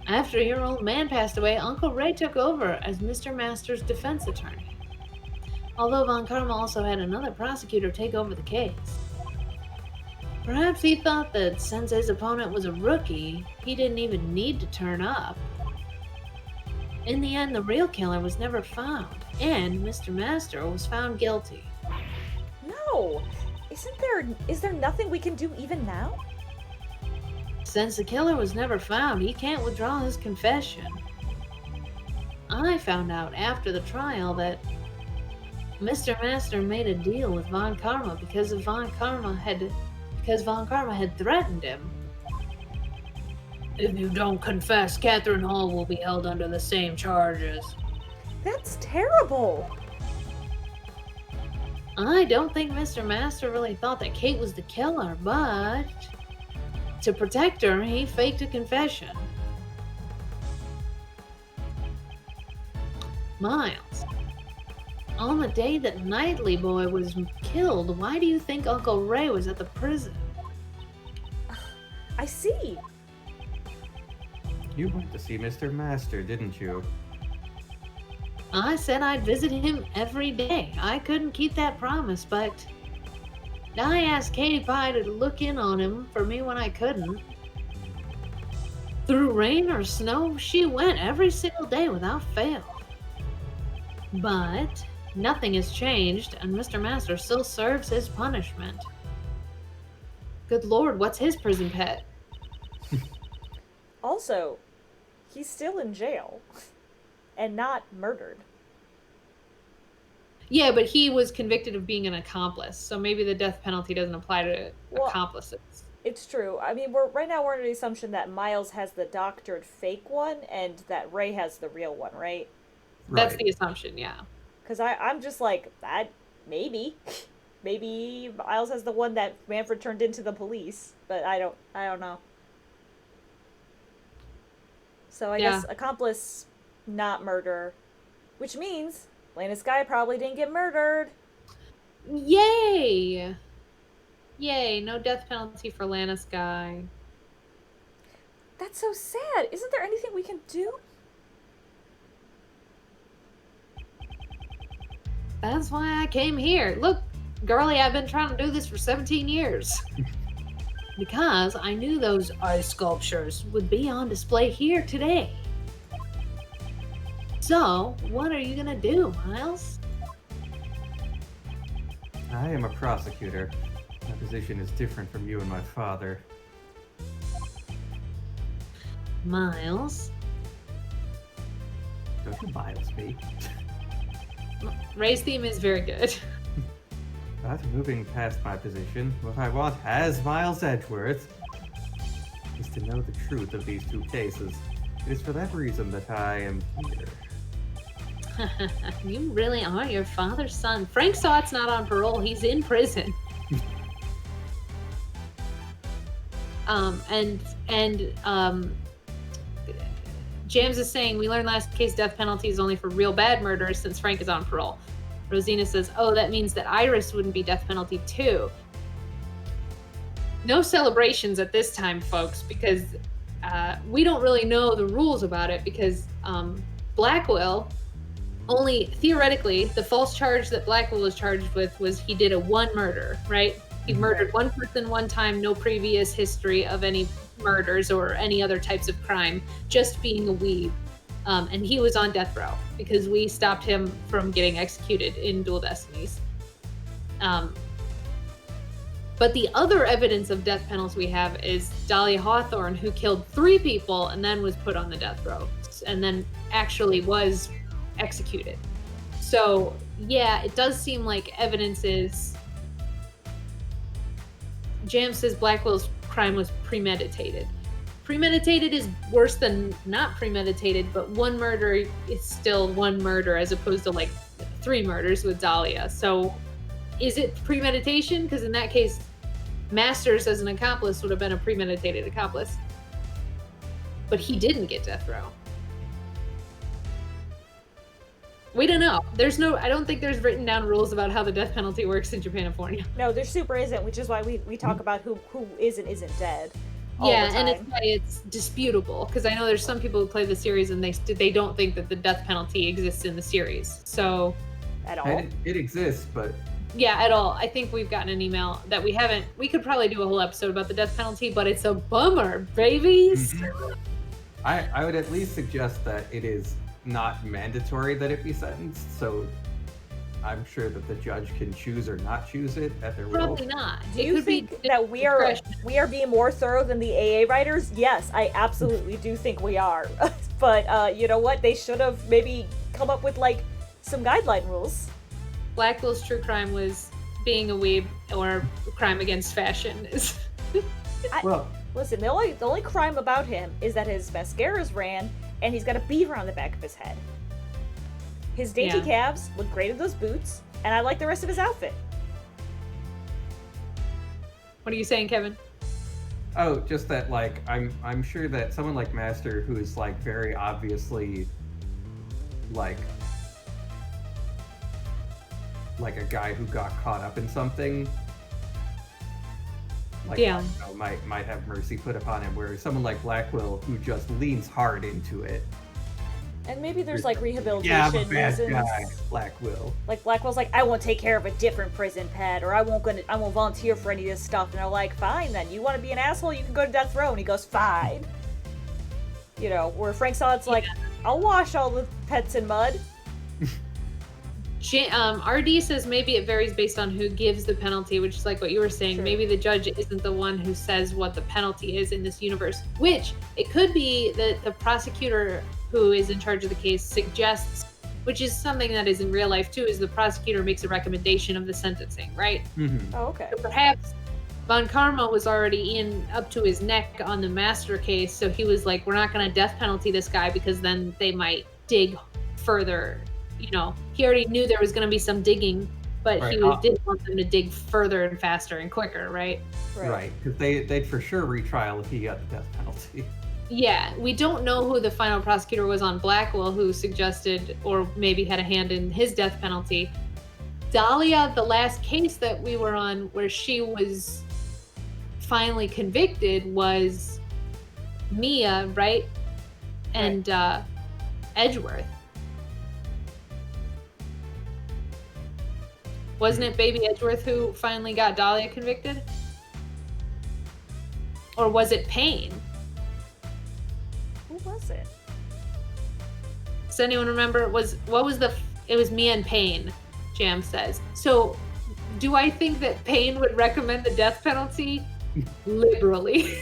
After your old man passed away, Uncle Ray took over as Mr. Master's defense attorney. Although von Karma also had another prosecutor take over the case. Perhaps he thought that since his opponent was a rookie, he didn't even need to turn up. In the end, the real killer was never found, and Mr. Master was found guilty. No! Is there nothing we can do even now? Since the killer was never found, he can't withdraw his confession. I found out after the trial that Mr. Master made a deal with von Karma because von Karma had threatened him. If you don't confess, Catherine Hall will be held under the same charges. That's terrible! I don't think Mr. Master really thought that Kate was the killer, but to protect her, he faked a confession. Miles, on the day that Knightley Boy was killed, why do you think Uncle Ray was at the prison? I see. You went to see Mr. Master, didn't you? I said I'd visit him every day. I couldn't keep that promise, but I asked Katie Pie to look in on him for me when I couldn't. Through rain or snow, she went every single day without fail. But nothing has changed, and Mr. Master still serves his punishment. Good Lord, what's his prison pet? Also, he's still in jail and not murdered. Yeah, but he was convicted of being an accomplice, so maybe the death penalty doesn't apply to accomplices. It's true. I mean, right now we're under the assumption that Miles has the doctored fake one and that Ray has the real one, right? That's the assumption, yeah. Because I'm just like, that, maybe. Maybe Miles has the one that Manfred turned into the police, but I don't know. So I guess accomplice, not murder, which means Lana Skye probably didn't get murdered. Yay! Yay, no death penalty for Lana Skye. That's so sad. Isn't there anything we can do? That's why I came here. Look, girlie, I've been trying to do this for 17 years. Because I knew those ice sculptures would be on display here today. So, what are you gonna do, Miles? I am a prosecutor. My position is different from you and my father. Miles? Don't you Miles me? Ray's theme is very good. But moving past my position, what I want as Miles Edgeworth is to know the truth of these two cases. It is for that reason that I am here. You really are your father's son. Frank Sott's not on parole. He's in prison. James is saying, we learned last case death penalty is only for real bad murderers since Frank is on parole. Rosina says, oh, that means that Iris wouldn't be death penalty too. No celebrations at this time, folks, because we don't really know the rules about it because Blackwell, only theoretically, the false charge that Blackwell was charged with was he did a one murder, right? He murdered one person one time, no previous history of any murders or any other types of crime, just being a weeb. And he was on death row because we stopped him from getting executed in Dual Destinies. But the other evidence of death penalties we have is Dahlia Hawthorne, who killed 3 people and then was put on the death row and then actually was executed. So, yeah, it does seem like evidence is... Jam says Blackwell's crime was premeditated. Premeditated is worse than not premeditated, but one murder is still one murder as opposed to like 3 murders with Dahlia. So is it premeditation? Because in that case, Masters as an accomplice would have been a premeditated accomplice. But he didn't get death row. We don't know. I don't think there's written down rules about how the death penalty works in Japanifornia. No, there super isn't, which is why we talk about who is and isn't dead. Yeah, and it's why it's disputable, because I know there's some people who play the series and they don't think that the death penalty exists in the series. So at all. It exists, but yeah, at all. I think we've gotten an email that we haven't. We could probably do a whole episode about the death penalty, but it's a bummer, babies. Mm-hmm. I would at least suggest that it is not mandatory that it be sentenced, so I'm sure that the judge can choose or not choose it at their will. Probably not. Do you think that we are being more thorough than the AA writers? Yes, I absolutely do think we are. But you know what? They should have maybe come up with like some guideline rules. Blackwell's true crime was being a weeb or crime against fashion. Well, listen, the only crime about him is that his mascaras ran and he's got a beaver on the back of his head. His dainty calves look great in those boots, and I like the rest of his outfit. What are you saying, Kevin? Oh, just that, like, I'm sure that someone like Master, who is, like, very obviously, like a guy who got caught up in something, like, yeah, you know, might have mercy put upon him, whereas someone like Blackwell, who just leans hard into it. And maybe there's like rehabilitation I'm a bad reasons. guy, Blackwell. Like Blackwell's like, I won't take care of a different prison pet, or I won't volunteer for any of this stuff. And they're like, fine then, you want to be an asshole, you can go to death row. And he goes, fine. You know, where Frank Sott's like, I'll wash all the pets in mud. RD says maybe it varies based on who gives the penalty, which is like what you were saying. True. Maybe the judge isn't the one who says what the penalty is in this universe, which it could be that the prosecutor who is in charge of the case suggests, which is something that is in real life too, is the prosecutor makes a recommendation of the sentencing, right? Mm-hmm. Oh, okay. So perhaps Von Karma was already up to his neck on the master case, so he was like, we're not going to death penalty this guy because then they might dig further. You know, he already knew there was going to be some digging, but Right. he didn't want them to dig further and faster and quicker, right? Right, because they'd for sure retrial if he got the death penalty. Yeah, we don't know who the final prosecutor was on Blackwell who suggested or maybe had a hand in his death penalty. Dahlia, the last case that we were on where she was finally convicted, was Mia, right? And Edgeworth. Wasn't it Baby Edgeworth who finally got Dahlia convicted? Or was it Payne? Who was it? Does anyone remember? It was Mia and Payne, Jam says. So do I think that Payne would recommend the death penalty? Liberally.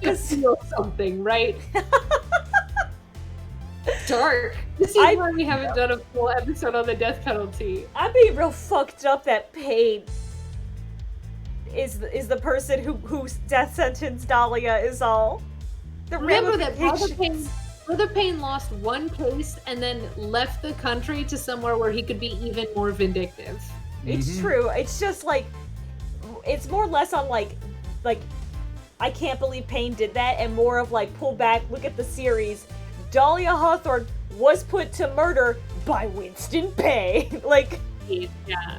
Just to feel something, right? Dark. This is why we haven't done a full episode on the death penalty. I'm being real fucked up that Payne is the person whose death sentence Dahlia is all. Remember that Brother Payne lost one case and then left the country to somewhere where he could be even more vindictive. It's true. It's just like, it's more or less on like I can't believe Payne did that, and more of like, pull back, look at the series. Dahlia Hawthorne was put to murder by Winston Payne. Like, yeah.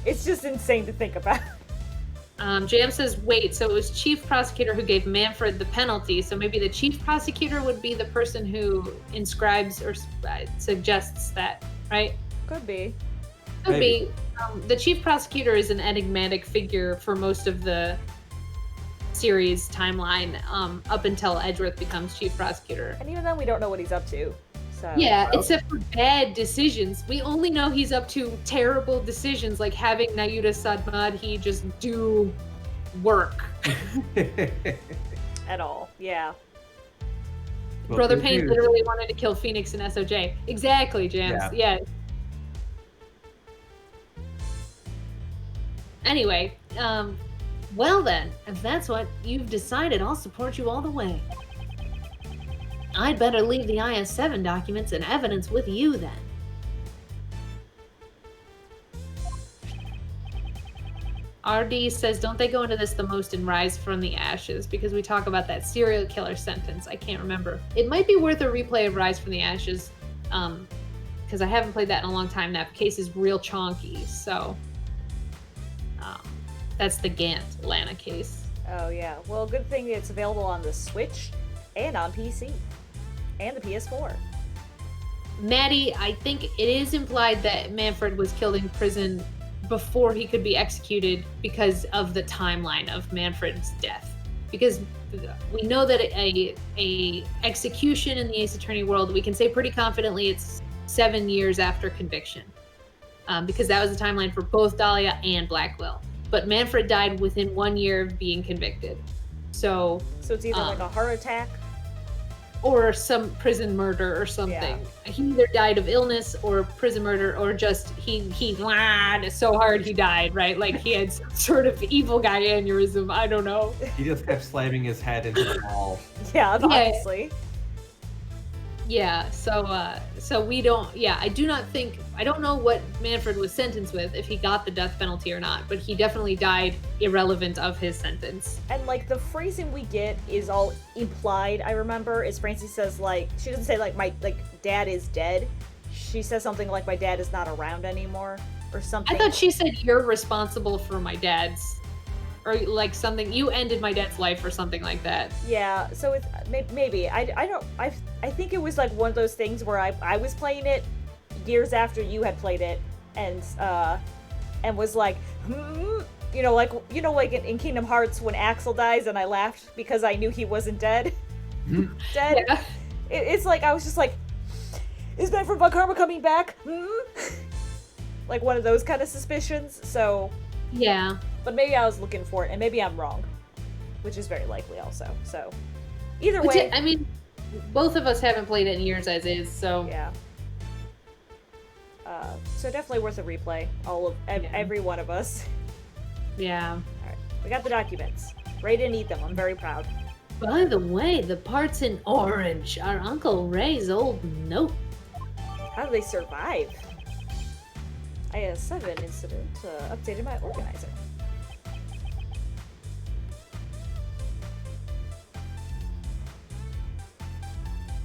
It's just insane to think about. Jam says, wait, so it was Chief Prosecutor who gave Manfred the penalty, so maybe the Chief Prosecutor would be the person who inscribes or suggests that, right? Could be. Could be. The Chief Prosecutor is an enigmatic figure for most of the series timeline, up until Edgeworth becomes Chief Prosecutor. And even then, we don't know what he's up to. So. Yeah, except for bad decisions. We only know he's up to terrible decisions, like having Nayuda Sadmadhi just do work. At all, yeah. Well, Brother Payne literally wanted to kill Phoenix and SOJ. Exactly, James. Yeah. Anyway, well then, if that's what you've decided, I'll support you all the way. I'd better leave the IS-7 documents and evidence with you then. RD says, don't they go into this the most in Rise from the Ashes? Because we talk about that serial killer sentence. I can't remember. It might be worth a replay of Rise from the Ashes, because I haven't played that in a long time. That case is real chonky, so... that's the Gant Lana case. Oh yeah. Well, good thing it's available on the Switch and on PC. And the PS4. Maddie, I think it is implied that Manfred was killed in prison before he could be executed because of the timeline of Manfred's death. Because we know that a execution in the Ace Attorney world, we can say pretty confidently it's 7 years after conviction. Because that was the timeline for both Dahlia and Blackwell. But Manfred died within 1 year of being convicted. So it's either like a heart attack or some prison murder or something. Yeah. He either died of illness or prison murder, or just he lied so hard he died, right? Like he had some sort of evil guy aneurysm. I don't know. He just kept slamming his head into the wall. Yeah, obviously. Yeah, so we don't, I don't know what Manfred was sentenced with, if he got the death penalty or not, but he definitely died irrelevant of his sentence. And, like, the phrasing we get is all implied, I remember, is Francie says, like, she doesn't say, like, my, dad is dead. She says something like, my dad is not around anymore, or something. I thought she said, you're responsible for my dad's, or like something, you ended my dad's life or something like that. Yeah, so it's maybe I think it was like one of those things where I was playing it years after you had played it, and was like, like in Kingdom Hearts when Axel dies, and I laughed because I knew he wasn't dead. Dead. Yeah. It's like I was just like, is Man from Von Karma coming back? Like one of those kind of suspicions. So, Yeah. but maybe I was looking for it, and maybe I'm wrong, which is very likely also. So, either way, I mean, both of us haven't played it in years as is, so yeah. So definitely worth a replay. Every one of us. yeah. All right, we got the documents. Ray didn't eat them. I'm very proud. By the way, the parts in orange are Uncle Ray's old note. How do they survive? IS-7 incident updated my organizer.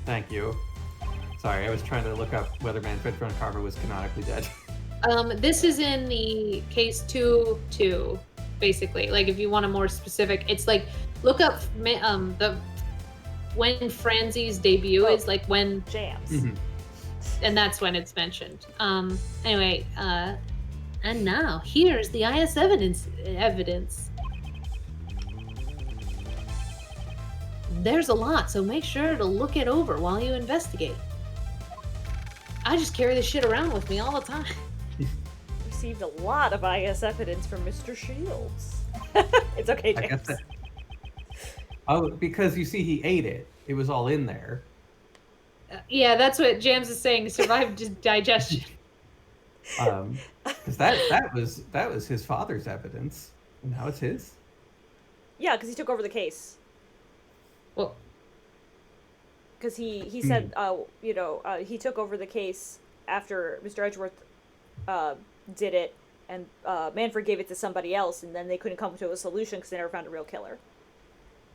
Thank you. Sorry, I was trying to look up whether Manfred von Karma was canonically dead. This is in the case 2-2, basically. Like, if you want a more specific, it's like, look up the when Franzi's debut is, like when Jams. Mhm. and that's when it's mentioned. Anyway, and now here's the IS evidence. There's a lot, so make sure to look it over while you investigate. I just carry this shit around with me all the time. Received a lot of IS evidence from Mr. Shields. It's okay, I James. guess that. Oh, because you see, he ate it. It was all in there. Yeah, that's what Jams is saying. Survived digestion. Because that was his father's evidence, and now it's his. Yeah, because he took over the case. Well, Because he said, he took over the case after Mr. Edgeworth did it, and Manfred gave it to somebody else, and then they couldn't come to a solution because they never found a real killer.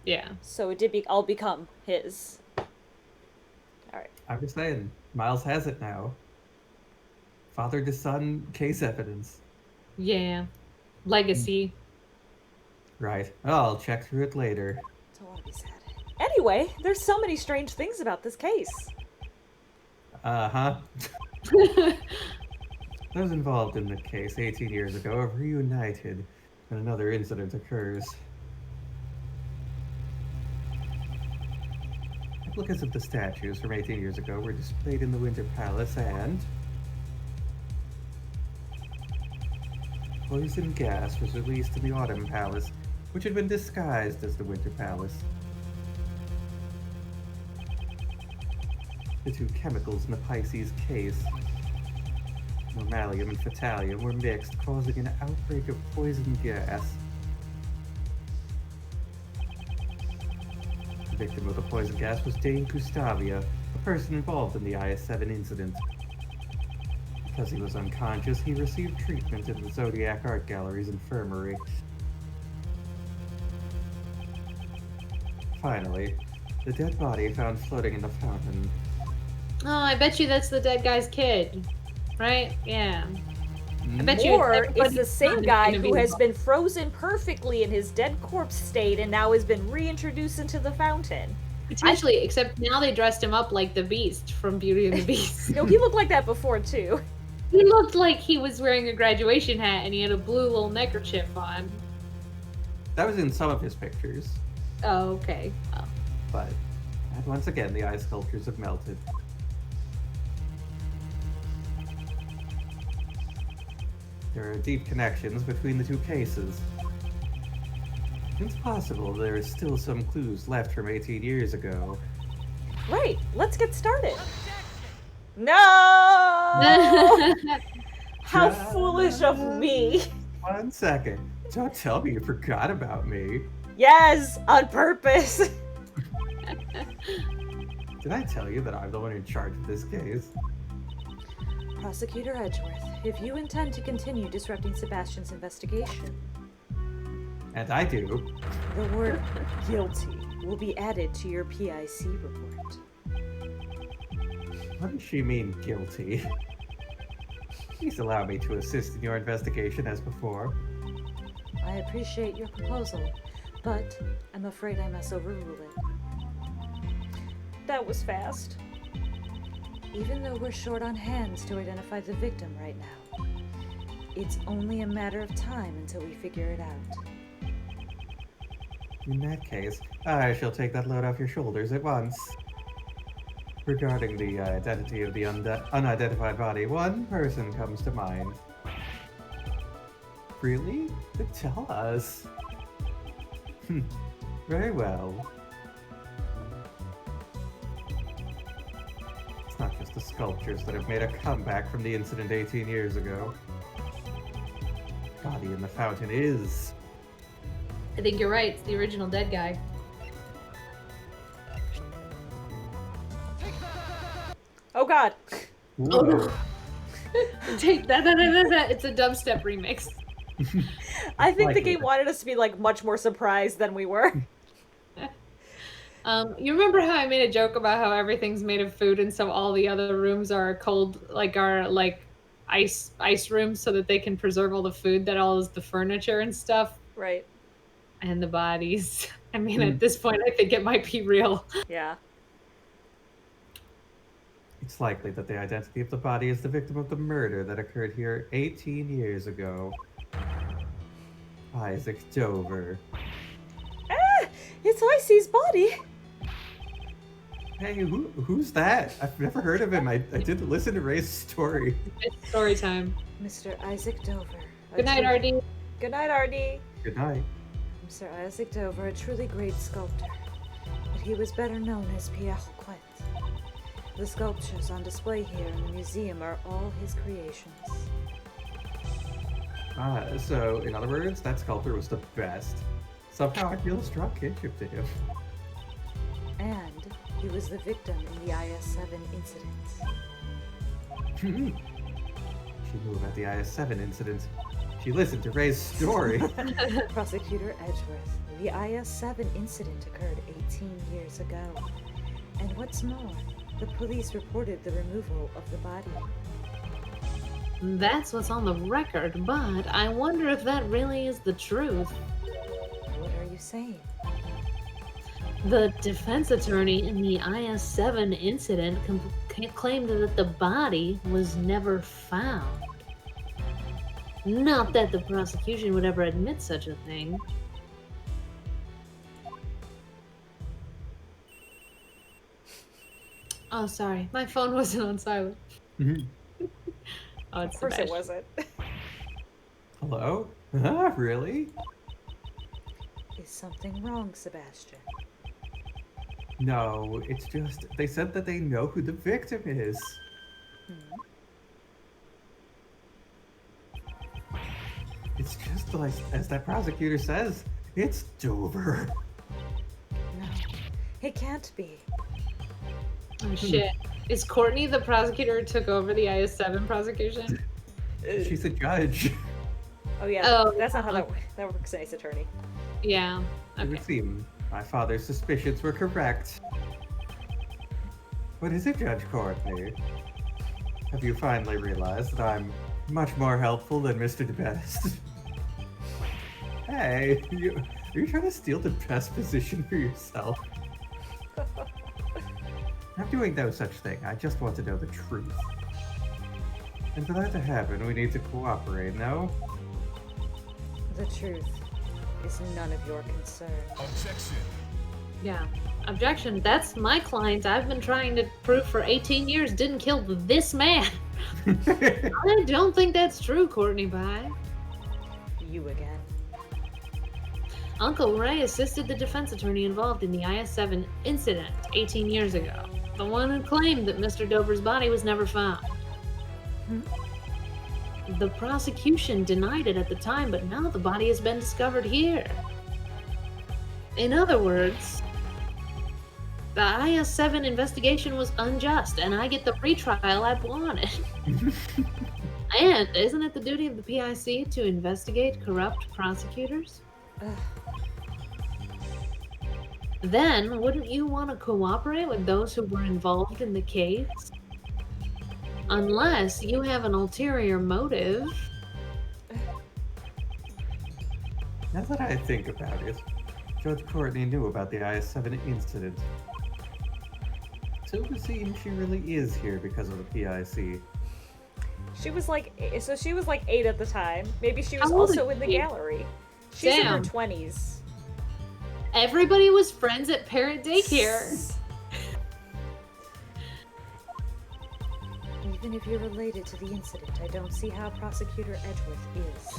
yeah. So it did all become his. All right. I'm just saying, Miles has it now. Father to son case evidence. Yeah. Legacy. Right. I'll check through it later. Don't want to be sad. Anyway, there's so many strange things about this case. Uh-huh. Those involved in the case 18 years ago are reunited when another incident occurs. Replicas of the statues from 18 years ago were displayed in the Winter Palace, and poison gas was released in the Autumn Palace, which had been disguised as the Winter Palace. The two chemicals in the Pisces case, normalium and fatalium, were mixed, causing an outbreak of poison gas. The victim of the poison gas was Dane Gustavia, a person involved in the IS-7 incident. Because he was unconscious, he received treatment in the Zodiac Art Gallery's infirmary. Finally, the dead body found floating in the fountain. Oh, I bet you that's the dead guy's kid. Right? Yeah. I bet you Or it's everybody's the same son is guy gonna who be has the- been frozen perfectly in his dead corpse state and now has been reintroduced into the fountain. Potentially, except now they dressed him up like the Beast from Beauty and the Beast. No, he looked like that before too. He looked like he was wearing a graduation hat and he had a blue little neckerchief on. That was in some of his pictures, Oh, okay. Oh. but and once again the ice sculptures have melted. There are deep connections between the two cases. It's possible there is still some clues left from 18 years ago. Right, let's get started. No! How foolish of me. 1 second. Don't tell me you forgot about me. Yes, on purpose. Did I tell you that I'm the one in charge of this case? Prosecutor Edgeworth, if you intend to continue disrupting Sebastian's investigation, And I do. the word guilty will be added to your PIC report. What does she mean, guilty? Please allow me to assist in your investigation as before. I appreciate your proposal, but I'm afraid I must overrule it. That was fast. Even though we're short on hands to identify the victim right now, it's only a matter of time until we figure it out. In that case, I shall take that load off your shoulders at once. Regarding the identity of the unidentified body, one person comes to mind. Really? Then tell us. Very well. It's not just the sculptures that have made a comeback from the incident 18 years ago. Body in the fountain is. I think you're right. It's the original dead guy. Oh God. Whoa. Take that. It's a dubstep remix. I think the Likely. game wanted us to be like much more surprised than we were. You remember how I made a joke about how everything's made of food, and so all the other rooms are cold, are ice rooms, so that they can preserve all the food that all is the furniture and stuff, Right. and the bodies. I mean, at this point, I think it might be real. Yeah. It's likely that the identity of the body is the victim of the murder that occurred here 18 years ago. Isaac Dover. It's Icy's body. Hey, who's that? I've never heard of him. I didn't listen to Ray's story. It's story time. Mr. Isaac Dover. Good night, RD. Good night, RD. Good night. Mr. Isaac Dover, a truly great sculptor, but he was better known as Pierre Quint. The sculptures on display here in the museum are all his creations. So, in other words, that sculptor was the best. Somehow I feel a strong kinship to him. And he was the victim in the IS-7 incident. She knew about the IS-7 incident. She listened to Ray's story. Prosecutor Edgeworth, the IS-7 incident occurred 18 years ago. And what's more, the police reported the removal of the body. That's what's on the record, but I wonder if that really is the truth. What are you saying? The defense attorney in the IS-7 incident claimed that the body was never found. Not that the prosecution would ever admit such a thing. Oh, sorry. My phone wasn't on silent. Oh, it's Of course it Sebastian. wasn't. Hello? Really? Is something wrong, Sebastian? No, it's just, they said that they know who the victim is. It's just like, as that prosecutor says, it's Dover. No, it can't be. Oh, shit. Is Courtney the prosecutor who took over the IS-7 prosecution? She's a judge. Oh yeah, Oh, that's not how that works, Ace Attorney. Yeah. It Okay. would seem my father's suspicions were correct. What is it, Judge Courtney? Have you finally realized that I'm much more helpful than Mr. DeBest? Hey, are you trying to steal the best position for yourself? I'm doing no such thing. I just want to know the truth. And for that to happen, we need to cooperate, no? The truth is none of your concern. Objection. Yeah. Objection. That's my client. I've been trying to prove for 18 years didn't kill this man. I don't think that's true, Courtney Pye. You again. Uncle Ray assisted the defense attorney involved in the IS-7 incident 18 years ago. The one who claimed that Mr. Dover's body was never found. The prosecution denied it at the time, but now the body has been discovered here. In other words, the IS-7 investigation was unjust, and I get the retrial I've wanted. And isn't it the duty of the PIC to investigate corrupt prosecutors? Ugh. Then, wouldn't you want to cooperate with those who were involved in the case? Unless you have an ulterior motive. Now that I think about it, Judge Courtney knew about the IS-7 incident. So it would seem she really is here because of the PIC. She was like 8 at the time. Maybe she was How old also is in the she? gallery. She's in her Damn. 20s. Everybody was friends at parent daycare. Even if you're related to the incident, I don't see how Prosecutor Edgeworth is.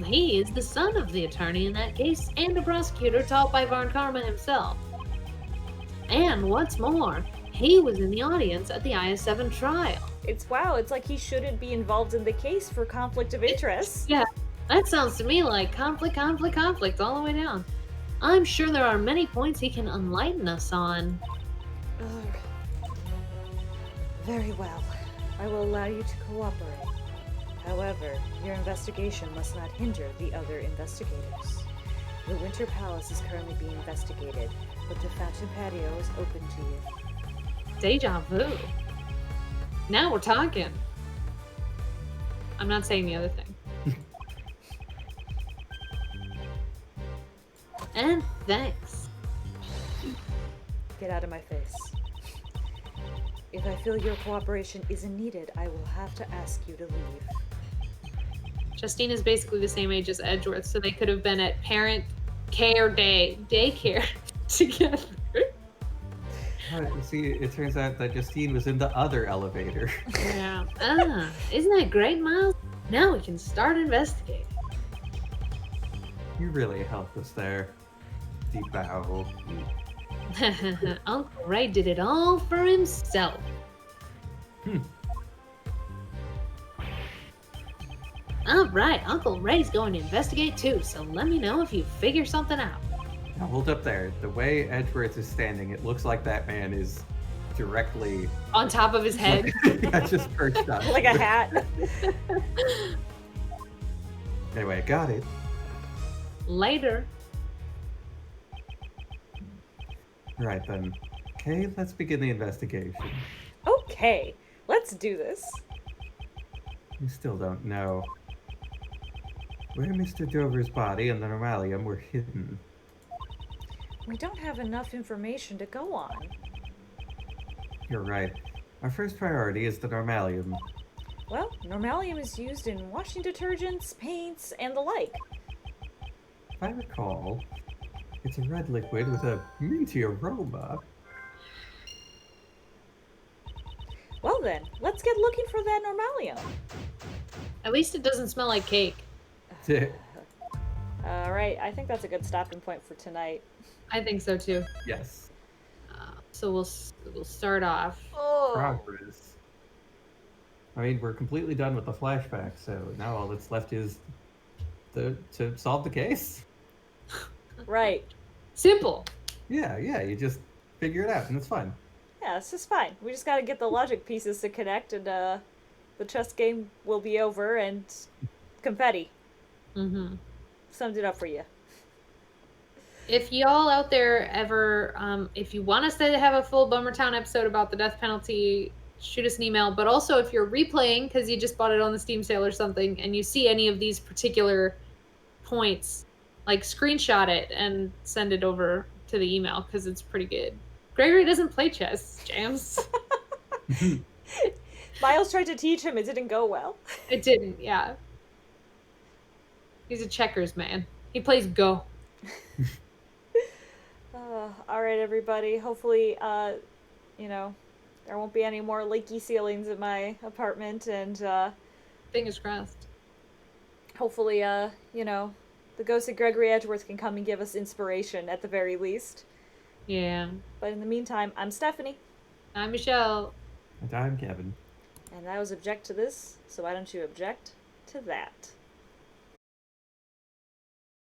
He is the son of the attorney in that case and a prosecutor taught by Varn Karma himself. And what's more, he was in the audience at the IS-7 trial. It's like he shouldn't be involved in the case for conflict of interest. Yeah, that sounds to me like conflict all the way down. I'm sure there are many points he can enlighten us on. Ugh. Very well. I will allow you to cooperate. However, your investigation must not hinder the other investigators. The Winter Palace is currently being investigated, but the Fountain Patio is open to you. Deja vu. Now we're talking. I'm not saying the other thing. And thanks. Get out of my face. If I feel your cooperation isn't needed, I will have to ask you to leave. Justine is basically the same age as Edgeworth, so they could have been at parent care daycare together. See, it turns out that Justine was in the other elevator. Yeah. Isn't that great, Miles? Now we can start investigating. You really helped us there. Deep bow. Uncle Ray did it all for himself. Alright, Uncle Ray's going to investigate too, so let me know if you figure something out. Now hold up there. The way Edgeworth is standing, it looks like that man is directly On top of his head. yeah, just perched up. Like a hat. Anyway, got it. Later. Right then. Okay, let's begin the investigation. Okay, let's do this. We still don't know where Mr. Dover's body and the Normalium were hidden. We don't have enough information to go on. You're right. Our first priority is the Normalium. Well, Normalium is used in washing detergents, paints, and the like. If I recall, it's a red liquid with a minty aroma. Well then, let's get looking for that Normalium. At least it doesn't smell like cake. Alright, I think that's a good stopping point for tonight. I think so too. Yes. So we'll start off. Oh. Progress. I mean, we're completely done with the flashback, so now all that's left is to solve the case. Right. Simple. Yeah, you just figure it out, and it's fun. Yeah, it's just fine. We just gotta get the logic pieces to connect, and the chess game will be over, and confetti. Mm-hmm. Summed it up for you. If y'all out there ever, if you want us to have a full Bummertown episode about the death penalty, shoot us an email. But also, if you're replaying because you just bought it on the Steam sale or something, and you see any of these particular points, like screenshot it and send it over to the email because it's pretty good. Gregory doesn't play chess, James. Miles tried to teach him, it didn't go well. It didn't, yeah. He's a checkers man. He plays Go. Alright, everybody. Hopefully, there won't be any more leaky ceilings in my apartment, and, Fingers crossed. hopefully, the ghost of Gregory Edgeworth can come and give us inspiration at the very least. Yeah. But in the meantime, I'm Stephanie. I'm Michelle. And I'm Kevin. And I was object to this, so why don't you object to that?